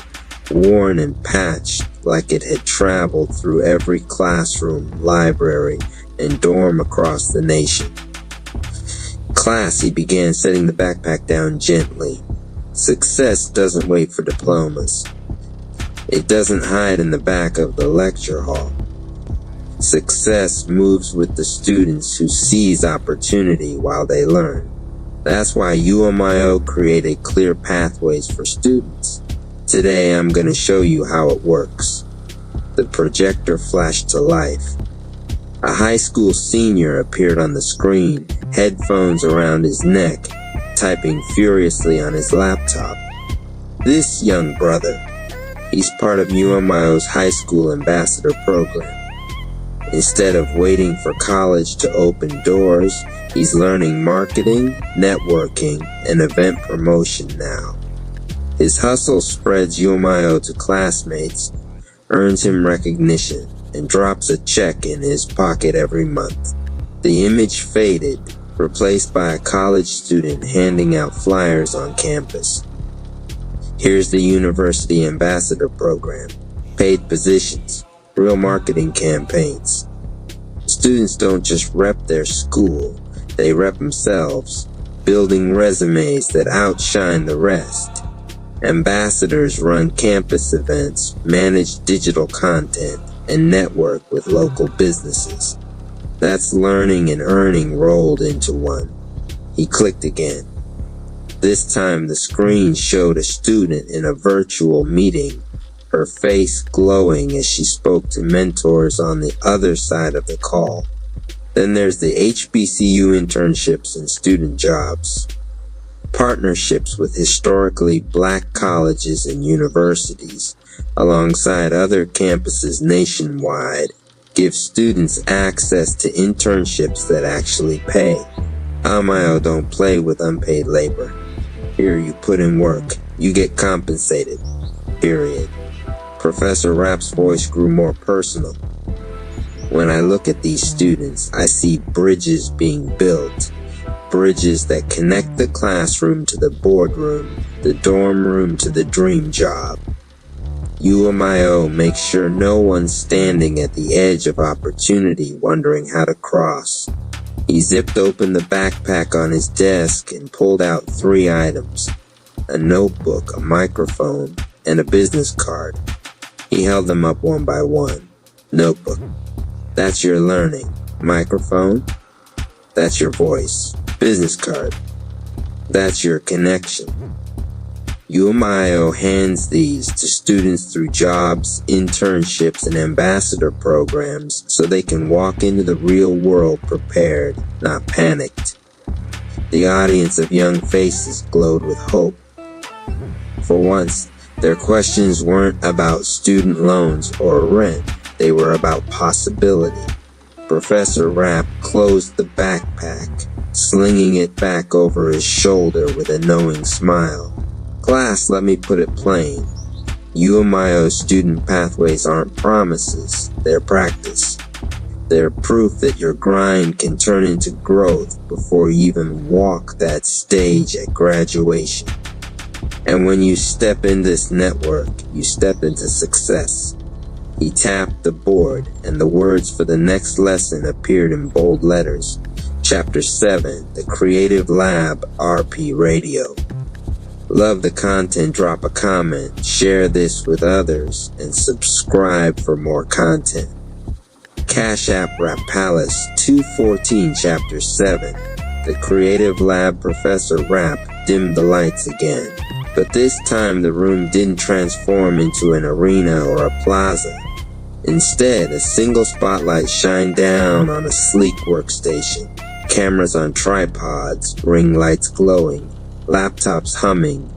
worn and patched like it had traveled through every classroom, library, and dorm across the nation. Class, he began, setting the backpack down gently. Success doesn't wait for diplomas. It doesn't hide in the back of the lecture hall. Success moves with the students who seize opportunity while they learn. That's why UMIO created clear pathways for students. Today I'm going to show you how it works. The projector flashed to life. A high school senior appeared on the screen, headphones around his neck, typing furiously on his laptop. This young brother, he's part of UMIO's high school ambassador program. Instead of waiting for college to open doors, he's learning marketing, networking, and event promotion now. His hustle spreads UMIO to classmates, earns him recognition, and drops a check in his pocket every month. The image faded, replaced by a college student handing out flyers on campus. Here's the University Ambassador Program. Paid positions, real marketing campaigns. Students don't just rep their school, they rep themselves, building resumes that outshine the rest. Ambassadors run campus events, manage digital content, and network with local businesses. That's learning and earning rolled into one. He clicked again. This time the screen showed a student in a virtual meeting, her face glowing as she spoke to mentors on the other side of the call. Then there's the HBCU internships and student jobs. Partnerships with historically black colleges and universities, alongside other campuses nationwide, give students access to internships that actually pay. UMIO don't play with unpaid labor. Here you put in work, you get compensated. Period. Professor Rapp's voice grew more personal. When I look at these students, I see bridges being built, bridges that connect the classroom to the boardroom, the dorm room to the dream job. UMIO makes sure no one's standing at the edge of opportunity wondering how to cross. He zipped open the backpack on his desk and pulled out 3 items: a notebook, a microphone, and a business card. He held them up one by one. Notebook. That's your learning. Microphone. That's your voice. Business card. That's your connection. UMIO hands these to students through jobs, internships, and ambassador programs so they can walk into the real world prepared, not panicked. The audience of young faces glowed with hope. For once, their questions weren't about student loans or rent. They were about possibility. Professor Rapp closed the backpack, slinging it back over his shoulder with a knowing smile. Class, let me put it plain. UMIO student pathways aren't promises, they're practice. They're proof that your grind can turn into growth before you even walk that stage at graduation. And when you step in this network, you step into success. He tapped the board, and the words for the next lesson appeared in bold letters. Chapter 7, The Creative Lab RP Radio. Love the content, drop a comment, share this with others, and subscribe for more content. Cash App Rap Palace 214 Chapter 7. The Creative Lab Professor Rapp dimmed the lights again. But this time the room didn't transform into an arena or a plaza. Instead, a single spotlight shined down on a sleek workstation. Cameras on tripods, ring lights glowing, laptops humming,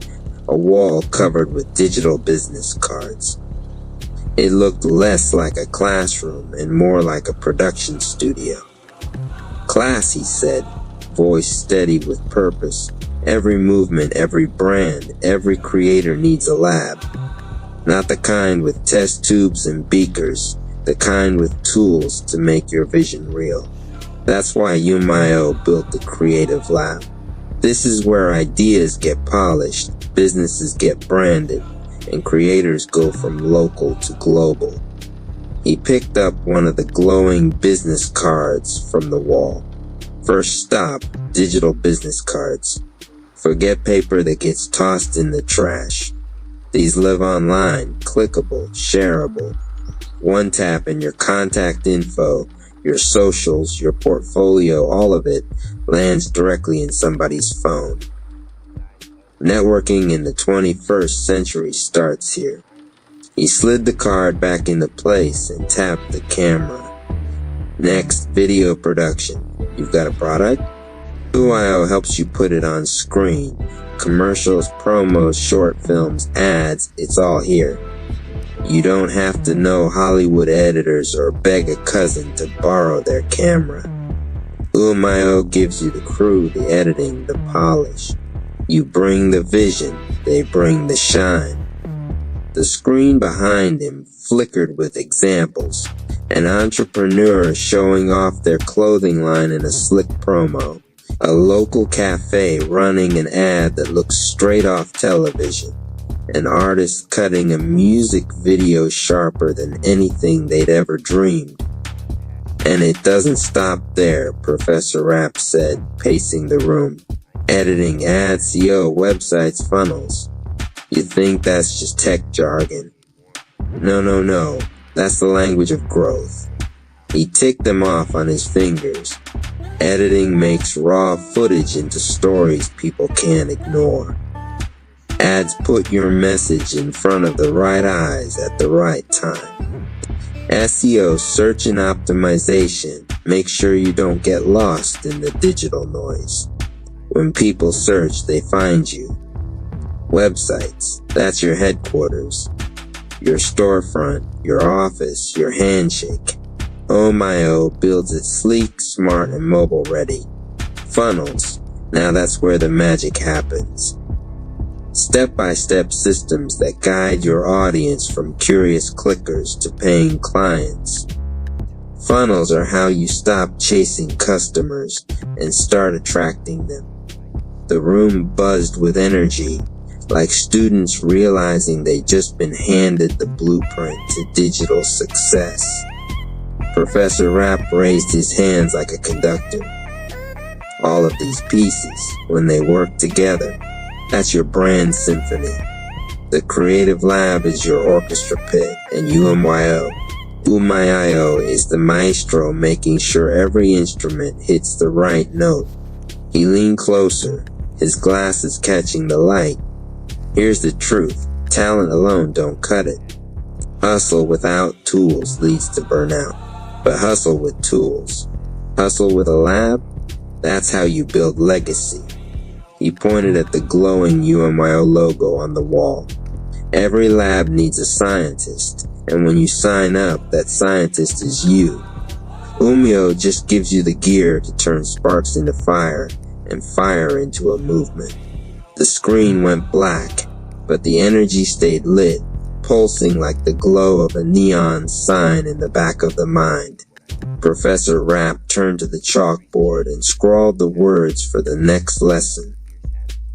a wall covered with digital business cards. It looked less like a classroom and more like a production studio. Class, he said, voice steady with purpose. Every movement, every brand, every creator needs a lab. Not the kind with test tubes and beakers, the kind with tools to make your vision real. That's why UMIO built the Creative Lab. This is where ideas get polished, businesses get branded, and creators go from local to global. He picked up one of the glowing business cards from the wall. First stop, digital business cards. Forget paper that gets tossed in the trash. These live online, clickable, shareable. One tap and your contact info, your socials, your portfolio, all of it lands directly in somebody's phone. Networking in the 21st century starts here. He slid the card back into place and tapped the camera. Next, video production. You've got a product? UMIO helps you put it on screen. Commercials, promos, short films, ads, it's all here. You don't have to know Hollywood editors or beg a cousin to borrow their camera. UMIO gives you the crew, the editing, the polish. You bring the vision, they bring the shine. The screen behind him flickered with examples. An entrepreneur showing off their clothing line in a slick promo. A local cafe running an ad that looks straight off television. An artist cutting a music video sharper than anything they'd ever dreamed. And it doesn't stop there, Professor Rapp said, pacing the room. Editing, ads, SEO, websites, funnels. You think that's just tech jargon. No. That's the language of growth. He ticked them off on his fingers. Editing makes raw footage into stories people can't ignore. Ads put your message in front of the right eyes at the right time. SEO, search and optimization, make sure you don't get lost in the digital noise. When people search, they find you. Websites, that's your headquarters. Your storefront, your office, your handshake. UMIO builds it sleek, smart, and mobile ready. Funnels, now that's where the magic happens. Step-by-step systems that guide your audience from curious clickers to paying clients. Funnels are how you stop chasing customers and start attracting them. The room buzzed with energy, like students realizing they'd just been handed the blueprint to digital success. Professor Rapp raised his hands like a conductor. All of these pieces, when they work together, that's your brand symphony. The creative lab is your orchestra pit, and UMYO is the maestro making sure every instrument hits the right note. He leaned closer, his glasses catching the light. Here's the truth, talent alone don't cut it. Hustle without tools leads to burnout, but hustle with tools. Hustle with a lab, that's how you build legacy. He pointed at the glowing UMYO logo on the wall. Every lab needs a scientist, and when you sign up, that scientist is you. UMYO just gives you the gear to turn sparks into fire, and fire into a movement. The screen went black, but the energy stayed lit, pulsing like the glow of a neon sign in the back of the mind. Professor Rapp turned to the chalkboard and scrawled the words for the next lesson.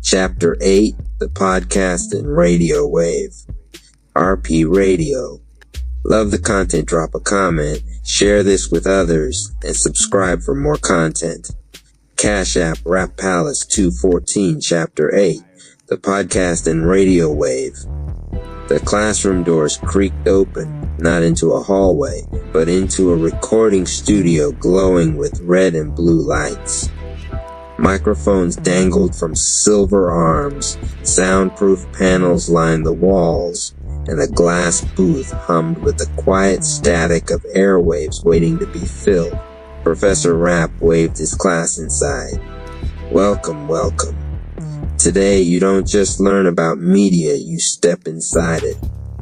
Chapter 8, the podcast and radio wave. RP Radio. Love the content, drop a comment, share this with others, and subscribe for more content. Cash App Rap Palace 214 Chapter 8, the podcast and radio wave. The classroom doors creaked open, not into a hallway, but into a recording studio glowing with red and blue lights. Microphones dangled from silver arms, soundproof panels lined the walls, and a glass booth hummed with the quiet static of airwaves waiting to be filled. Professor Rapp waved his class inside. Welcome, welcome. Today you don't just learn about media, you step inside it.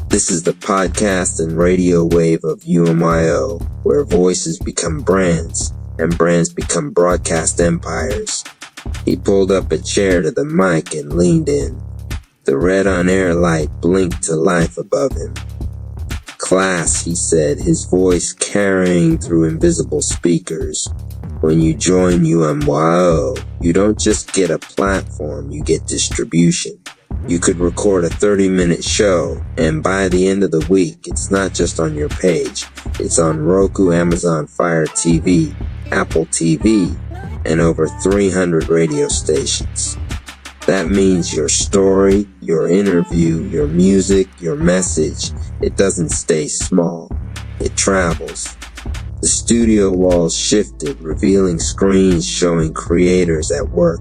This is the podcast and radio wave of UMYO, where voices become brands, and brands become broadcast empires. He pulled up a chair to the mic and leaned in. The red on-air light blinked to life above him. Class, he said, his voice carrying through invisible speakers. When you join UMYO, you don't just get a platform, you get distribution. You could record a 30-minute show, and by the end of the week, it's not just on your page. It's on Roku, Amazon Fire TV, Apple TV, and over 300 radio stations. That means your story, your interview, your music, your message, it doesn't stay small. It travels. The studio walls shifted, revealing screens showing creators at work.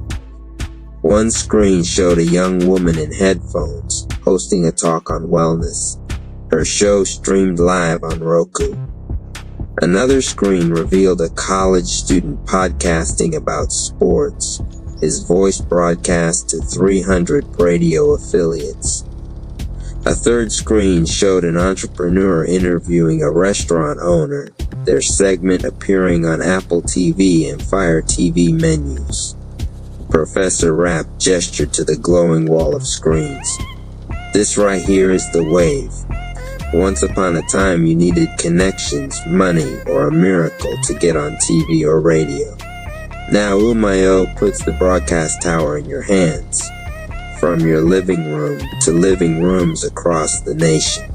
One screen showed a young woman in headphones, hosting a talk on wellness. Her show streamed live on Roku. Another screen revealed a college student podcasting about sports, his voice broadcast to 300 radio affiliates. A third screen showed an entrepreneur interviewing a restaurant owner, their segment appearing on Apple TV and Fire TV menus. Professor Rapp gestured to the glowing wall of screens. This right here is the wave. Once upon a time you needed connections, money, or a miracle to get on TV or radio. Now UMYO puts the broadcast tower in your hands, from your living room to living rooms across the nation.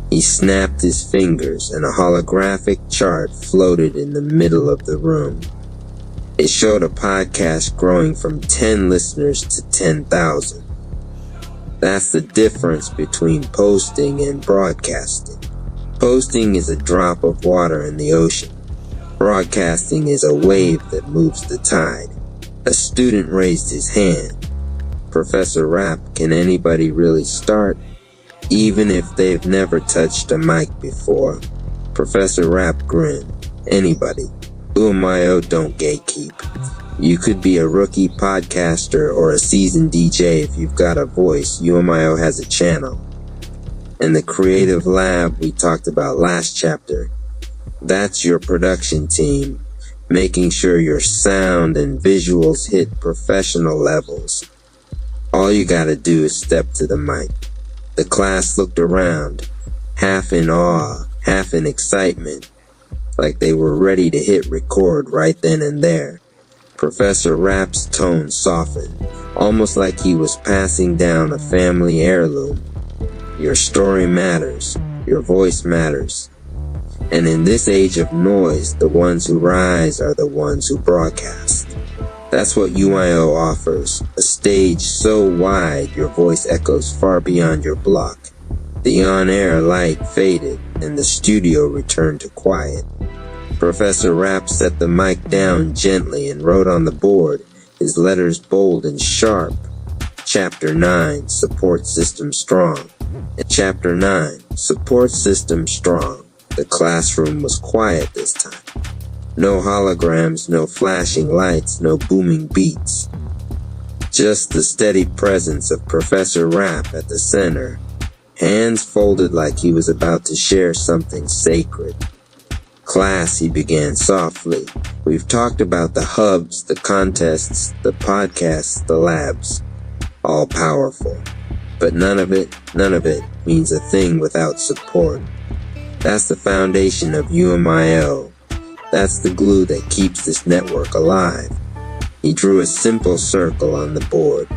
He snapped his fingers and a holographic chart floated in the middle of the room. It showed a podcast growing from 10 listeners to 10,000. That's the difference between posting and broadcasting. Posting is a drop of water in the ocean. Broadcasting is a wave that moves the tide. A student raised his hand. Professor Rapp, can anybody really start? Even if they've never touched a mic before. Professor Rapp grinned. Anybody. UMYO don't gatekeep. You could be a rookie podcaster or a seasoned DJ if you've got a voice. UMYO has a channel. And the creative lab we talked about last chapter, that's your production team, making sure your sound and visuals hit professional levels. All you gotta do is step to the mic. The class looked around, half in awe, half in excitement. like they were ready to hit record right then and there. Professor Rapp's tone softened, almost like he was passing down a family heirloom. Your story matters. Your voice matters. And in this age of noise, the ones who rise are the ones who broadcast. That's what UIO offers, a stage so wide your voice echoes far beyond your block. The on-air light faded, and the studio returned to quiet. Professor Rapp set the mic down gently and wrote on the board, his letters bold and sharp, Chapter 9, Support System Strong. And Chapter 9, Support System Strong. The classroom was quiet this time. No holograms, no flashing lights, no booming beats. Just the steady presence of Professor Rapp at the center, hands folded like he was about to share something sacred. Class, he began softly. We've talked about the hubs, the contests, the podcasts, the labs. All powerful. But none of it means a thing without support. That's the foundation of UMIO. That's the glue that keeps this network alive. He drew a simple circle on the board.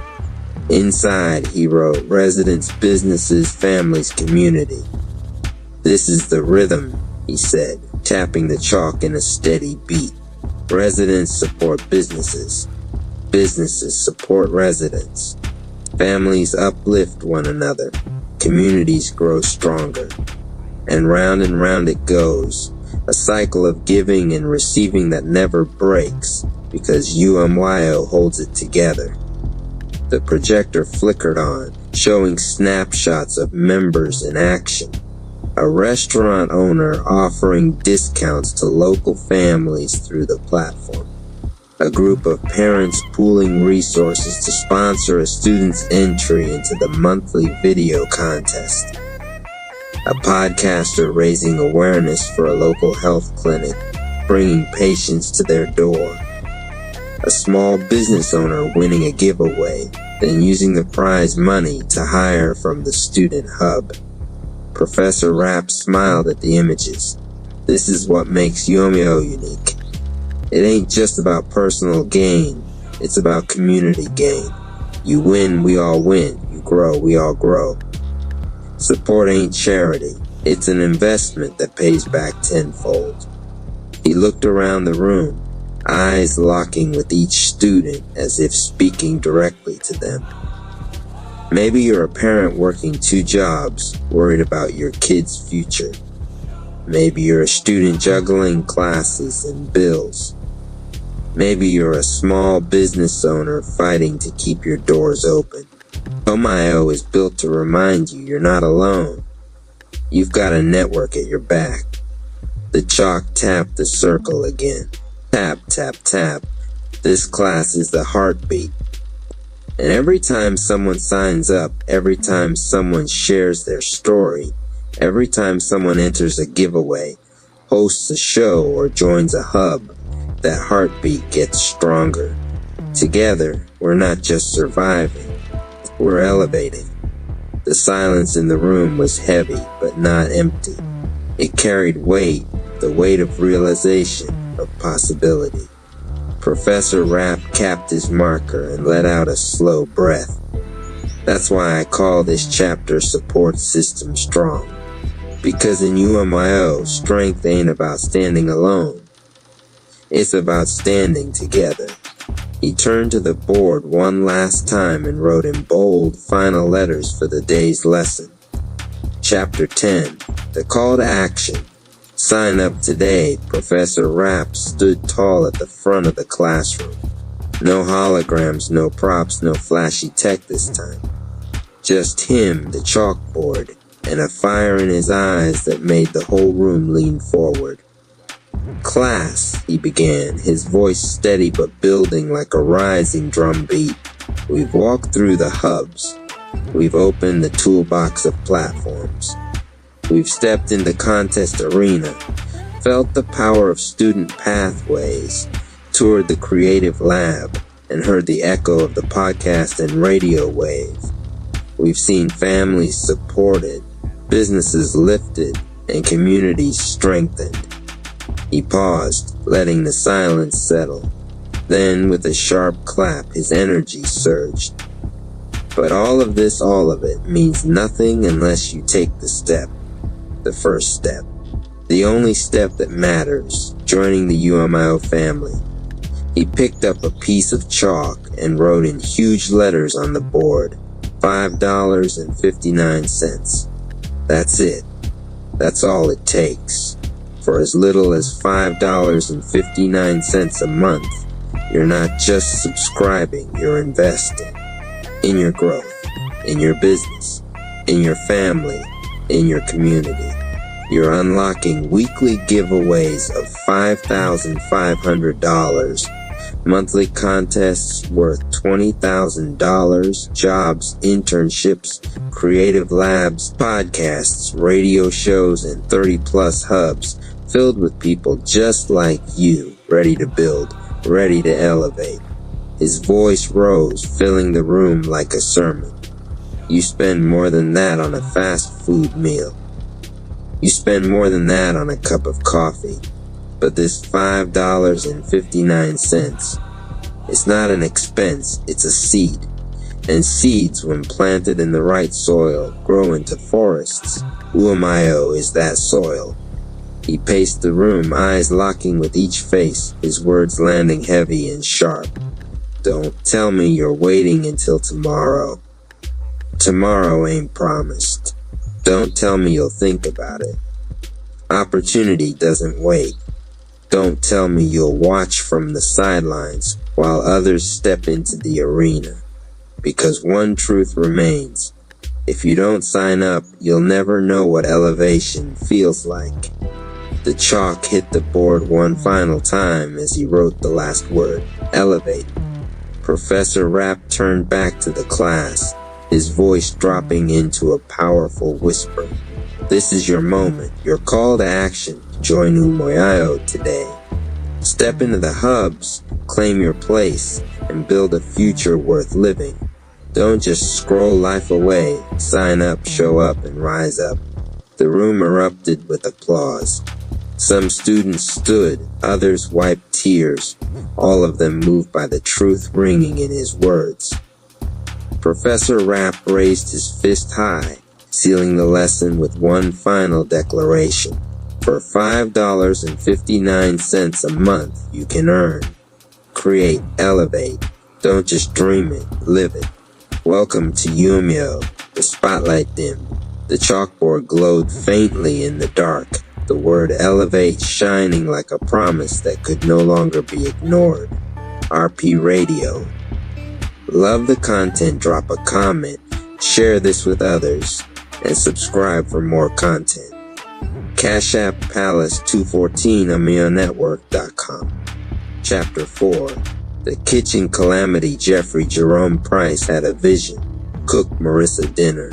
Inside, he wrote residents, businesses, families, community. This is the rhythm, he said, tapping the chalk in a steady beat. Residents support businesses. Businesses support residents. Families uplift one another. Communities grow stronger. And round it goes. A cycle of giving and receiving that never breaks, because UMYO holds it together. The projector flickered on, showing snapshots of members in action. A restaurant owner offering discounts to local families through the platform. A group of parents pooling resources to sponsor a student's entry into the monthly video contest. A podcaster raising awareness for a local health clinic, bringing patients to their door. A small business owner winning a giveaway, then using the prize money to hire from the student hub. Professor Rapp smiled at the images. This is what makes UMIO unique. It ain't just about personal gain, it's about community gain. You win, we all win. You grow, we all grow. Support ain't charity, it's an investment that pays back tenfold. He looked around the room, eyes locking with each student as if speaking directly to them. Maybe you're a parent working 2 jobs, worried about your kid's future. Maybe you're a student juggling classes and bills. Maybe you're a small business owner fighting to keep your doors open. UMIO is built to remind you you're not alone. You've got a network at your back. The chalk tapped the circle again. Tap, tap, tap. This class is the heartbeat. And every time someone signs up, every time someone shares their story, every time someone enters a giveaway, hosts a show, or joins a hub, that heartbeat gets stronger. Together, we're not just surviving, we're elevating. The silence in the room was heavy, but not empty. It carried weight, the weight of realization, of possibility. Professor Rapp capped his marker and let out a slow breath. That's why I call this chapter Support System Strong. Because in UMIO, strength ain't about standing alone. It's about standing together. He turned to the board one last time and wrote in bold final letters for the day's lesson. Chapter 10, the call to action. Sign up today. Professor Rapp stood tall at the front of the classroom. No holograms, no props, no flashy tech this time. Just him, the chalkboard, and a fire in his eyes that made the whole room lean forward. Class, he began, his voice steady but building like a rising drum beat. We've walked through the hubs. We've opened the toolbox of platforms. We've stepped in the contest arena, felt the power of student pathways, toured the creative lab, and heard the echo of the podcast and radio wave. We've seen families supported, businesses lifted, and communities strengthened. He paused, letting the silence settle. Then, with a sharp clap, his energy surged. But all of it, means nothing unless you take the step. The first step. The only step that matters, joining the UMIO family. He picked up a piece of chalk and wrote in huge letters on the board, $5.59. That's it. That's all it takes. For as little as $5.59 a month, you're not just subscribing, you're investing. In your growth, in your business, in your family, in your community. You're unlocking weekly giveaways of $5,500, monthly contests worth $20,000, jobs, internships, creative labs, podcasts, radio shows, and 30-plus hubs filled with people just like you, ready to build, ready to elevate. His voice rose, filling the room like a sermon. You spend more than that on a fast food meal. You spend more than that on a cup of coffee. But this $5.59, it's not an expense, it's a seed. And seeds, when planted in the right soil, grow into forests. UMIO is that soil. He paced the room, eyes locking with each face, his words landing heavy and sharp. Don't tell me you're waiting until tomorrow. Tomorrow ain't promised. Don't tell me you'll think about it. Opportunity doesn't wait. Don't tell me you'll watch from the sidelines while others step into the arena. Because one truth remains. If you don't sign up, you'll never know what elevation feels like. The chalk hit the board one final time as he wrote the last word, elevate. Professor Rapp turned back to the class, his voice dropping into a powerful whisper. This is your moment, your call to action. Join UMIO today. Step into the hubs, claim your place, and build a future worth living. Don't just scroll life away. Sign up, show up, and rise up. The room erupted with applause. Some students stood, others wiped tears, all of them moved by the truth ringing in his words. Professor Rapp raised his fist high, sealing the lesson with one final declaration. For $5.59 a month, you can earn, create, elevate. Don't just dream it, live it. Welcome to UMIO. The spotlight dimmed. The chalkboard glowed faintly in the dark. The word elevate shining like a promise that could no longer be ignored. RP Radio. Love the content, drop a comment, share this with others, and subscribe for more content. Cash App Palace 214 AmioNetwork.com. Chapter 4. The kitchen calamity Jeffrey Jerome Price had a vision. Cook Marissa dinner.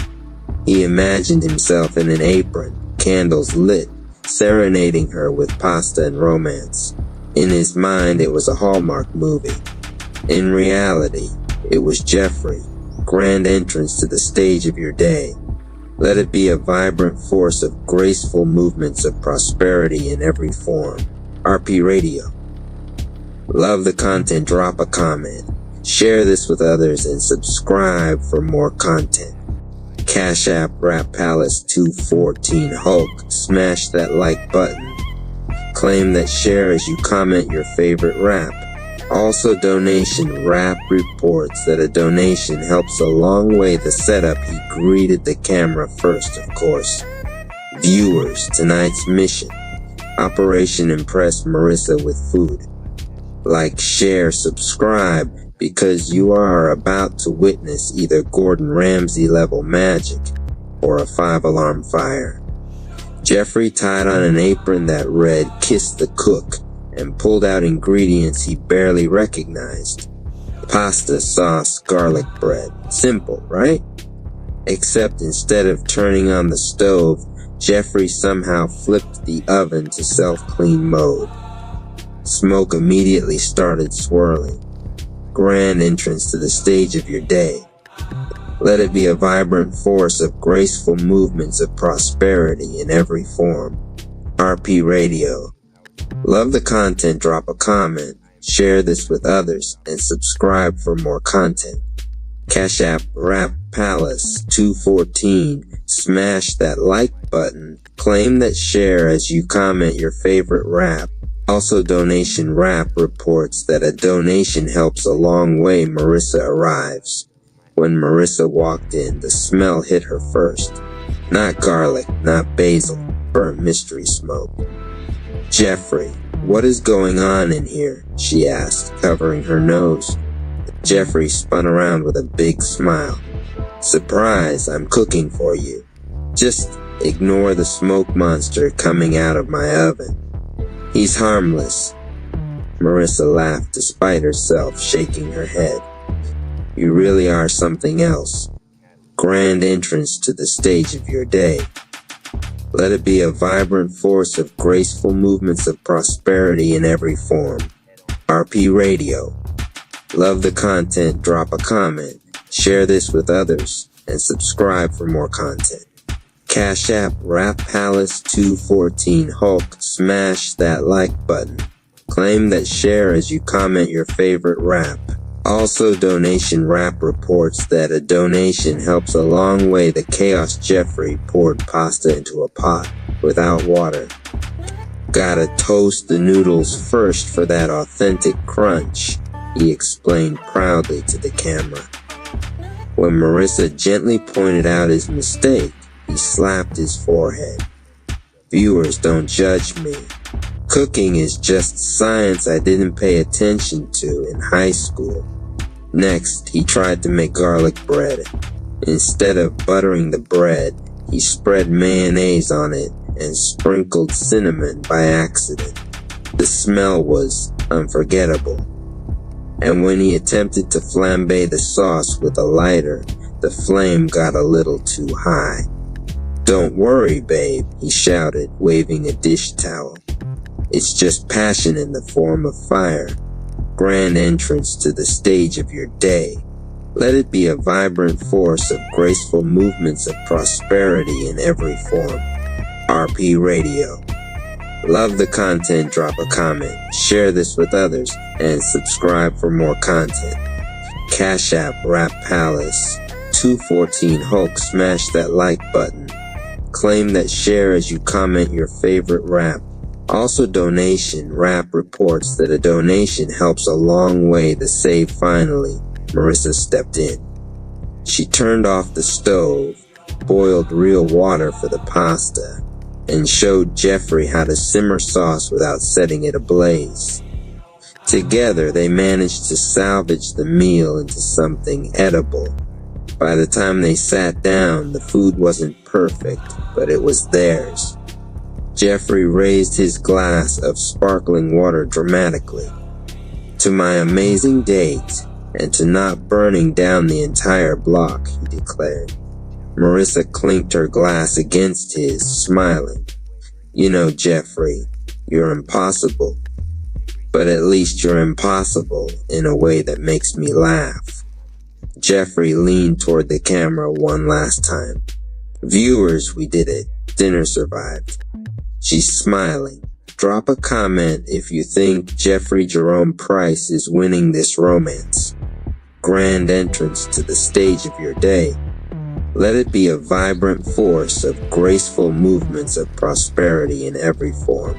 He imagined himself in an apron, candles lit, serenading her with pasta and romance. In his mind, it was a Hallmark movie. In reality, it was Jeffrey, grand entrance to the stage of your day. Let it be a vibrant force of graceful movements of prosperity in every form. RP Radio. Love the content, drop a comment. Share this with others and subscribe for more content. Cash App Rap Palace 214 Hulk. Smash that like button. Claim that share as you comment your favorite rap. Also donation rap reports that a donation helps a long way the setup. He greeted the camera first, of course. Viewers, tonight's mission. Operation Impress Marissa with food. Like, share, subscribe, because you are about to witness either Gordon Ramsay level magic or a 5-alarm fire. Jeffrey tied on an apron that read "Kiss the Cook" and pulled out ingredients he barely recognized. Pasta, sauce, garlic bread. Simple, right? Except instead of turning on the stove, Jeffrey somehow flipped the oven to self-clean mode. Smoke immediately started swirling. Grand entrance to the stage of your day. Let it be a vibrant force of graceful movements of prosperity in every form. RP Radio. Love the content, drop a comment, share this with others, and subscribe for more content. Cash App Rap Palace 214. Smash that like button. Claim that share as you comment your favorite rap. Also, Donation Rap reports that a donation helps a long way. Marissa arrives. When Marissa walked in, the smell hit her first. Not garlic, not basil, burnt mystery smoke. Jeffrey, what is going on in here? She asked, covering her nose. Jeffrey spun around with a big smile. Surprise, I'm cooking for you. Just ignore the smoke monster coming out of my oven. He's harmless. Marissa laughed despite herself, shaking her head. You really are something else. Grand entrance to the stage of your day. Let it be a vibrant force of graceful movements of prosperity in every form. RP Radio. Love the content, drop a comment, share this with others, and subscribe for more content. Cash App Rap Palace 214 Hulk, smash that like button. Claim that share as you comment your favorite rap. Also, Donation Rap reports that a donation helps a long way. The Chaos Jeffrey poured pasta into a pot without water. Gotta toast the noodles first for that authentic crunch, he explained proudly to the camera. When Marissa gently pointed out his mistake, he slapped his forehead. Viewers, don't judge me. Cooking is just science I didn't pay attention to in high school. Next, he tried to make garlic bread. Instead of buttering the bread, he spread mayonnaise on it and sprinkled cinnamon by accident. The smell was unforgettable. And when he attempted to flambe the sauce with a lighter, the flame got a little too high. Don't worry, babe, he shouted, waving a dish towel. It's just passion in the form of fire. Grand entrance to the stage of your day. Let it be a vibrant force of graceful movements of prosperity in every form. RP Radio. Love the content, drop a comment, share this with others, and subscribe for more content. Cash App Rap Palace 214 Hulk, smash that like button. Claim that share as you comment your favorite rap. Also, Donation Rap reports that a donation helps a long way. The save finally. Marissa stepped in. She turned off the stove, boiled real water for the pasta, and showed Jeffrey how to simmer sauce without setting it ablaze. Together, they managed to salvage the meal into something edible. By the time they sat down, the food wasn't perfect, but it was theirs. Jeffrey raised his glass of sparkling water dramatically. To my amazing date, and to not burning down the entire block, he declared. Marissa clinked her glass against his, smiling. You know, Jeffrey, you're impossible. But at least you're impossible in a way that makes me laugh. Jeffrey leaned toward the camera one last time. Viewers, we did it. Dinner survived. She's smiling. Drop a comment if you think Jeffrey Jerome Price is winning this romance. Grand entrance to the stage of your day. Let it be a vibrant force of graceful movements of prosperity in every form.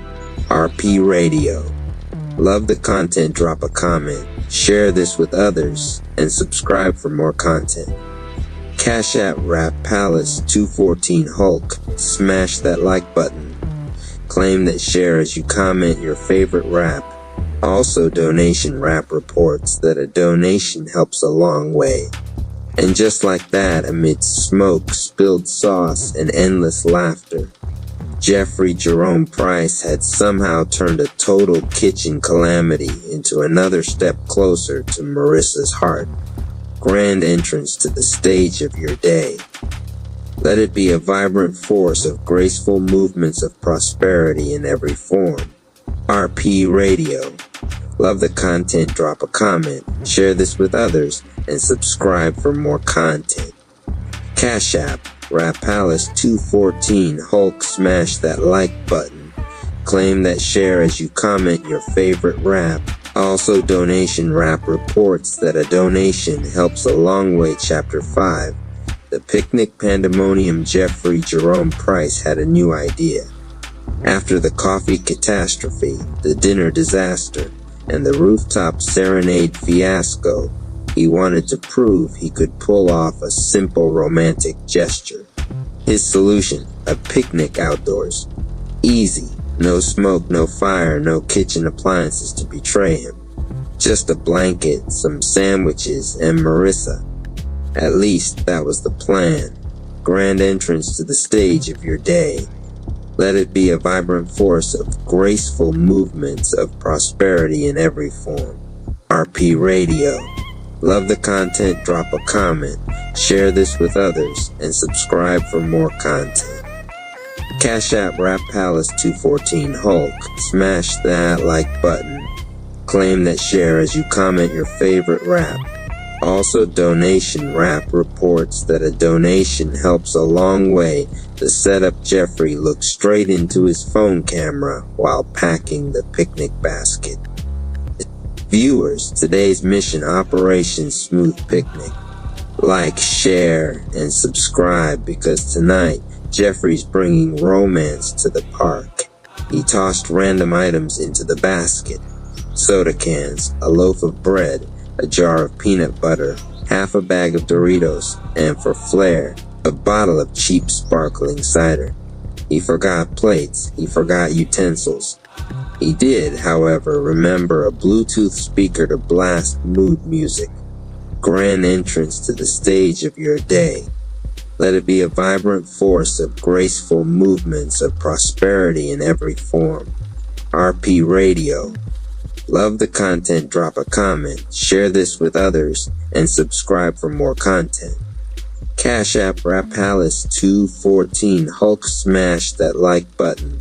RP Radio. Love the content, drop a comment, share this with others, and subscribe for more content. Cash App Rap Palace 214 Hulk, smash that like button. Claim that share as you comment your favorite rap. Also, Donation Rap reports that a donation helps a long way. And just like that, amidst smoke, spilled sauce, and endless laughter, Jeffrey Jerome Price had somehow turned a total kitchen calamity into another step closer to Marissa's heart. Grand entrance to the stage of your day. Let it be a vibrant force of graceful movements of prosperity in every form. RP Radio. Love the content, drop a comment, share this with others, and subscribe for more content. Cash App Rap Palace 214 Hulk, smash that like button. Claim that share as you comment your favorite rap. Also, Donation Rap reports that a donation helps a long way. Chapter 5. The Picnic Pandemonium. Jeffrey Jerome Price had a new idea. After the coffee catastrophe, the dinner disaster, and the rooftop serenade fiasco, he wanted to prove he could pull off a simple romantic gesture. His solution, a picnic outdoors. Easy. No smoke, no fire, no kitchen appliances to betray him. Just a blanket, some sandwiches, and Marissa. At least that was the plan. Grand entrance to the stage of your day. Let it be a vibrant force of graceful movements of prosperity in every form. RP Radio. Love the content, drop a comment, share this with others, and subscribe for more content. Cash App Rap Palace 214 Hulk. Smash that like button. Claim that share as you comment your favorite rap. Also, Donation Rap reports that a donation helps a long way. The setup. Jeffrey looked straight into his phone camera while packing the picnic basket. Viewers, today's mission, Operation Smooth Picnic. Like, share, and subscribe, because tonight, Jeffrey's bringing romance to the park. He tossed random items into the basket. Soda cans, a loaf of bread, a jar of peanut butter, half a bag of Doritos, and for flair, a bottle of cheap sparkling cider. He forgot plates. He forgot utensils. He did, however, remember a Bluetooth speaker to blast mood music. Grand entrance to the stage of your day. Let it be a vibrant force of graceful movements of prosperity in every form. RP Radio. Love the content, drop a comment, share this with others, and subscribe for more content. Cash App Rap Palace 214 Hulk. Smash that like button.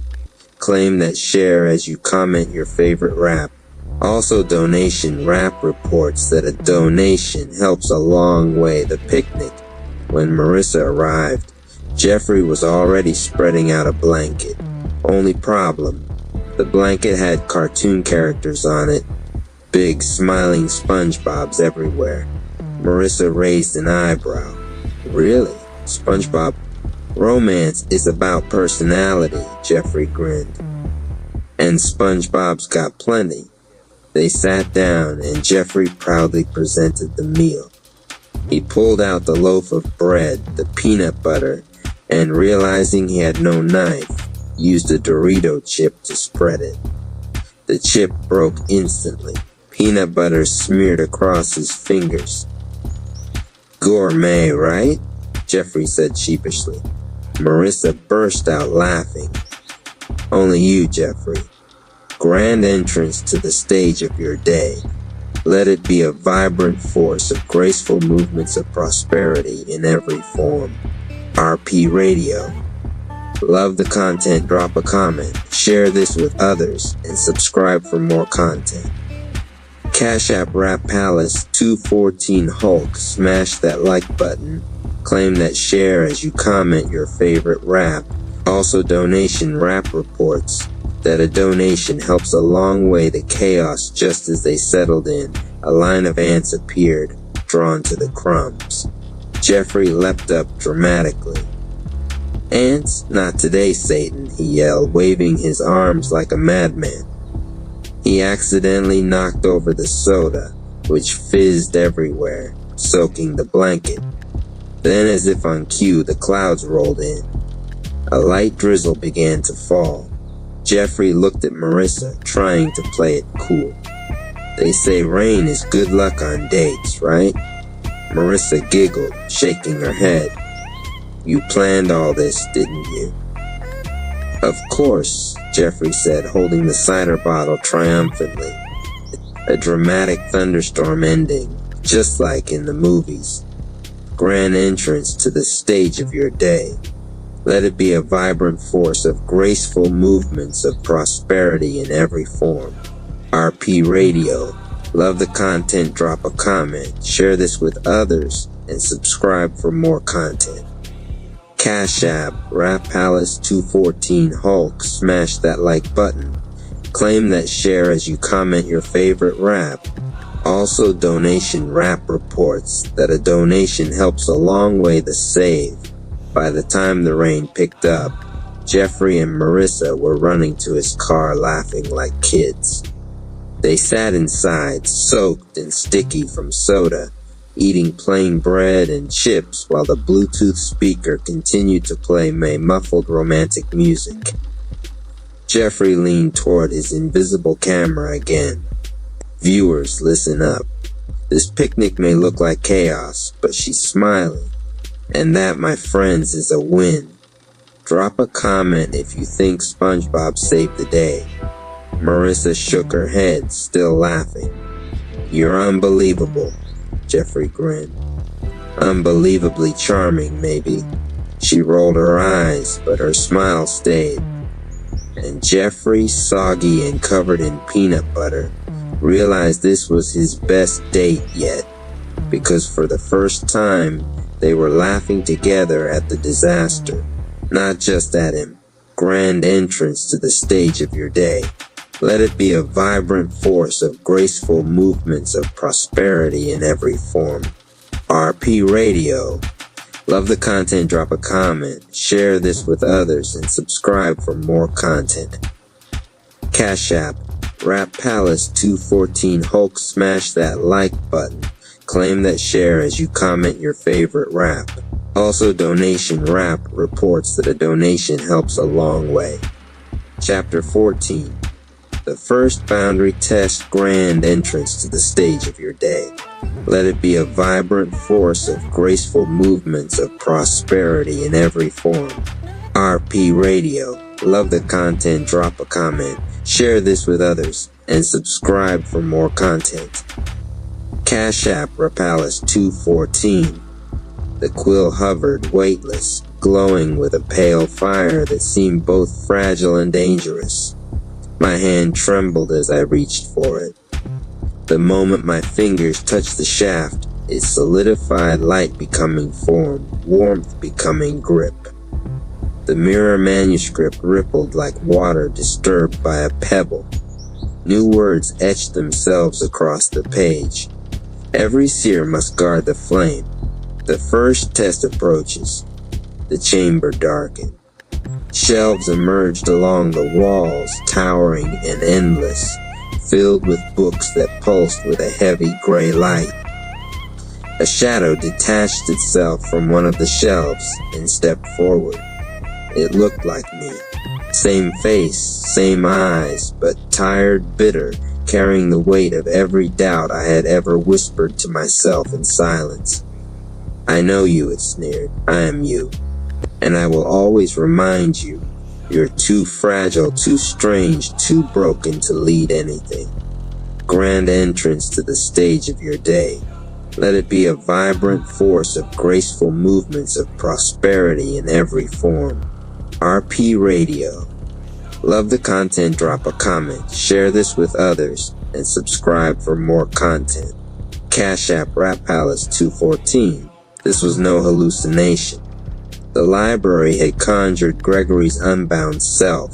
Claim that share as you comment your favorite rap. Also, Donation Rap reports that a donation helps a long way. The picnic. When Marissa arrived, Jeffrey was already spreading out a blanket. Only problem, the blanket had cartoon characters on it, big smiling SpongeBobs everywhere. Marissa raised an eyebrow. Really? SpongeBob? Romance is about personality, Jeffrey grinned. And SpongeBob's got plenty. They sat down and Jeffrey proudly presented the meal. He pulled out the loaf of bread, the peanut butter, and realizing he had no knife, used a Dorito chip to spread it. The chip broke instantly. Peanut butter smeared across his fingers. Gourmet, right? Jeffrey said sheepishly. Marissa burst out laughing. Only you, Jeffrey. Grand entrance to the stage of your day. Let it be a vibrant force of graceful movements of prosperity in every form. RP Radio. Love the content, drop a comment, share this with others, and subscribe for more content. Cash App Rap Palace 214 Hulk. Smash that like button. Claim that share as you comment your favorite rap. Also, Donation Rap reports that a donation helps a long way to chaos. Just as they settled in, a line of ants appeared, drawn to the crumbs. Jeffrey leapt up dramatically. Ants? Not today, Satan, he yelled, waving his arms like a madman. He accidentally knocked over the soda, which fizzed everywhere, soaking the blanket. Then, as if on cue, the clouds rolled in. A light drizzle began to fall. Jeffrey looked at Marissa, trying to play it cool. They say rain is good luck on dates, right? Marissa giggled, shaking her head. You planned all this, didn't you? Of course, Jeffrey said, holding the cider bottle triumphantly. A dramatic thunderstorm ending, just like in the movies. Grand entrance to the stage of your day. Let it be a vibrant force of graceful movements of prosperity in every form. RP Radio. Love the content, drop a comment, share this with others, and subscribe for more content. Cash App, Rap Palace 214 Hulk, smash that like button. Claim that share as you comment your favorite rap. Also donation rap reports that a donation helps a long way to save. By the time the rain picked up, Jeffrey and Marissa were running to his car laughing like kids. They sat inside, soaked and sticky from soda, eating plain bread and chips while the Bluetooth speaker continued to play muffled romantic music. Jeffrey leaned toward his invisible camera again. Viewers, listen up. This picnic may look like chaos, but she's smiling. And that, my friends, is a win. Drop a comment if you think SpongeBob saved the day. Marissa shook her head, still laughing. You're unbelievable, Jeffrey grinned. Unbelievably charming, maybe. She rolled her eyes, but her smile stayed. And Jeffrey, soggy and covered in peanut butter, realized this was his best date yet, because for the first time, they were laughing together at the disaster, not just at him. Grand entrance to the stage of your day. Let it be a vibrant force of graceful movements of prosperity in every form. RP Radio. Love the content, drop a comment, share this with others, and subscribe for more content. Cash App, Rap Palace 214 Hulk, smash that like button. Claim that share as you comment your favorite rap. Also donation rap reports that a donation helps a long way. Chapter 14. The first boundary test, grand entrance to the stage of your day. Let it be a vibrant force of graceful movements of prosperity in every form. RP Radio. Love the content, drop a comment, share this with others, and subscribe for more content. Cash App, Rapalace 214. The quill hovered, weightless, glowing with a pale fire that seemed both fragile and dangerous. My hand trembled as I reached for it. The moment my fingers touched the shaft, it solidified, light becoming form, warmth becoming grip. The mirror manuscript rippled like water disturbed by a pebble. New words etched themselves across the page. Every seer must guard the flame. The first test approaches. The chamber darkened. Shelves emerged along the walls, towering and endless, filled with books that pulsed with a heavy gray light. A shadow detached itself from one of the shelves and stepped forward. It looked like me. Same face, same eyes, but tired, bitter, carrying the weight of every doubt I had ever whispered to myself in silence. I know you, it sneered. I am you. And I will always remind you, you're too fragile, too strange, too broken to lead anything. Grand entrance to the stage of your day. Let it be a vibrant force of graceful movements of prosperity in every form. RP Radio. Love the content, drop a comment, share this with others, and subscribe for more content. Cash App, Rap Palace 214. This was no hallucination. The library had conjured Gregory's unbound self,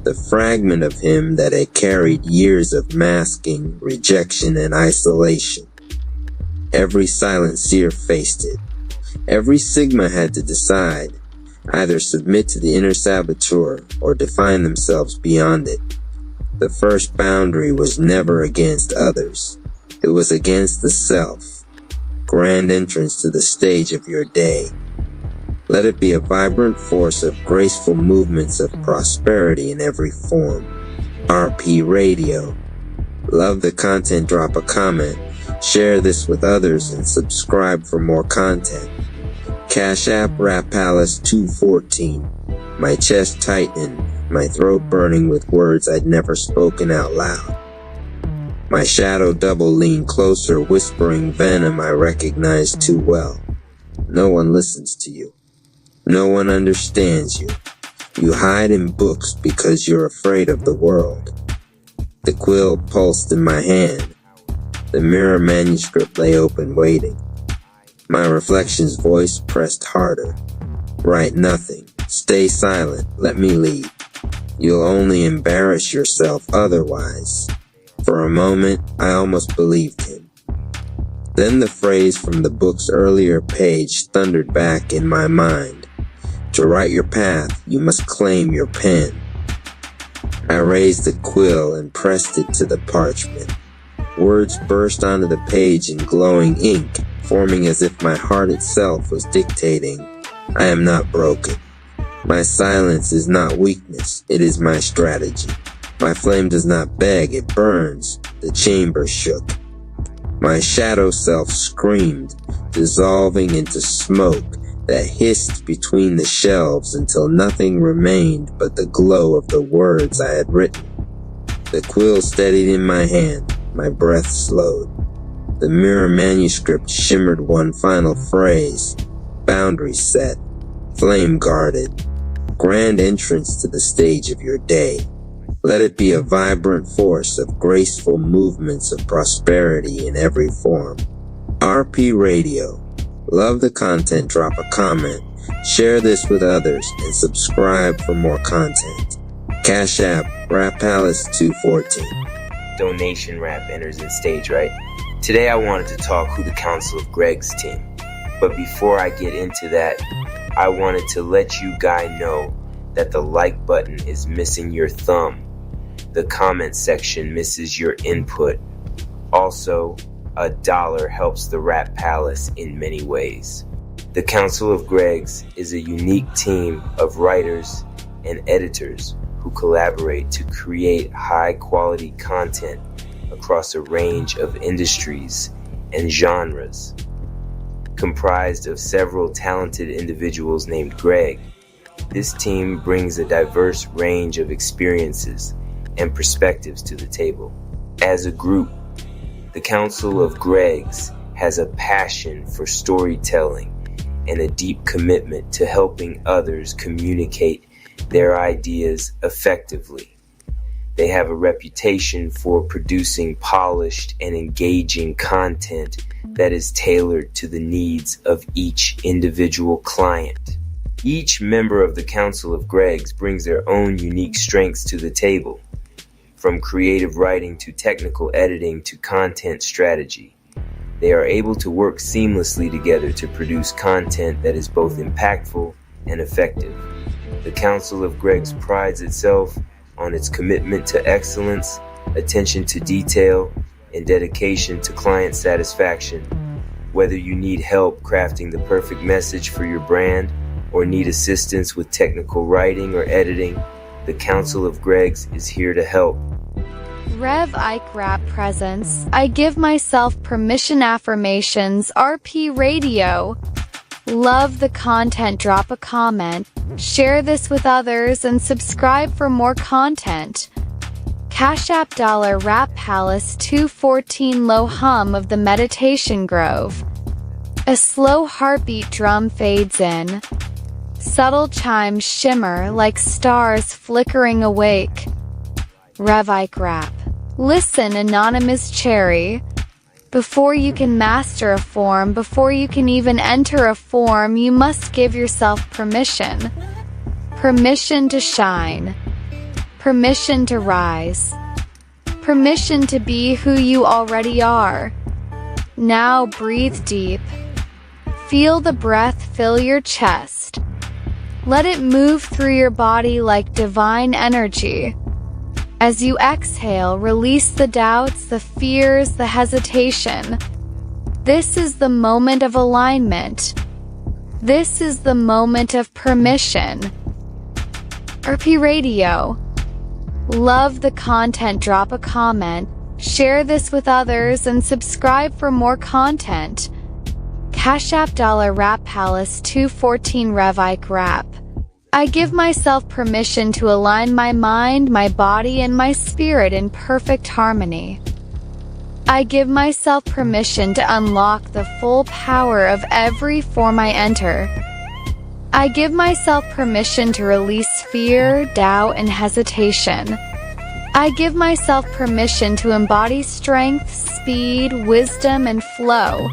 the fragment of him that had carried years of masking, rejection, and isolation. Every silent seer faced it. Every Sigma had to decide, either submit to the inner saboteur or define themselves beyond it. The first boundary was never against others. It was against the self. Grand entrance to the stage of your day. Let it be a vibrant force of graceful movements of prosperity in every form. RP Radio. Love the content, drop a comment, share this with others, and subscribe for more content. Cash App, Rap Palace 214. My chest tightened, my throat burning with words I'd never spoken out loud. My shadow double leaned closer, whispering venom I recognized too well. No one listens to you. No one understands you. You hide in books because you're afraid of the world. The quill pulsed in my hand. The mirror manuscript lay open, waiting. My reflection's voice pressed harder. Write nothing. Stay silent. Let me lead. You'll only embarrass yourself otherwise. For a moment, I almost believed him. Then the phrase from the book's earlier page thundered back in my mind. To write your path, you must claim your pen. I raised the quill and pressed it to the parchment. Words burst onto the page in glowing ink, forming as if my heart itself was dictating. I am not broken. My silence is not weakness, it is my strategy. My flame does not beg, it burns. The chamber shook. My shadow self screamed, dissolving into smoke that hissed between the shelves until nothing remained but the glow of the words I had written. The quill steadied in my hand, my breath slowed. The mirror manuscript shimmered one final phrase. Boundary set, flame guarded, grand entrance to the stage of your day. Let it be a vibrant force of graceful movements of prosperity in every form. RP Radio. Love the content, drop a comment, share this with others, and subscribe for more content. Cash App, Rap Palace 214. Donation rap enters in stage right. Today I wanted to talk who the Council of Greg's team. But before I get into that, I wanted to let you guys know that the like button is missing your thumb. The comment section misses your input. Also, $1 helps the Rap Palace in many ways. The Council of Greg's is a unique team of writers and editors who collaborate to create high-quality content across a range of industries and genres. Comprised of several talented individuals named Greg, this team brings a diverse range of experiences and perspectives to the table. As a group, the Council of Greg's has a passion for storytelling and a deep commitment to helping others communicate their ideas effectively. They have a reputation for producing polished and engaging content that is tailored to the needs of each individual client. Each member of the Council of Greg's brings their own unique strengths to the table. From creative writing to technical editing to content strategy, they are able to work seamlessly together to produce content that is both impactful and effective. The Council of Greg's prides itself on its commitment to excellence, attention to detail, and dedication to client satisfaction. Whether you need help crafting the perfect message for your brand or need assistance with technical writing or editing, the Council of Greg's is here to help. Rev Ike Rap presents I Give Myself Permission Affirmations RP Radio. Love the content, drop a comment, share this with others, and subscribe for more content. Cash App $ Rap Palace 214. Low hum of the Meditation Grove. A slow heartbeat drum fades in. Subtle chimes shimmer like stars flickering awake. Rev Ike Rap. Listen, anonymous cherry. Before you can master a form, before you can even enter a form, you must give yourself permission. Permission to shine. Permission to rise. Permission to be who you already are. Now breathe deep. Feel the breath fill your chest. Let it move through your body like divine energy. As you exhale, release the doubts, the fears, the hesitation. This is the moment of alignment. This is the moment of permission. RP Radio. Love the content, drop a comment, share this with others, and subscribe for more content. Cash App $ Rap Palace 214. Rev Ike Rap. I give myself permission to align my mind, my body, and my spirit in perfect harmony. I give myself permission to unlock the full power of every form I enter. I give myself permission to release fear, doubt, and hesitation. I give myself permission to embody strength, speed, wisdom, and flow.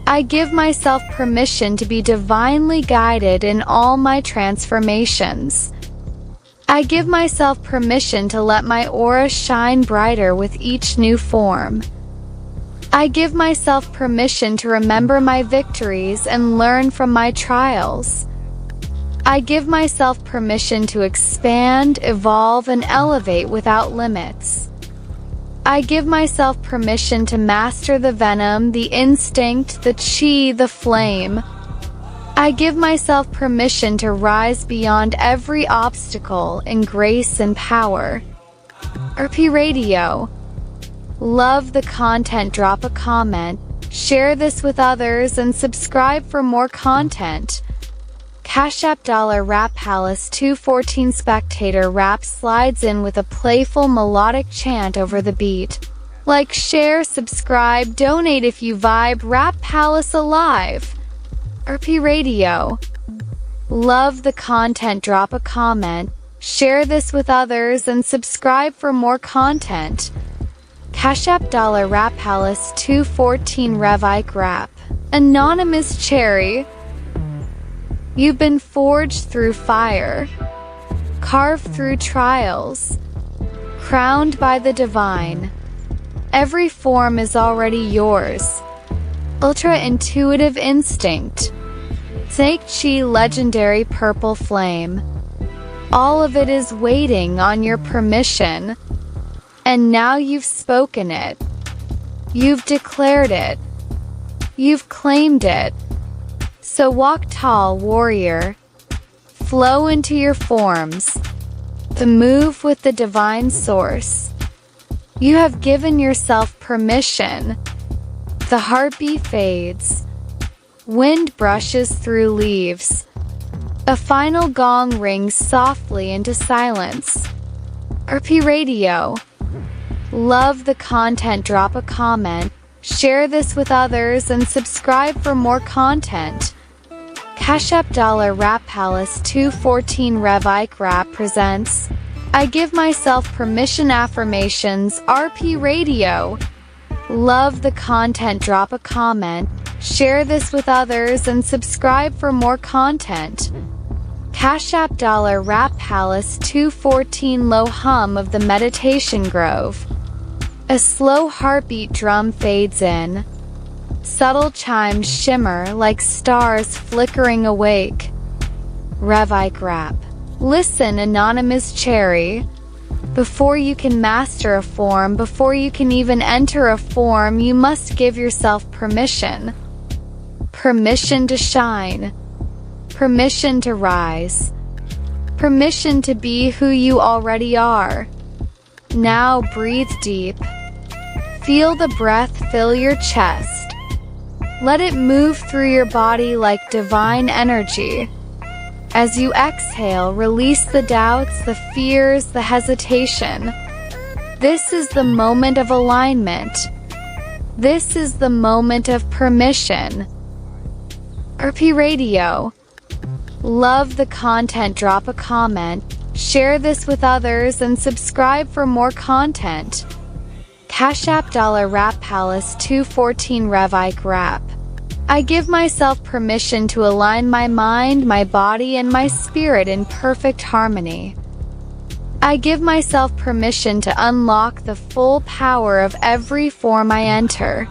I give myself permission to be divinely guided in all my transformations. I give myself permission to let my aura shine brighter with each new form. I give myself permission to remember my victories and learn from my trials. I give myself permission to expand, evolve, and elevate without limits. I give myself permission to master the venom, the instinct, the chi, the flame. I give myself permission to rise beyond every obstacle in grace and power. RP Radio. Love the content, drop a comment, share this with others, and subscribe for more content. Cash App $Rap Palace 214 Spectator Rap slides in with a playful melodic chant over the beat. Like, share, subscribe, donate if you vibe. Rap Palace alive. RP Radio. Love the content, drop a comment, share this with others, and subscribe for more content. Cash App $Rap Palace 214 Rev Ike Rap. Anonymous Cherry. You've been forged through fire, carved through trials, crowned by the divine. Every form is already yours. Ultra intuitive instinct. Snake Chi legendary purple flame. All of it is waiting on your permission. And now you've spoken it. You've declared it. You've claimed it. So walk tall, warrior. Flow into your forms. To move with the divine source. You have given yourself permission. The heartbeat fades. Wind brushes through leaves. A final gong rings softly into silence. RP Radio. Love the content, drop a comment, share this with others, and subscribe for more content. Cash App $Rap Palace 214 Rev Ike Rap presents I Give Myself Permission Affirmations. RP Radio. Love the content, drop a comment, share this with others, and subscribe for more content. Cash App $Rap Palace 214 Low hum of the Meditation Grove. A slow heartbeat drum fades in. Subtle chimes shimmer like stars flickering awake. Rev Ike Rap. Listen, Anonymous Cherry. Before you can master a form, before you can even enter a form, you must give yourself permission. Permission to shine. Permission to rise. Permission to be who you already are. Now breathe deep. Feel the breath fill your chest. Let it move through your body like divine energy. As you exhale, release the doubts, the fears, the hesitation. This is the moment of alignment. This is the moment of permission. RP Radio. Love the content, drop a comment, share this with others, and subscribe for more content. Cash App $Rap Palace 214 Rev Ike Rap. I give myself permission to align my mind, my body, and my spirit in perfect harmony. I give myself permission to unlock the full power of every form I enter.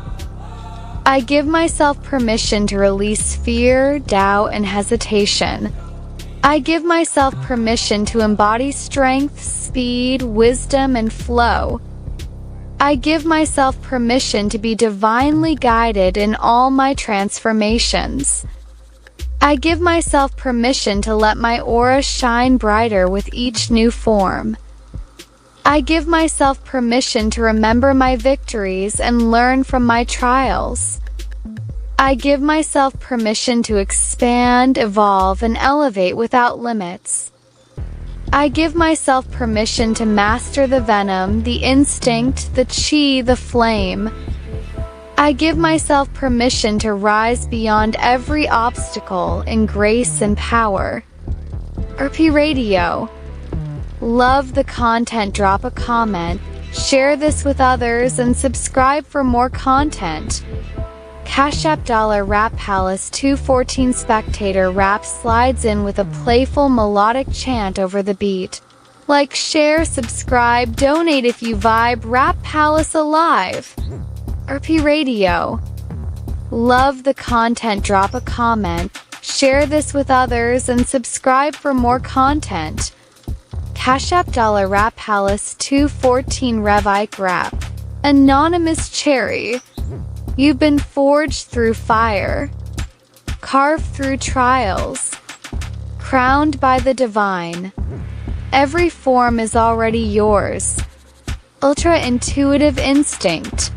I give myself permission to release fear, doubt, and hesitation. I give myself permission to embody strength, speed, wisdom, and flow. I give myself permission to be divinely guided in all my transformations. I give myself permission to let my aura shine brighter with each new form. I give myself permission to remember my victories and learn from my trials. I give myself permission to expand, evolve, and elevate without limits. I give myself permission to master the venom, the instinct, the chi, the flame. I give myself permission to rise beyond every obstacle in grace and power. RP Radio. Love the content, drop a comment, share this with others, and subscribe for more content. Cash App $Rap Palace 214 Spectator Rap slides in with a playful melodic chant over the beat. Like, share, subscribe, donate if you vibe. Rap Palace alive. RP Radio. Love the content, drop a comment. Share this with others and subscribe for more content. Cash App $Rap Palace 214 Rev Ike Rap. Anonymous Cherry. You've been forged through fire, carved through trials, crowned by the divine. Every form is already yours. Ultra intuitive instinct.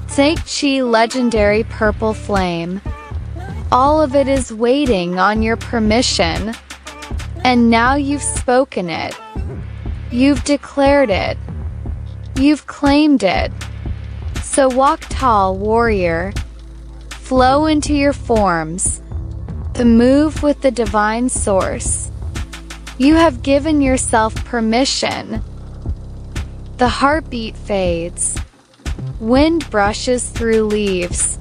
Snake Chi legendary purple flame. All of it is waiting on your permission. And now you've spoken it. You've declared it. You've claimed it. So walk tall, warrior. Flow into your forms. The move with the divine source. You have given yourself permission. The heartbeat fades. Wind brushes through leaves.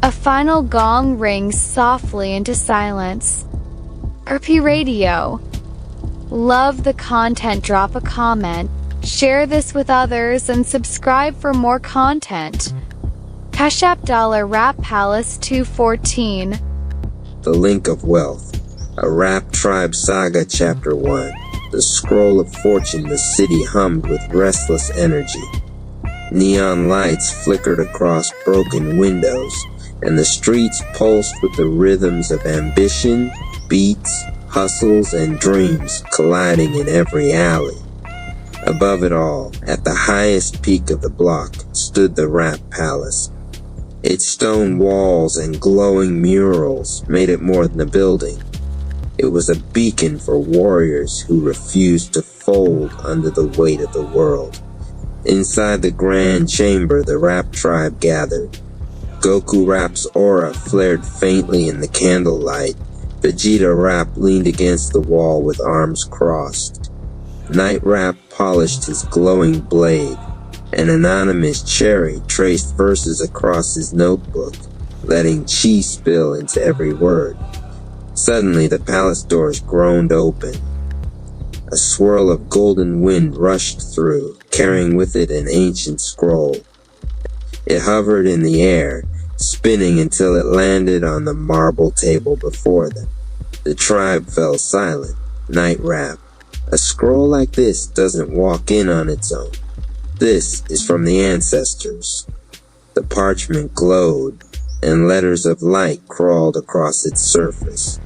A final gong rings softly into silence. RP Radio. Love the content, drop a comment. Share this with others and subscribe for more content. Cash App $Rap Palace 214. The Link of Wealth. A Rap Tribe Saga Chapter 1. The Scroll of Fortune. The city hummed with restless energy. Neon lights flickered across broken windows, and the streets pulsed with the rhythms of ambition, beats, hustles, and dreams colliding in every alley. Above it all, at the highest peak of the block, stood the Rap Palace. Its stone walls and glowing murals made it more than a building. It was a beacon for warriors who refused to fold under the weight of the world. Inside the grand chamber, the Rap tribe gathered. Goku Rap's aura flared faintly in the candlelight. Vegeta Rap leaned against the wall with arms crossed. Night Rap polished his glowing blade. An anonymous Cherry traced verses across his notebook, letting chi spill into every word. Suddenly, the palace doors groaned open. A swirl of golden wind rushed through, carrying with it an ancient scroll. It hovered in the air, spinning until it landed on the marble table before them. The tribe fell silent. Night Rap. A scroll like this doesn't walk in on its own. This is from the ancestors. The parchment glowed, and letters of light crawled across its surface.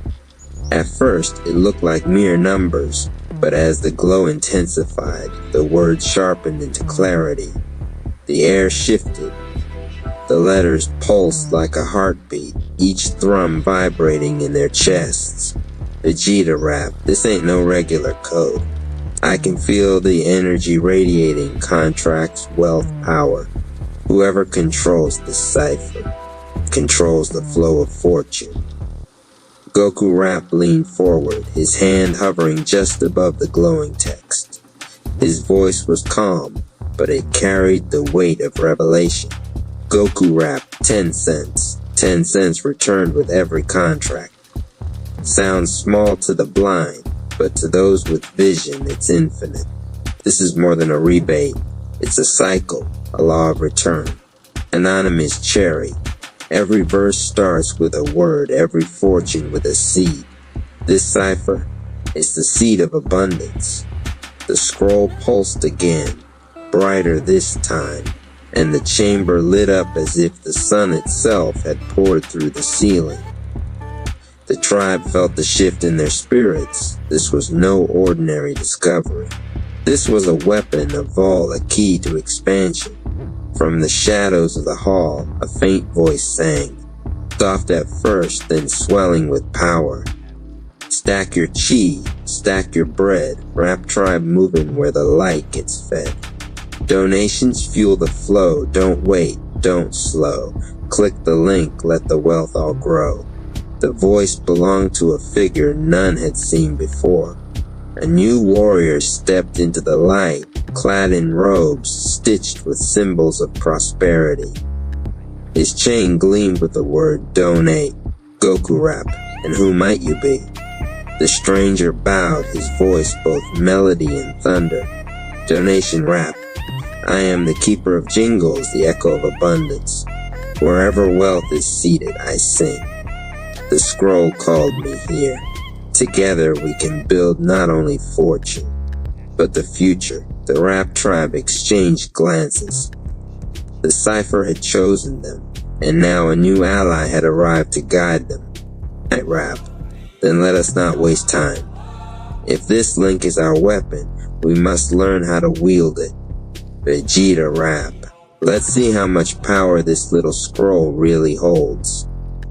At first, it looked like mere numbers, but as the glow intensified, the words sharpened into clarity. The air shifted. The letters pulsed like a heartbeat, each thrum vibrating in their chests. Vegeta Rap, this ain't no regular code. I can feel the energy radiating, contracts, wealth, power. Whoever controls the cipher controls the flow of fortune. Goku Rap leaned forward, his hand hovering just above the glowing text. His voice was calm, but it carried the weight of revelation. Goku Rap, 10 cents. 10 cents returned with every contract. Sounds small to the blind, but to those with vision, it's infinite. This is more than a rebate. It's a cycle, a law of return. Anonymous Cherry. Every verse starts with a word, every fortune with a seed. This cipher is the seed of abundance. The scroll pulsed again, brighter this time, and the chamber lit up as if the sun itself had poured through the ceiling. The tribe felt the shift in their spirits. This was no ordinary discovery. This was a weapon, a vault, a key to expansion. From the shadows of the hall, a faint voice sang, soft at first, then swelling with power. Stack your chi, stack your bread, Rap tribe moving where the light gets fed. Donations fuel the flow, don't wait, don't slow. Click the link, let the wealth all grow. The voice belonged to a figure none had seen before. A new warrior stepped into the light, clad in robes stitched with symbols of prosperity. His chain gleamed with the word donate, Goku rap, and who might you be? The stranger bowed, his voice both melody and thunder. Donation rap. I am the keeper of jingles, the echo of abundance. Wherever wealth is seated, I sing. The scroll called me here. Together we can build not only fortune, but the future. The rap tribe exchanged glances. The cipher had chosen them, and now a new ally had arrived to guide them. Night rap. Then let us not waste time. If this link is our weapon, we must learn how to wield it. Vegeta rap. Let's see how much power this little scroll really holds.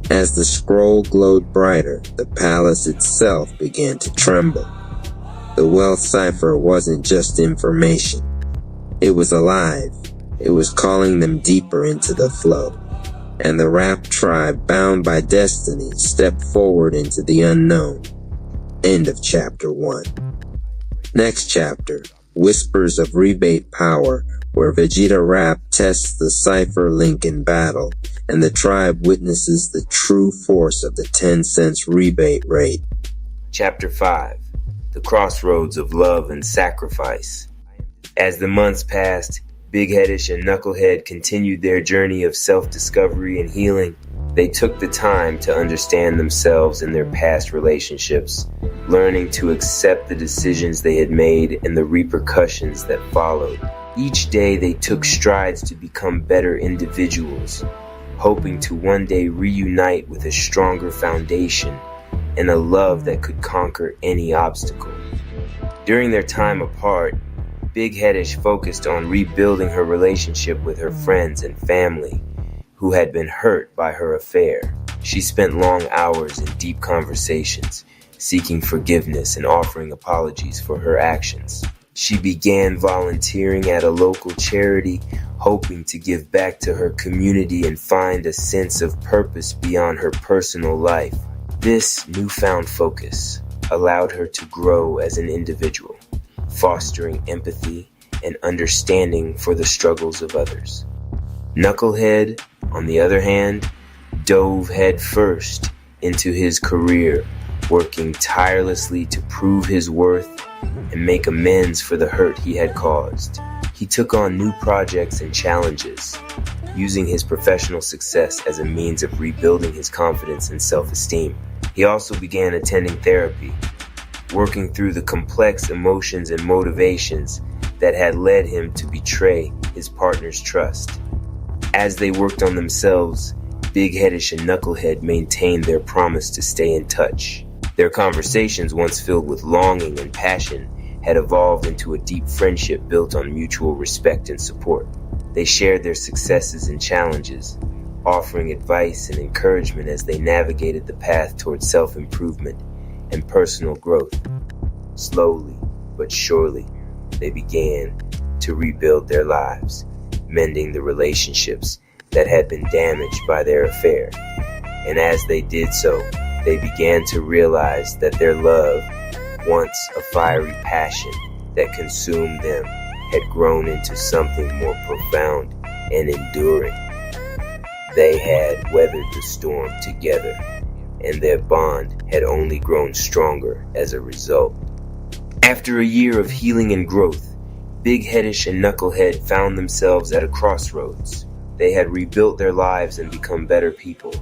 As the scroll glowed brighter, the palace itself began to tremble. The wealth cipher wasn't just information. It was alive. It was calling them deeper into the flow. And the rap tribe, bound by destiny, stepped forward into the unknown. End of chapter 1. Next chapter, Whispers of Rebate Power, where Vegeta Rap tests the cipher link in battle, and the tribe witnesses the true force of the 10 cents rebate rate. Chapter 5. The Crossroads of Love and Sacrifice. As the months passed, Big Headish and Knucklehead continued their journey of self-discovery and healing. They took the time to understand themselves and their past relationships, learning to accept the decisions they had made and the repercussions that followed. Each day they took strides to become better individuals, hoping to one day reunite with a stronger foundation and a love that could conquer any obstacle. During their time apart, Big Headish focused on rebuilding her relationship with her friends and family who had been hurt by her affair. She spent long hours in deep conversations, seeking forgiveness and offering apologies for her actions. She began volunteering at a local charity, hoping to give back to her community and find a sense of purpose beyond her personal life. This newfound focus allowed her to grow as an individual, fostering empathy and understanding for the struggles of others. Knucklehead, on the other hand, dove headfirst into his career, working tirelessly to prove his worth and make amends for the hurt he had caused. He took on new projects and challenges, using his professional success as a means of rebuilding his confidence and self-esteem. He also began attending therapy, working through the complex emotions and motivations that had led him to betray his partner's trust. As they worked on themselves, Big Headish and Knucklehead maintained their promise to stay in touch. Their conversations, once filled with longing and passion, had evolved into a deep friendship built on mutual respect and support. They shared their successes and challenges, offering advice and encouragement as they navigated the path towards self-improvement and personal growth. Slowly but surely, they began to rebuild their lives, mending the relationships that had been damaged by their affair. And as they did so, they began to realize that their love, once a fiery passion that consumed them, had grown into something more profound and enduring. They had weathered the storm together, and their bond had only grown stronger as a result. After a year of healing and growth, Big Headish and Knucklehead found themselves at a crossroads. They had rebuilt their lives and become better people,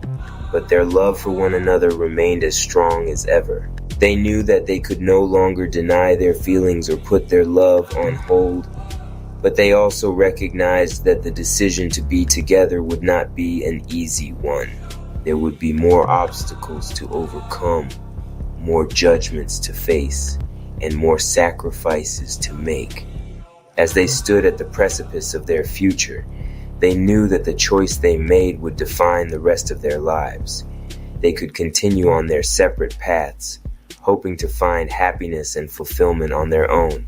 but their love for one another remained as strong as ever. They knew that they could no longer deny their feelings or put their love on hold, but they also recognized that the decision to be together would not be an easy one. There would be more obstacles to overcome, more judgments to face, and more sacrifices to make. As they stood at the precipice of their future, they knew that the choice they made would define the rest of their lives. They could continue on their separate paths, hoping to find happiness and fulfillment on their own,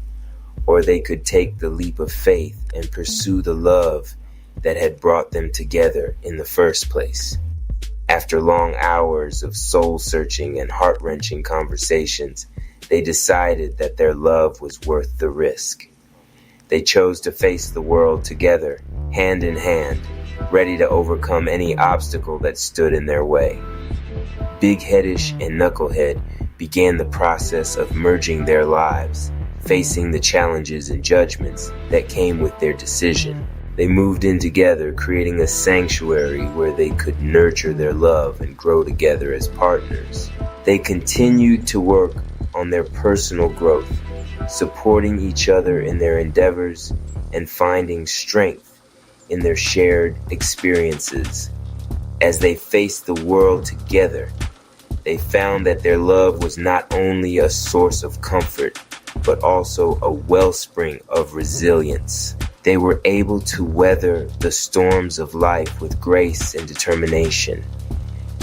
or they could take the leap of faith and pursue the love that had brought them together in the first place. After long hours of soul-searching and heart-wrenching conversations, they decided that their love was worth the risk. They chose to face the world together, hand in hand, ready to overcome any obstacle that stood in their way. Big Headish and Knucklehead began the process of merging their lives, facing the challenges and judgments that came with their decision. They moved in together, creating a sanctuary where they could nurture their love and grow together as partners. They continued to work on their personal growth, supporting each other in their endeavors and finding strength in their shared experiences. As they faced the world together, they found that their love was not only a source of comfort, but also a wellspring of resilience. They were able to weather the storms of life with grace and determination,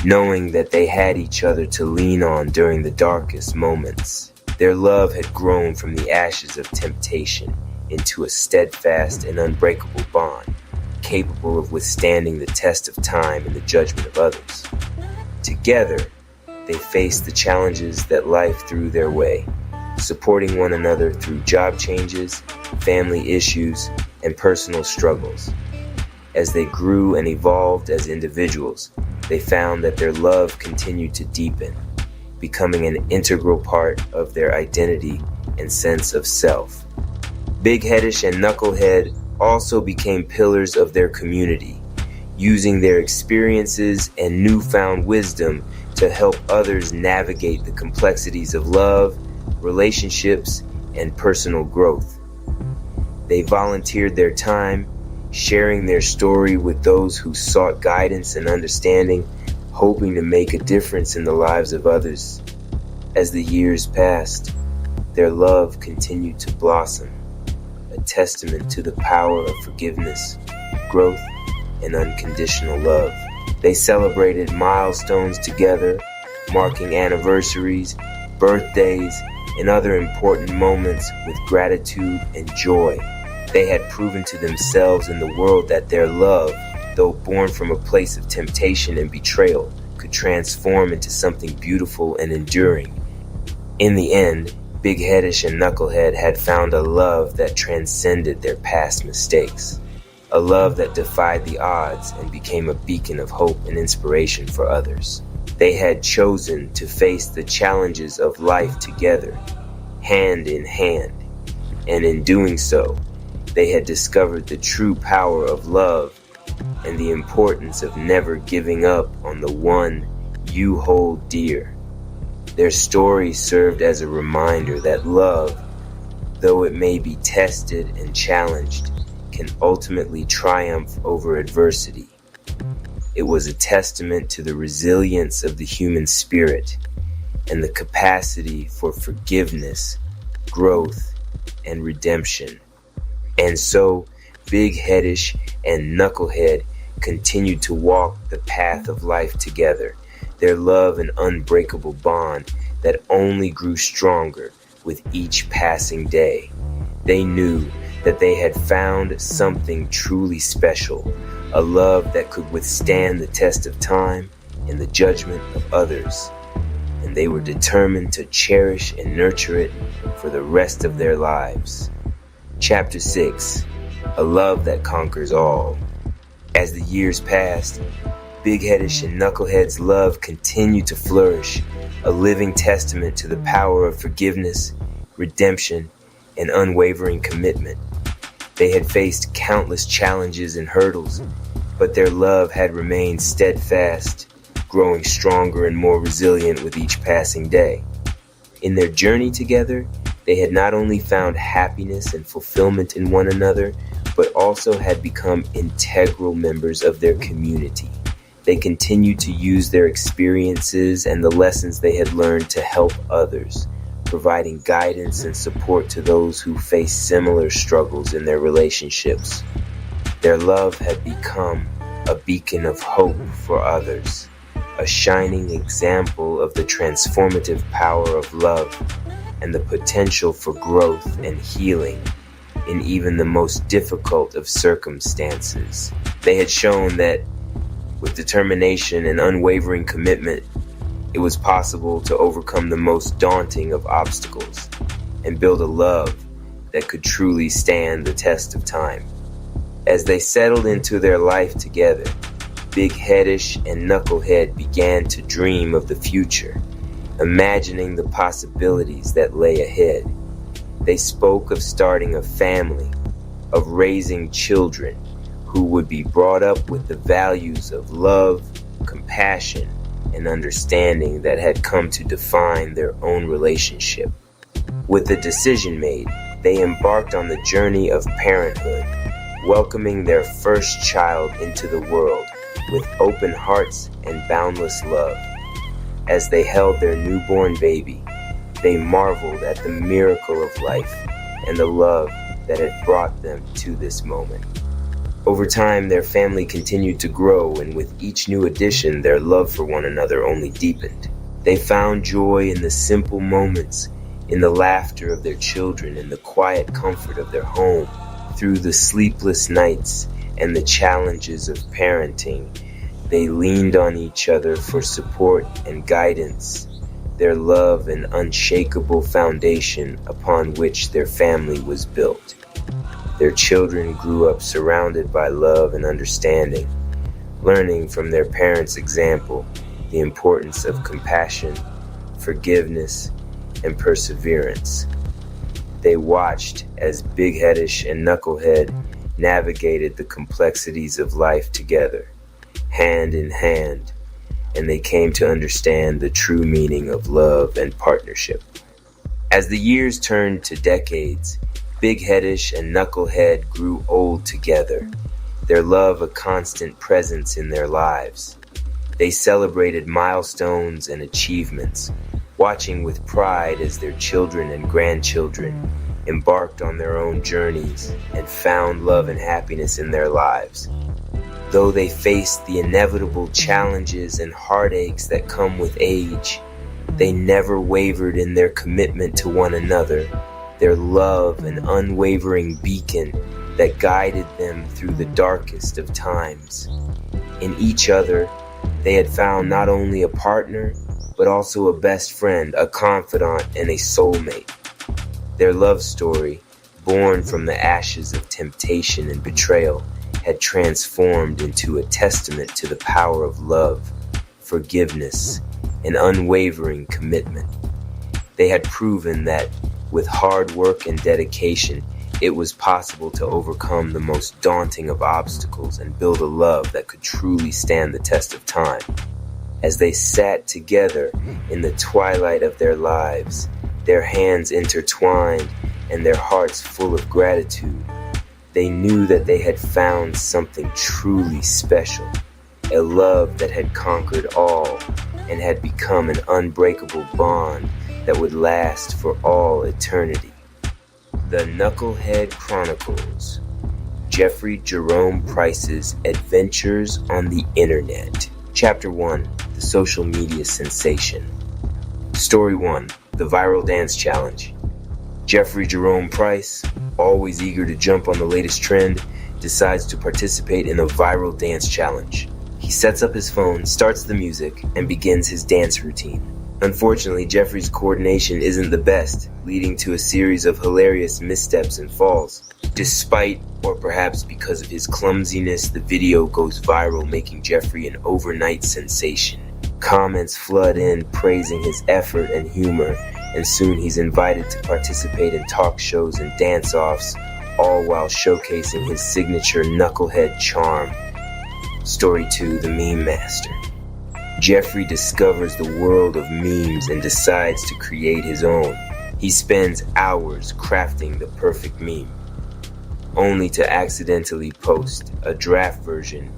knowing that they had each other to lean on during the darkest moments. Their love had grown from the ashes of temptation into a steadfast and unbreakable bond, capable of withstanding the test of time and the judgment of others. Together, they faced the challenges that life threw their way, supporting one another through job changes, family issues, and personal struggles. As they grew and evolved as individuals, they found that their love continued to deepen, becoming an integral part of their identity and sense of self. Big Headish and Knucklehead also became pillars of their community, using their experiences and newfound wisdom to help others navigate the complexities of love, relationships, and personal growth. They volunteered their time, sharing their story with those who sought guidance and understanding, hoping to make a difference in the lives of others. As the years passed, their love continued to blossom, a testament to the power of forgiveness, growth, and unconditional love. They celebrated milestones together, marking anniversaries, birthdays, and other important moments with gratitude and joy. They had proven to themselves and the world that their love, though born from a place of temptation and betrayal, could transform into something beautiful and enduring. In the end, Big Headish and Knucklehead had found a love that transcended their past mistakes, a love that defied the odds and became a beacon of hope and inspiration for others. They had chosen to face the challenges of life together, hand in hand, and in doing so, they had discovered the true power of love and the importance of never giving up on the one you hold dear. Their story served as a reminder that love, though it may be tested and challenged, can ultimately triumph over adversity. It was a testament to the resilience of the human spirit and the capacity for forgiveness, growth, and redemption. And so, Big Headish and Knucklehead continued to walk the path of life together, their love an unbreakable bond that only grew stronger with each passing day. They knew that they had found something truly special, a love that could withstand the test of time and the judgment of others, and they were determined to cherish and nurture it for the rest of their lives. Chapter 6, A Love That Conquers All. As the years passed, Big Headish and Knucklehead's love continued to flourish, a living testament to the power of forgiveness, redemption, and unwavering commitment. They had faced countless challenges and hurdles, but their love had remained steadfast, growing stronger and more resilient with each passing day. In their journey together, they had not only found happiness and fulfillment in one another, but also had become integral members of their community. They continued to use their experiences and the lessons they had learned to help others, providing guidance and support to those who face similar struggles in their relationships. Their love had become a beacon of hope for others, a shining example of the transformative power of love and the potential for growth and healing in even the most difficult of circumstances. They had shown that with determination and unwavering commitment, it was possible to overcome the most daunting of obstacles and build a love that could truly stand the test of time. As they settled into their life together, Big Headish and Knucklehead began to dream of the future, imagining the possibilities that lay ahead. They spoke of starting a family, of raising children who would be brought up with the values of love, compassion, and understanding that had come to define their own relationship. With the decision made, they embarked on the journey of parenthood, welcoming their first child into the world with open hearts and boundless love. As they held their newborn baby, they marveled at the miracle of life and the love that had brought them to this moment. Over time, their family continued to grow, and with each new addition, their love for one another only deepened. They found joy in the simple moments, in the laughter of their children, in the quiet comfort of their home. Through the sleepless nights and the challenges of parenting, they leaned on each other for support and guidance, their love an unshakable foundation upon which their family was built. Their children grew up surrounded by love and understanding, learning from their parents' example the importance of compassion, forgiveness, and perseverance. They watched as Big Headish and Knucklehead navigated the complexities of life together, hand in hand, and they came to understand the true meaning of love and partnership. As the years turned to decades, Big Headish and Knucklehead grew old together, their love a constant presence in their lives. They celebrated milestones and achievements, watching with pride as their children and grandchildren embarked on their own journeys and found love and happiness in their lives. Though they faced the inevitable challenges and heartaches that come with age, they never wavered in their commitment to one another, their love an unwavering beacon that guided them through the darkest of times. In each other, they had found not only a partner, but also a best friend, a confidant, and a soulmate. Their love story, born from the ashes of temptation and betrayal, had transformed into a testament to the power of love, forgiveness, and unwavering commitment. They had proven that with hard work and dedication, it was possible to overcome the most daunting of obstacles and build a love that could truly stand the test of time. As they sat together in the twilight of their lives, their hands intertwined and their hearts full of gratitude, they knew that they had found something truly special, a love that had conquered all and had become an unbreakable bond that would last for all eternity. The Knucklehead Chronicles, Jeffrey Jerome Price's Adventures on the Internet. Chapter 1, The Social Media Sensation. Story 1, The Viral Dance Challenge. Jeffrey Jerome Price, always eager to jump on the latest trend, decides to participate in a viral dance challenge. He sets up his phone, starts the music, and begins his dance routine. Unfortunately, Jeffrey's coordination isn't the best, leading to a series of hilarious missteps and falls. Despite, or perhaps because of his clumsiness, the video goes viral, making Jeffrey an overnight sensation. Comments flood in praising his effort and humor, and soon he's invited to participate in talk shows and dance-offs, all while showcasing his signature knucklehead charm. Story 2, The Meme Master. Jeffrey discovers the world of memes and decides to create his own. He spends hours crafting the perfect meme, only to accidentally post a draft version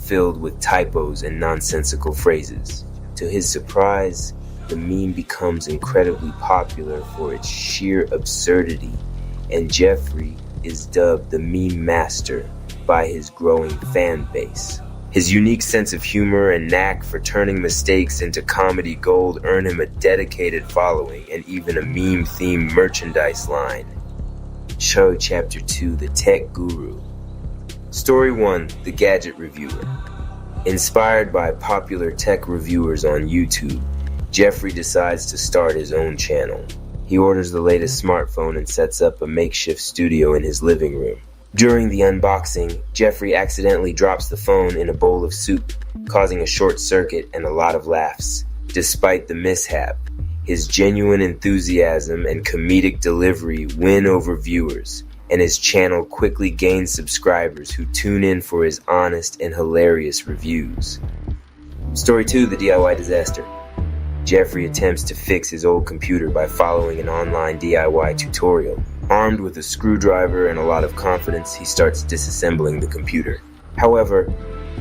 filled with typos and nonsensical phrases. To his surprise, the meme becomes incredibly popular for its sheer absurdity, and Jeffrey is dubbed the Meme Master by his growing fan base. His unique sense of humor and knack for turning mistakes into comedy gold earn him a dedicated following and even a meme-themed merchandise line. Show Chapter 2, The Tech Guru. Story 1, The Gadget Reviewer. Inspired by popular tech reviewers on YouTube, Jeffrey decides to start his own channel. He orders the latest smartphone and sets up a makeshift studio in his living room. During the unboxing, Jeffrey accidentally drops the phone in a bowl of soup, causing a short circuit and a lot of laughs. Despite the mishap, his genuine enthusiasm and comedic delivery win over viewers, and his channel quickly gains subscribers who tune in for his honest and hilarious reviews. Story 2, The DIY Disaster. Jeffrey attempts to fix his old computer by following an online DIY tutorial. Armed with a screwdriver and a lot of confidence, he starts disassembling the computer. However,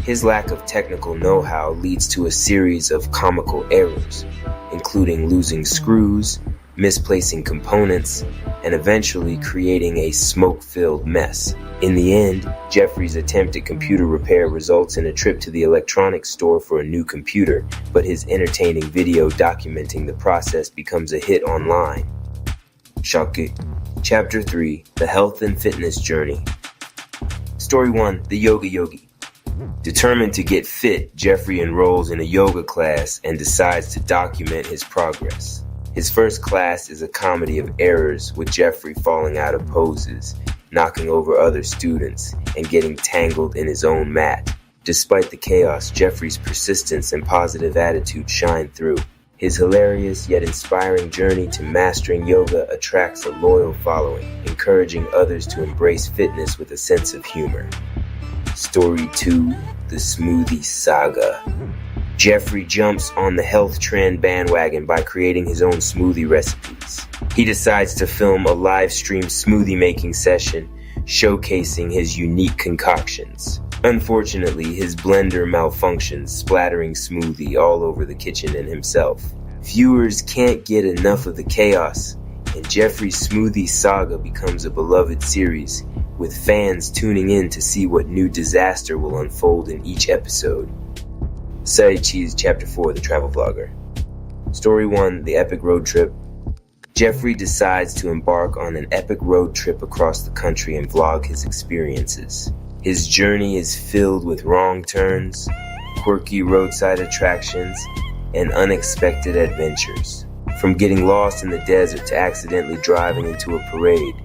his lack of technical know-how leads to a series of comical errors, including losing screws, misplacing components, and eventually creating a smoke-filled mess. In the end, Jeffrey's attempt at computer repair results in a trip to the electronics store for a new computer, but his entertaining video documenting the process becomes a hit online. Shocking. Chapter 3, The Health and Fitness Journey. Story 1, The Yoga Yogi. Determined to get fit, Jeffrey enrolls in a yoga class and decides to document his progress. His first class is a comedy of errors, with Jeffrey falling out of poses, knocking over other students, and getting tangled in his own mat. Despite the chaos, Jeffrey's persistence and positive attitude shine through. His hilarious yet inspiring journey to mastering yoga attracts a loyal following, encouraging others to embrace fitness with a sense of humor. Story 2, The Smoothie Saga. Jeffrey jumps on the health trend bandwagon by creating his own smoothie recipes. He decides to film a live stream smoothie making session showcasing his unique concoctions. Unfortunately, his blender malfunctions, splattering smoothie all over the kitchen and himself. Viewers can't get enough of the chaos, and Jeffrey's Smoothie Saga becomes a beloved series, with fans tuning in to see what new disaster will unfold in each episode. Side Cheese Chapter 4, The Travel Vlogger. Story 1, The Epic Road Trip. Jeffrey decides to embark on an epic road trip across the country and vlog his experiences. His journey is filled with wrong turns, quirky roadside attractions, and unexpected adventures. From getting lost in the desert to accidentally driving into a parade,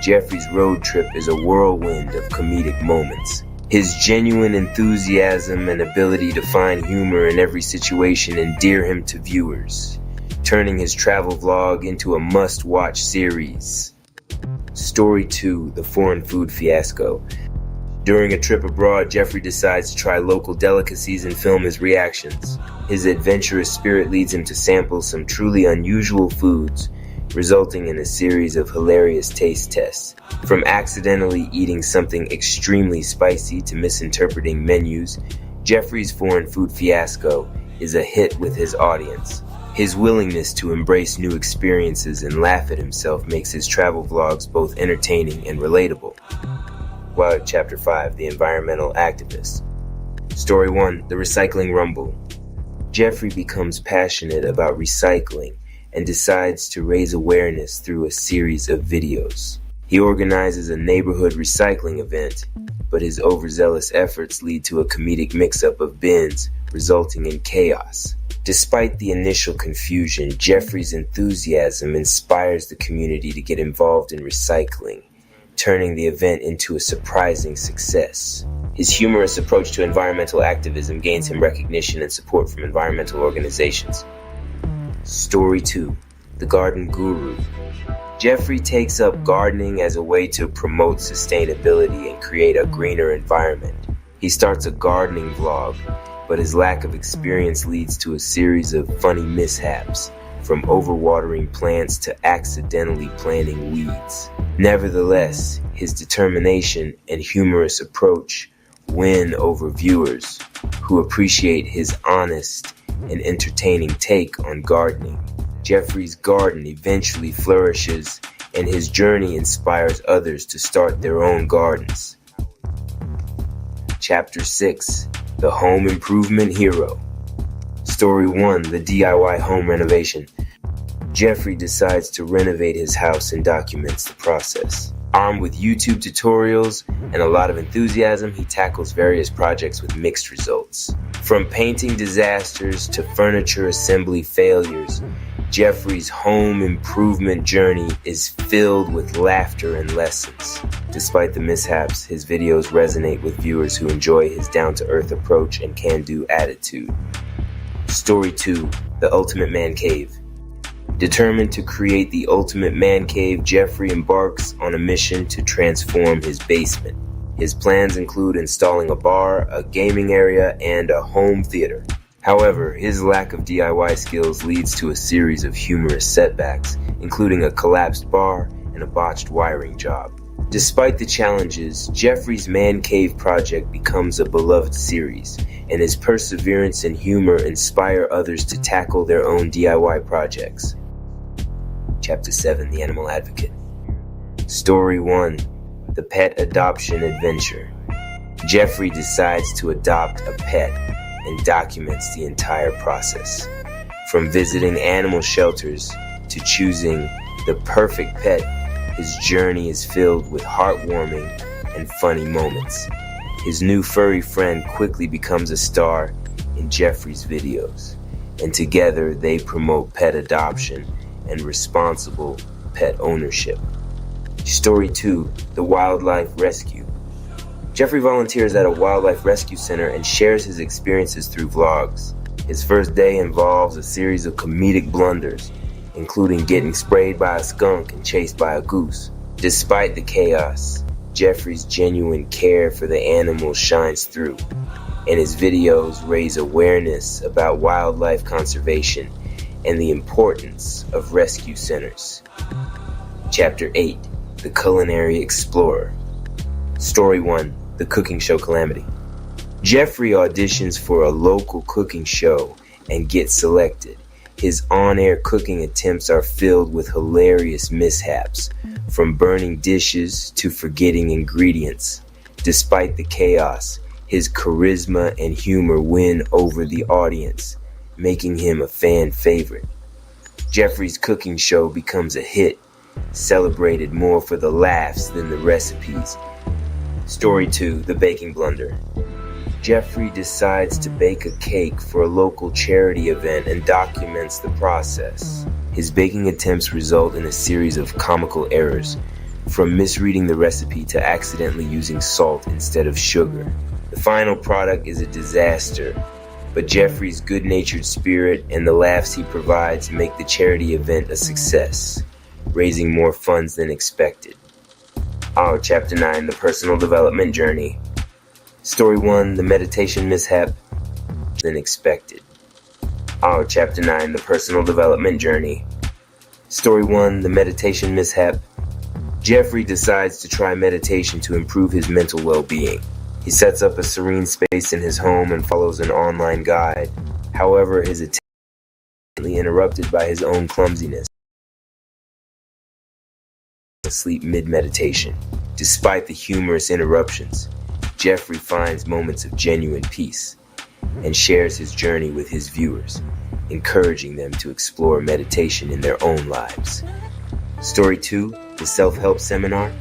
Jeffrey's road trip is a whirlwind of comedic moments. His genuine enthusiasm and ability to find humor in every situation endear him to viewers, turning his travel vlog into a must-watch series. Story 2, The Foreign Food Fiasco. During a trip abroad, Jeffrey decides to try local delicacies and film his reactions. His adventurous spirit leads him to sample some truly unusual foods, resulting in a series of hilarious taste tests. From accidentally eating something extremely spicy to misinterpreting menus, Jeffrey's Foreign Food Fiasco is a hit with his audience. His willingness to embrace new experiences and laugh at himself makes his travel vlogs both entertaining and relatable. Wild Chapter 5, The Environmental Activist. Story 1, The Recycling Rumble. Jeffrey becomes passionate about recycling and decides to raise awareness through a series of videos. He organizes a neighborhood recycling event, but his overzealous efforts lead to a comedic mix-up of bins, resulting in chaos. Despite the initial confusion, Jeffrey's enthusiasm inspires the community to get involved in recycling, turning the event into a surprising success. His humorous approach to environmental activism gains him recognition and support from environmental organizations. Story 2, The Garden Guru. Jeffrey takes up gardening as a way to promote sustainability and create a greener environment. He starts a gardening vlog, but his lack of experience leads to a series of funny mishaps, from overwatering plants to accidentally planting weeds. Nevertheless, his determination and humorous approach win over viewers who appreciate his honest and entertaining take on gardening. Jeffrey's garden eventually flourishes, and his journey inspires others to start their own gardens. Chapter 6, The Home Improvement Hero. Story 1, The DIY Home Renovation. Jeffrey decides to renovate his house and documents the process. Armed with YouTube tutorials and a lot of enthusiasm, he tackles various projects with mixed results. From painting disasters to furniture assembly failures, Jeffrey's home improvement journey is filled with laughter and lessons. Despite the mishaps, his videos resonate with viewers who enjoy his down-to-earth approach and can-do attitude. Story 2, The Ultimate Man Cave. Determined to create the ultimate man cave, Jeffrey embarks on a mission to transform his basement. His plans include installing a bar, a gaming area, and a home theater. However, his lack of DIY skills leads to a series of humorous setbacks, including a collapsed bar and a botched wiring job. Despite the challenges, Jeffrey's Man Cave project becomes a beloved series, and his perseverance and humor inspire others to tackle their own DIY projects. Chapter 7, The Animal Advocate. Story 1, The Pet Adoption Adventure. Jeffrey decides to adopt a pet and documents the entire process. From visiting animal shelters to choosing the perfect pet, his journey is filled with heartwarming and funny moments. His new furry friend quickly becomes a star in Jeffrey's videos, and together they promote pet adoption and responsible pet ownership. Story 2, The Wildlife Rescue. Jeffrey volunteers at a wildlife rescue center and shares his experiences through vlogs. His first day involves a series of comedic blunders, including getting sprayed by a skunk and chased by a goose. Despite the chaos, Jeffrey's genuine care for the animals shines through, and his videos raise awareness about wildlife conservation and the importance of rescue centers. Chapter 8, The Culinary Explorer. Story 1, The Cooking Show Calamity. Jeffrey auditions for a local cooking show and gets selected. His on-air cooking attempts are filled with hilarious mishaps, from burning dishes to forgetting ingredients. Despite the chaos, his charisma and humor win over the audience, making him a fan favorite. Jeffrey's cooking show becomes a hit, celebrated more for the laughs than the recipes. Story 2, The Baking Blunder. Jeffrey decides to bake a cake for a local charity event and documents the process. His baking attempts result in a series of comical errors, from misreading the recipe to accidentally using salt instead of sugar. The final product is a disaster, but Jeffrey's good-natured spirit and the laughs he provides make the charity event a success, raising more funds than expected. Chapter 9, The Personal Development Journey. Story 1, The Meditation Mishap than expected. Chapter 9, The Personal Development Journey. Story 1, The Meditation Mishap. Jeffrey decides to try meditation to improve his mental well-being. He sets up a serene space in his home and follows an online guide. However, his attempt is interrupted by his own clumsiness. Asleep mid-meditation. Despite the humorous interruptions, Jeffrey finds moments of genuine peace and shares his journey with his viewers, encouraging them to explore meditation in their own lives. Story 2, The Self-Help Seminar.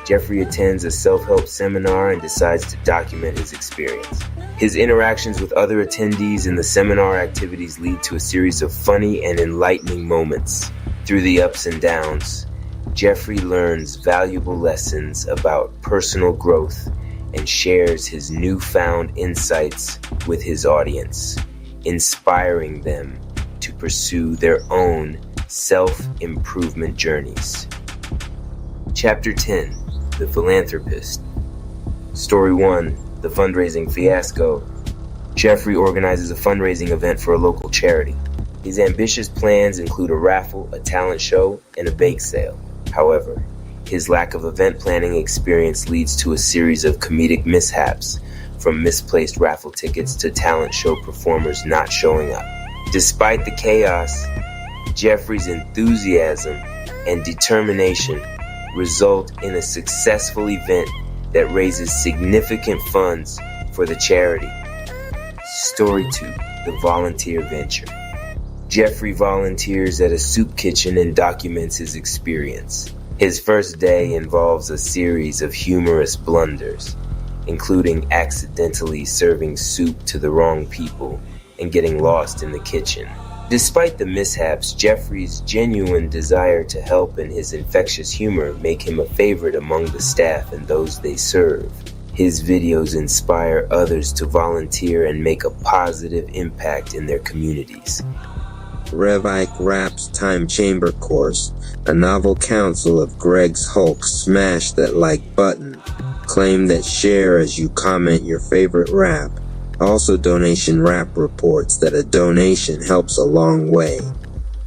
Jeffrey attends a self-help seminar and decides to document his experience. His interactions with other attendees and the seminar activities lead to a series of funny and enlightening moments. Through the ups and downs, Jeffrey learns valuable lessons about personal growth and shares his newfound insights with his audience, inspiring them to pursue their own self-improvement journeys. Chapter 10, The Philanthropist. Story 1, The Fundraising Fiasco. Jeffrey organizes a fundraising event for a local charity. His ambitious plans include a raffle, a talent show, and a bake sale. However, his lack of event planning experience leads to a series of comedic mishaps, from misplaced raffle tickets to talent show performers not showing up. Despite the chaos, Jeffrey's enthusiasm and determination result in a successful event that raises significant funds for the charity. Story 2, The Volunteer Venture. Jeffrey volunteers at a soup kitchen and documents his experience. His first day involves a series of humorous blunders, including accidentally serving soup to the wrong people and getting lost in the kitchen. Despite the mishaps, Jeffrey's genuine desire to help and his infectious humor make him a favorite among the staff and those they serve. His videos inspire others to volunteer and make a positive impact in their communities. Rev Ike Rap's Time Chamber Course, a novel counsel of Greg's Hulk. Smash that like button. Claim that share as you comment your favorite rap. Also donation rap reports that a donation helps a long way.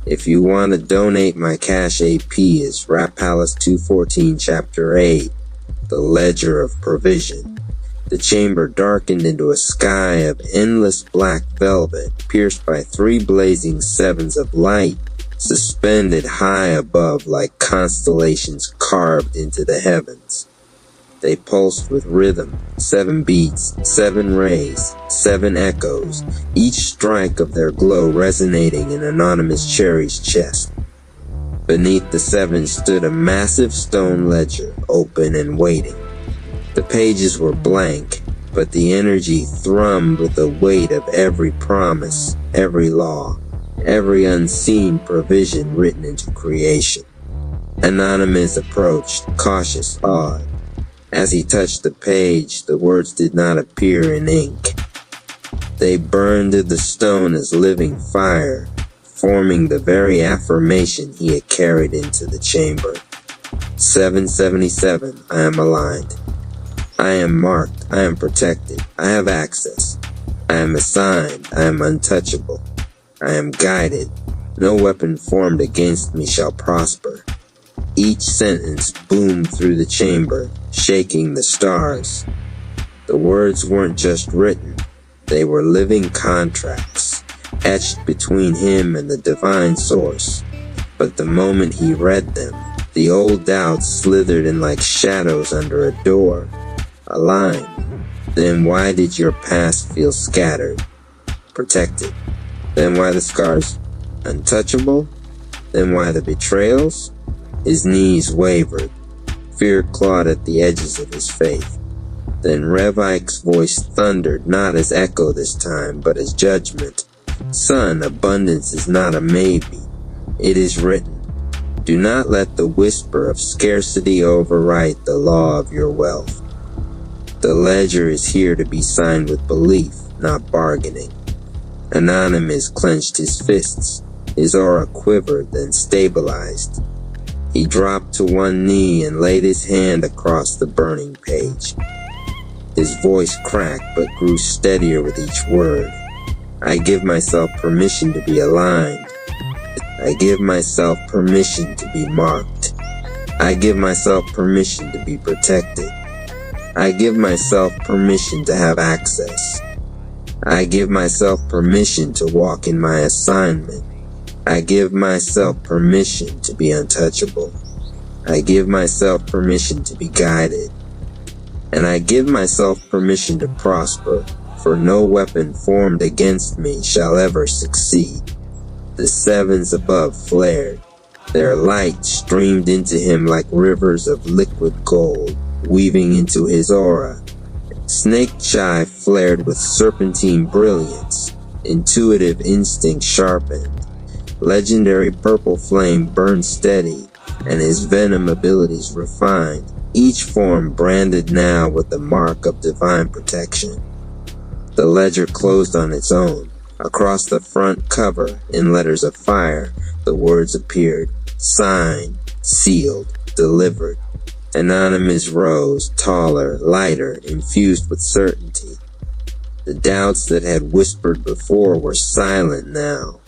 If you want to donate, my cash AP is Rap Palace 214 Chapter 8, The Ledger of Provision. The chamber darkened into a sky of endless black velvet, pierced by 3 blazing sevens of light, suspended high above like constellations carved into the heavens. They pulsed with rhythm, 7 beats, 7 rays, 7 echoes, each strike of their glow resonating in Anonymous Cherry's chest. Beneath the 7 stood a massive stone ledger, open and waiting. The pages were blank, but the energy thrummed with the weight of every promise, every law, every unseen provision written into creation. Anonymous approached, cautious, awed. As he touched the page, the words did not appear in ink. They burned to the stone as living fire, forming the very affirmation he had carried into the chamber. 777, I am aligned. I am marked, I am protected, I have access. I am assigned, I am untouchable. I am guided. No weapon formed against me shall prosper. Each sentence boomed through the chamber, shaking the stars. The words weren't just written, they were living contracts, etched between him and the divine source. But the moment he read them, the old doubts slithered in like shadows under a door. A line. Then why did your past feel scattered? Protected. Then why the scars? Untouchable? Then why the betrayals? His knees wavered. Fear clawed at the edges of his faith. Then Rev Ike's voice thundered, not as echo this time, but as judgment. Son, abundance is not a maybe. It is written. Do not let the whisper of scarcity overwrite the law of your wealth. The ledger is here to be signed with belief, not bargaining. Anonymous clenched his fists. His aura quivered, then stabilized. He dropped to one knee and laid his hand across the burning page. His voice cracked but grew steadier with each word. I give myself permission to be aligned. I give myself permission to be marked. I give myself permission to be protected. I give myself permission to have access. I give myself permission to walk in my assignment. I give myself permission to be untouchable. I give myself permission to be guided. And I give myself permission to prosper, for no weapon formed against me shall ever succeed. The sevens above flared. Their light streamed into him like rivers of liquid gold, weaving into his aura. Snake Chai flared with serpentine brilliance, intuitive instinct sharpened. Legendary purple flame burned steady, and his venom abilities refined, each form branded now with the mark of divine protection. The ledger closed on its own. Across the front cover, in letters of fire, the words appeared, signed, sealed, delivered. Anonymous rose, taller, lighter, infused with certainty. The doubts that had whispered before were silent now,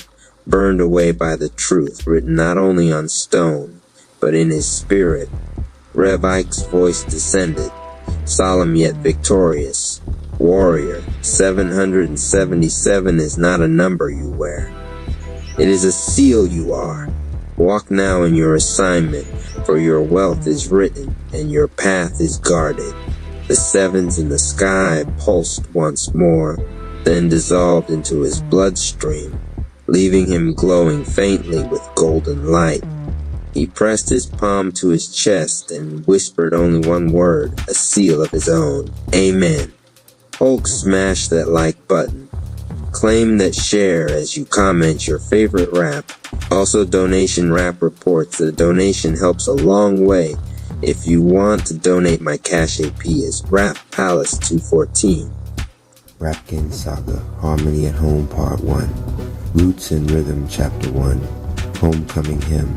burned away by the truth written not only on stone, but in his spirit. Rev Ike's voice descended, solemn yet victorious. Warrior, 777 is not a number you wear. It is a seal you are. Walk now in your assignment, for your wealth is written, and your path is guarded. The sevens in the sky pulsed once more, then dissolved into his bloodstream, leaving him glowing faintly with golden light. He pressed his palm to his chest and whispered only one word, a seal of his own. Amen. Hulk smashed that like button. Claim that share as you comment your favorite rap. Also, Donation Rap reports that a donation helps a long way. If you want to donate, my Cash AP is Rap Palace 214. Rapkin Saga, Harmony at Home Part 1. Roots and Rhythm Chapter 1. Homecoming Hymn.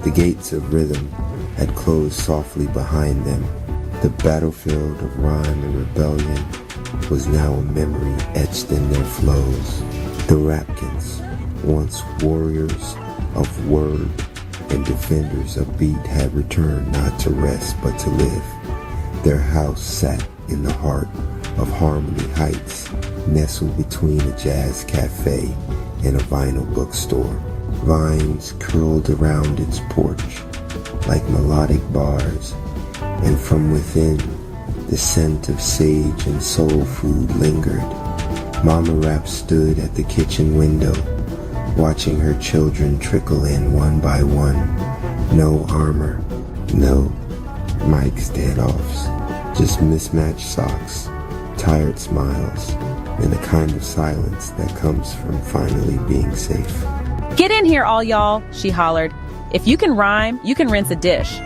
The gates of rhythm had closed softly behind them. The battlefield of rhyme and rebellion was now a memory etched in their flows. The Rapkins, once warriors of word and defenders of beat, had returned not to rest but to live. Their house sat in the heart of Harmony Heights, nestled between a jazz cafe and a vinyl bookstore. Vines curled around its porch like melodic bars, and from within the scent of sage and soul food lingered. Mama Rap stood at the kitchen window, watching her children trickle in one by one. No armor, no mic standoffs, just mismatched socks, tired smiles, and the kind of silence that comes from finally being safe. Get in here, all y'all, she hollered. If you can rhyme, you can rinse a dish.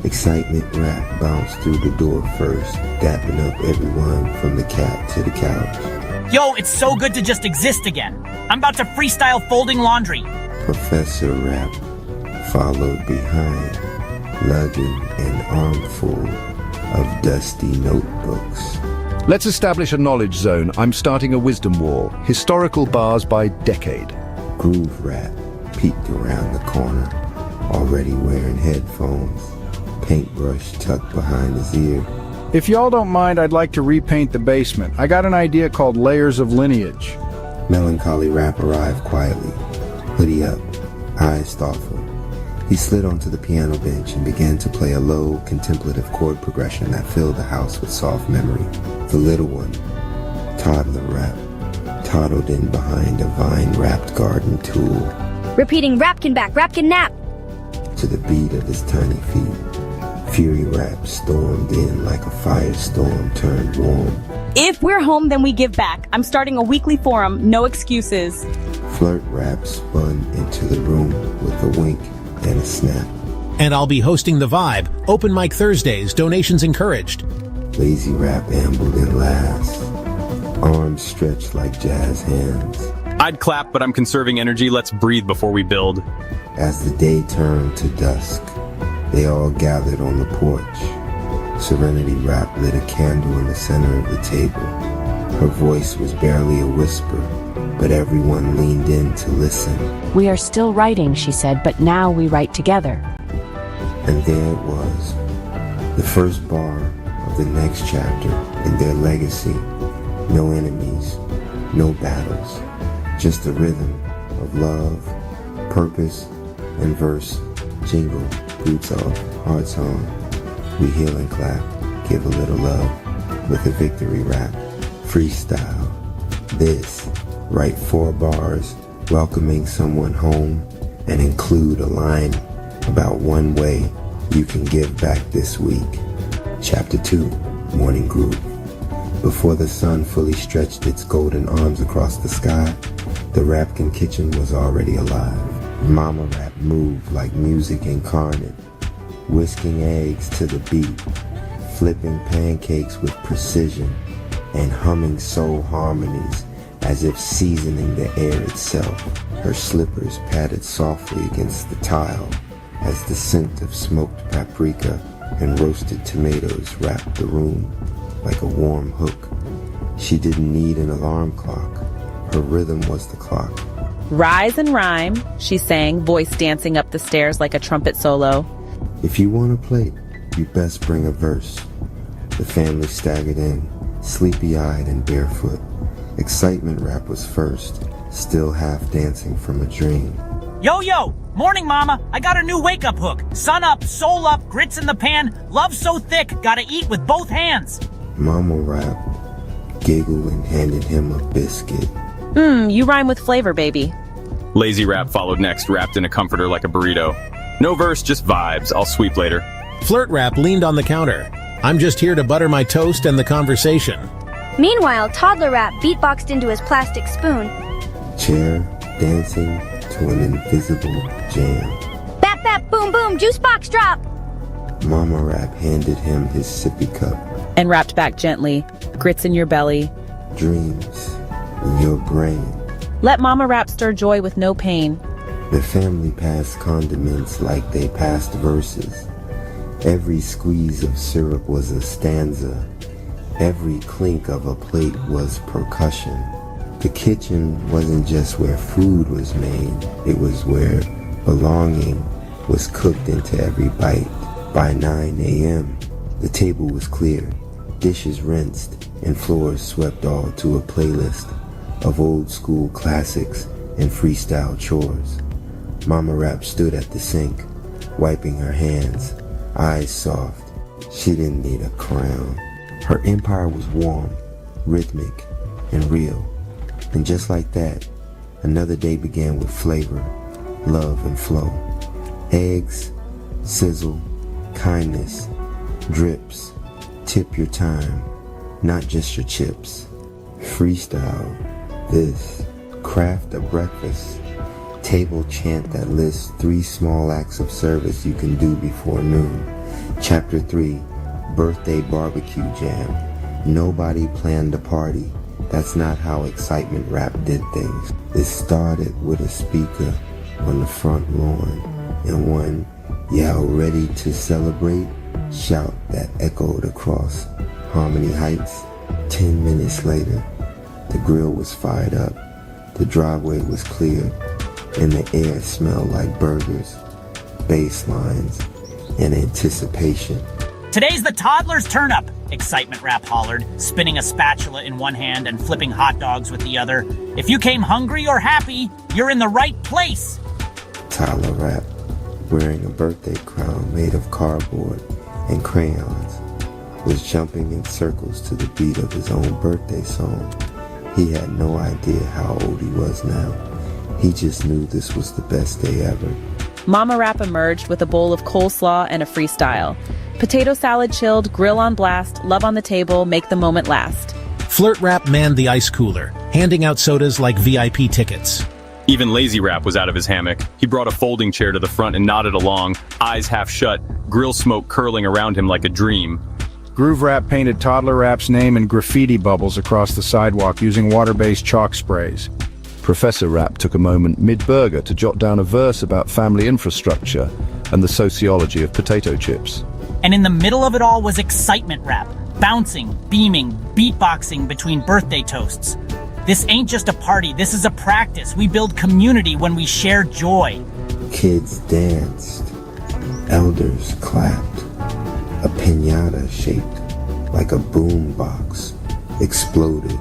Excitement Rap bounced through the door first, dapping up everyone from the cat to the couch. Yo, it's so good to just exist again. I'm about to freestyle folding laundry. Professor Rap followed behind, lugging an armful of dusty notebooks. Let's establish a knowledge zone. I'm starting a wisdom wall. Historical bars by decade. Groove Rap peeked around the corner, already wearing headphones, paintbrush tucked behind his ear. If y'all don't mind, I'd like to repaint the basement. I got an idea called Layers of Lineage. Melancholy Rap arrived quietly, hoodie up, eyes thoughtful. He slid onto the piano bench and began to play a low, contemplative chord progression that filled the house with soft memory. The little one, Toddler Rap, toddled in behind a vine-wrapped garden tool. Repeating Rapkin back, Rapkin nap! To the beat of his tiny feet, Fury Rap stormed in like a firestorm turned warm. If we're home, then we give back. I'm starting a weekly forum, no excuses. Flirt Rap spun into the room with a wink and a snap. And I'll be hosting The Vibe, Open Mic Thursdays, donations encouraged. Lazy Rap ambled in last, arms stretched like jazz hands. I'd clap, but I'm conserving energy. Let's breathe before we build. As the day turned to dusk, they all gathered on the porch. Serenity Rap lit a candle in the center of the table. Her voice was barely a whisper, but everyone leaned in to listen. We are still writing, she said, but now we write together. And there it was, the first bar of the next chapter in their legacy. No enemies, no battles, just a rhythm of love, purpose, and verse. Jingle, boots off, heart song. We heal and clap, give a little love with a victory rap. Freestyle. This, write 4 bars, welcoming someone home, and include a line about one way you can give back this week. Chapter 2, Morning Groove. Before the sun fully stretched its golden arms across the sky, the Rapkin kitchen was already alive. Mama Rap moved like music incarnate, whisking eggs to the beat, flipping pancakes with precision, and humming soul harmonies as if seasoning the air itself. Her slippers patted softly against the tile as the scent of smoked paprika and roasted tomatoes wrapped the room like a warm hook. She didn't need an alarm clock. Her rhythm was the clock. Rise and rhyme, she sang, voice dancing up the stairs like a trumpet solo. If you want to play, you best bring a verse. The family staggered in, sleepy-eyed and barefoot. Excitement Rap was first, still half dancing from a dream. Yo, morning mama, I got a new wake-up hook. Sun up, soul up, grits in the pan, love so thick, gotta eat with both hands. Mama Rap giggled and handed him a biscuit. You rhyme with flavor, baby. Lazy Rap followed next, wrapped in a comforter like a burrito. No verse, just vibes. I'll sweep later. Flirt Rap leaned on the counter. I'm just here to butter my toast and the conversation. Meanwhile, Toddler Rap beatboxed into his plastic spoon. Chair dancing to an invisible jam. Bap bap boom boom, juice box drop! Mama Rap handed him his sippy cup. And rapped back gently, grits in your belly. Dreams in your brain. Let Mama Rap stir joy with no pain. The family passed condiments like they passed verses. Every squeeze of syrup was a stanza. Every clink of a plate was percussion. The kitchen wasn't just where food was made, it was where belonging was cooked into every bite. By 9 a.m., the table was clear, dishes rinsed, and floors swept all to a playlist of old school classics and freestyle chores. Mama Rap stood at the sink, wiping her hands, eyes soft. She didn't need a crown. Her empire was warm, rhythmic, and real. And just like that, another day began with flavor, love, and flow. Eggs, sizzle, kindness, drips, tip your time, not just your chips. Freestyle, this, craft a breakfast, table chant that lists 3 small acts of service you can do before noon. Chapter 3, birthday barbecue jam. Nobody planned a party. That's not how excitement rap did things. It started with a speaker on the front lawn and one "Y'all ready to celebrate?" shout that echoed across Harmony Heights. 10 minutes later, the grill was fired up, the driveway was cleared, and the air smelled like burgers, bass lines, and anticipation. Today's the toddler's turn up, Excitement Rap hollered, spinning a spatula in one hand and flipping hot dogs with the other. If you came hungry or happy, you're in the right place. Toddler Rap, wearing a birthday crown made of cardboard and crayons, was jumping in circles to the beat of his own birthday song. He had no idea how old he was now. He just knew this was the best day ever. Mama Rap emerged with a bowl of coleslaw and a freestyle. Potato salad chilled, grill on blast, love on the table, make the moment last. Flirt Rap manned the ice cooler, handing out sodas like VIP tickets. Even Lazy Rap was out of his hammock. He brought a folding chair to the front and nodded along, eyes half shut, grill smoke curling around him like a dream. Groove Rap painted Toddler Rap's name in graffiti bubbles across the sidewalk using water-based chalk sprays. Professor Rap took a moment mid-burger to jot down a verse about family infrastructure and the sociology of potato chips. And in the middle of it all was Excitement Rap, bouncing, beaming, beatboxing between birthday toasts. This ain't just a party, this is a practice. We build community when we share joy. Kids danced, elders clapped, a piñata shaped like a boom box exploded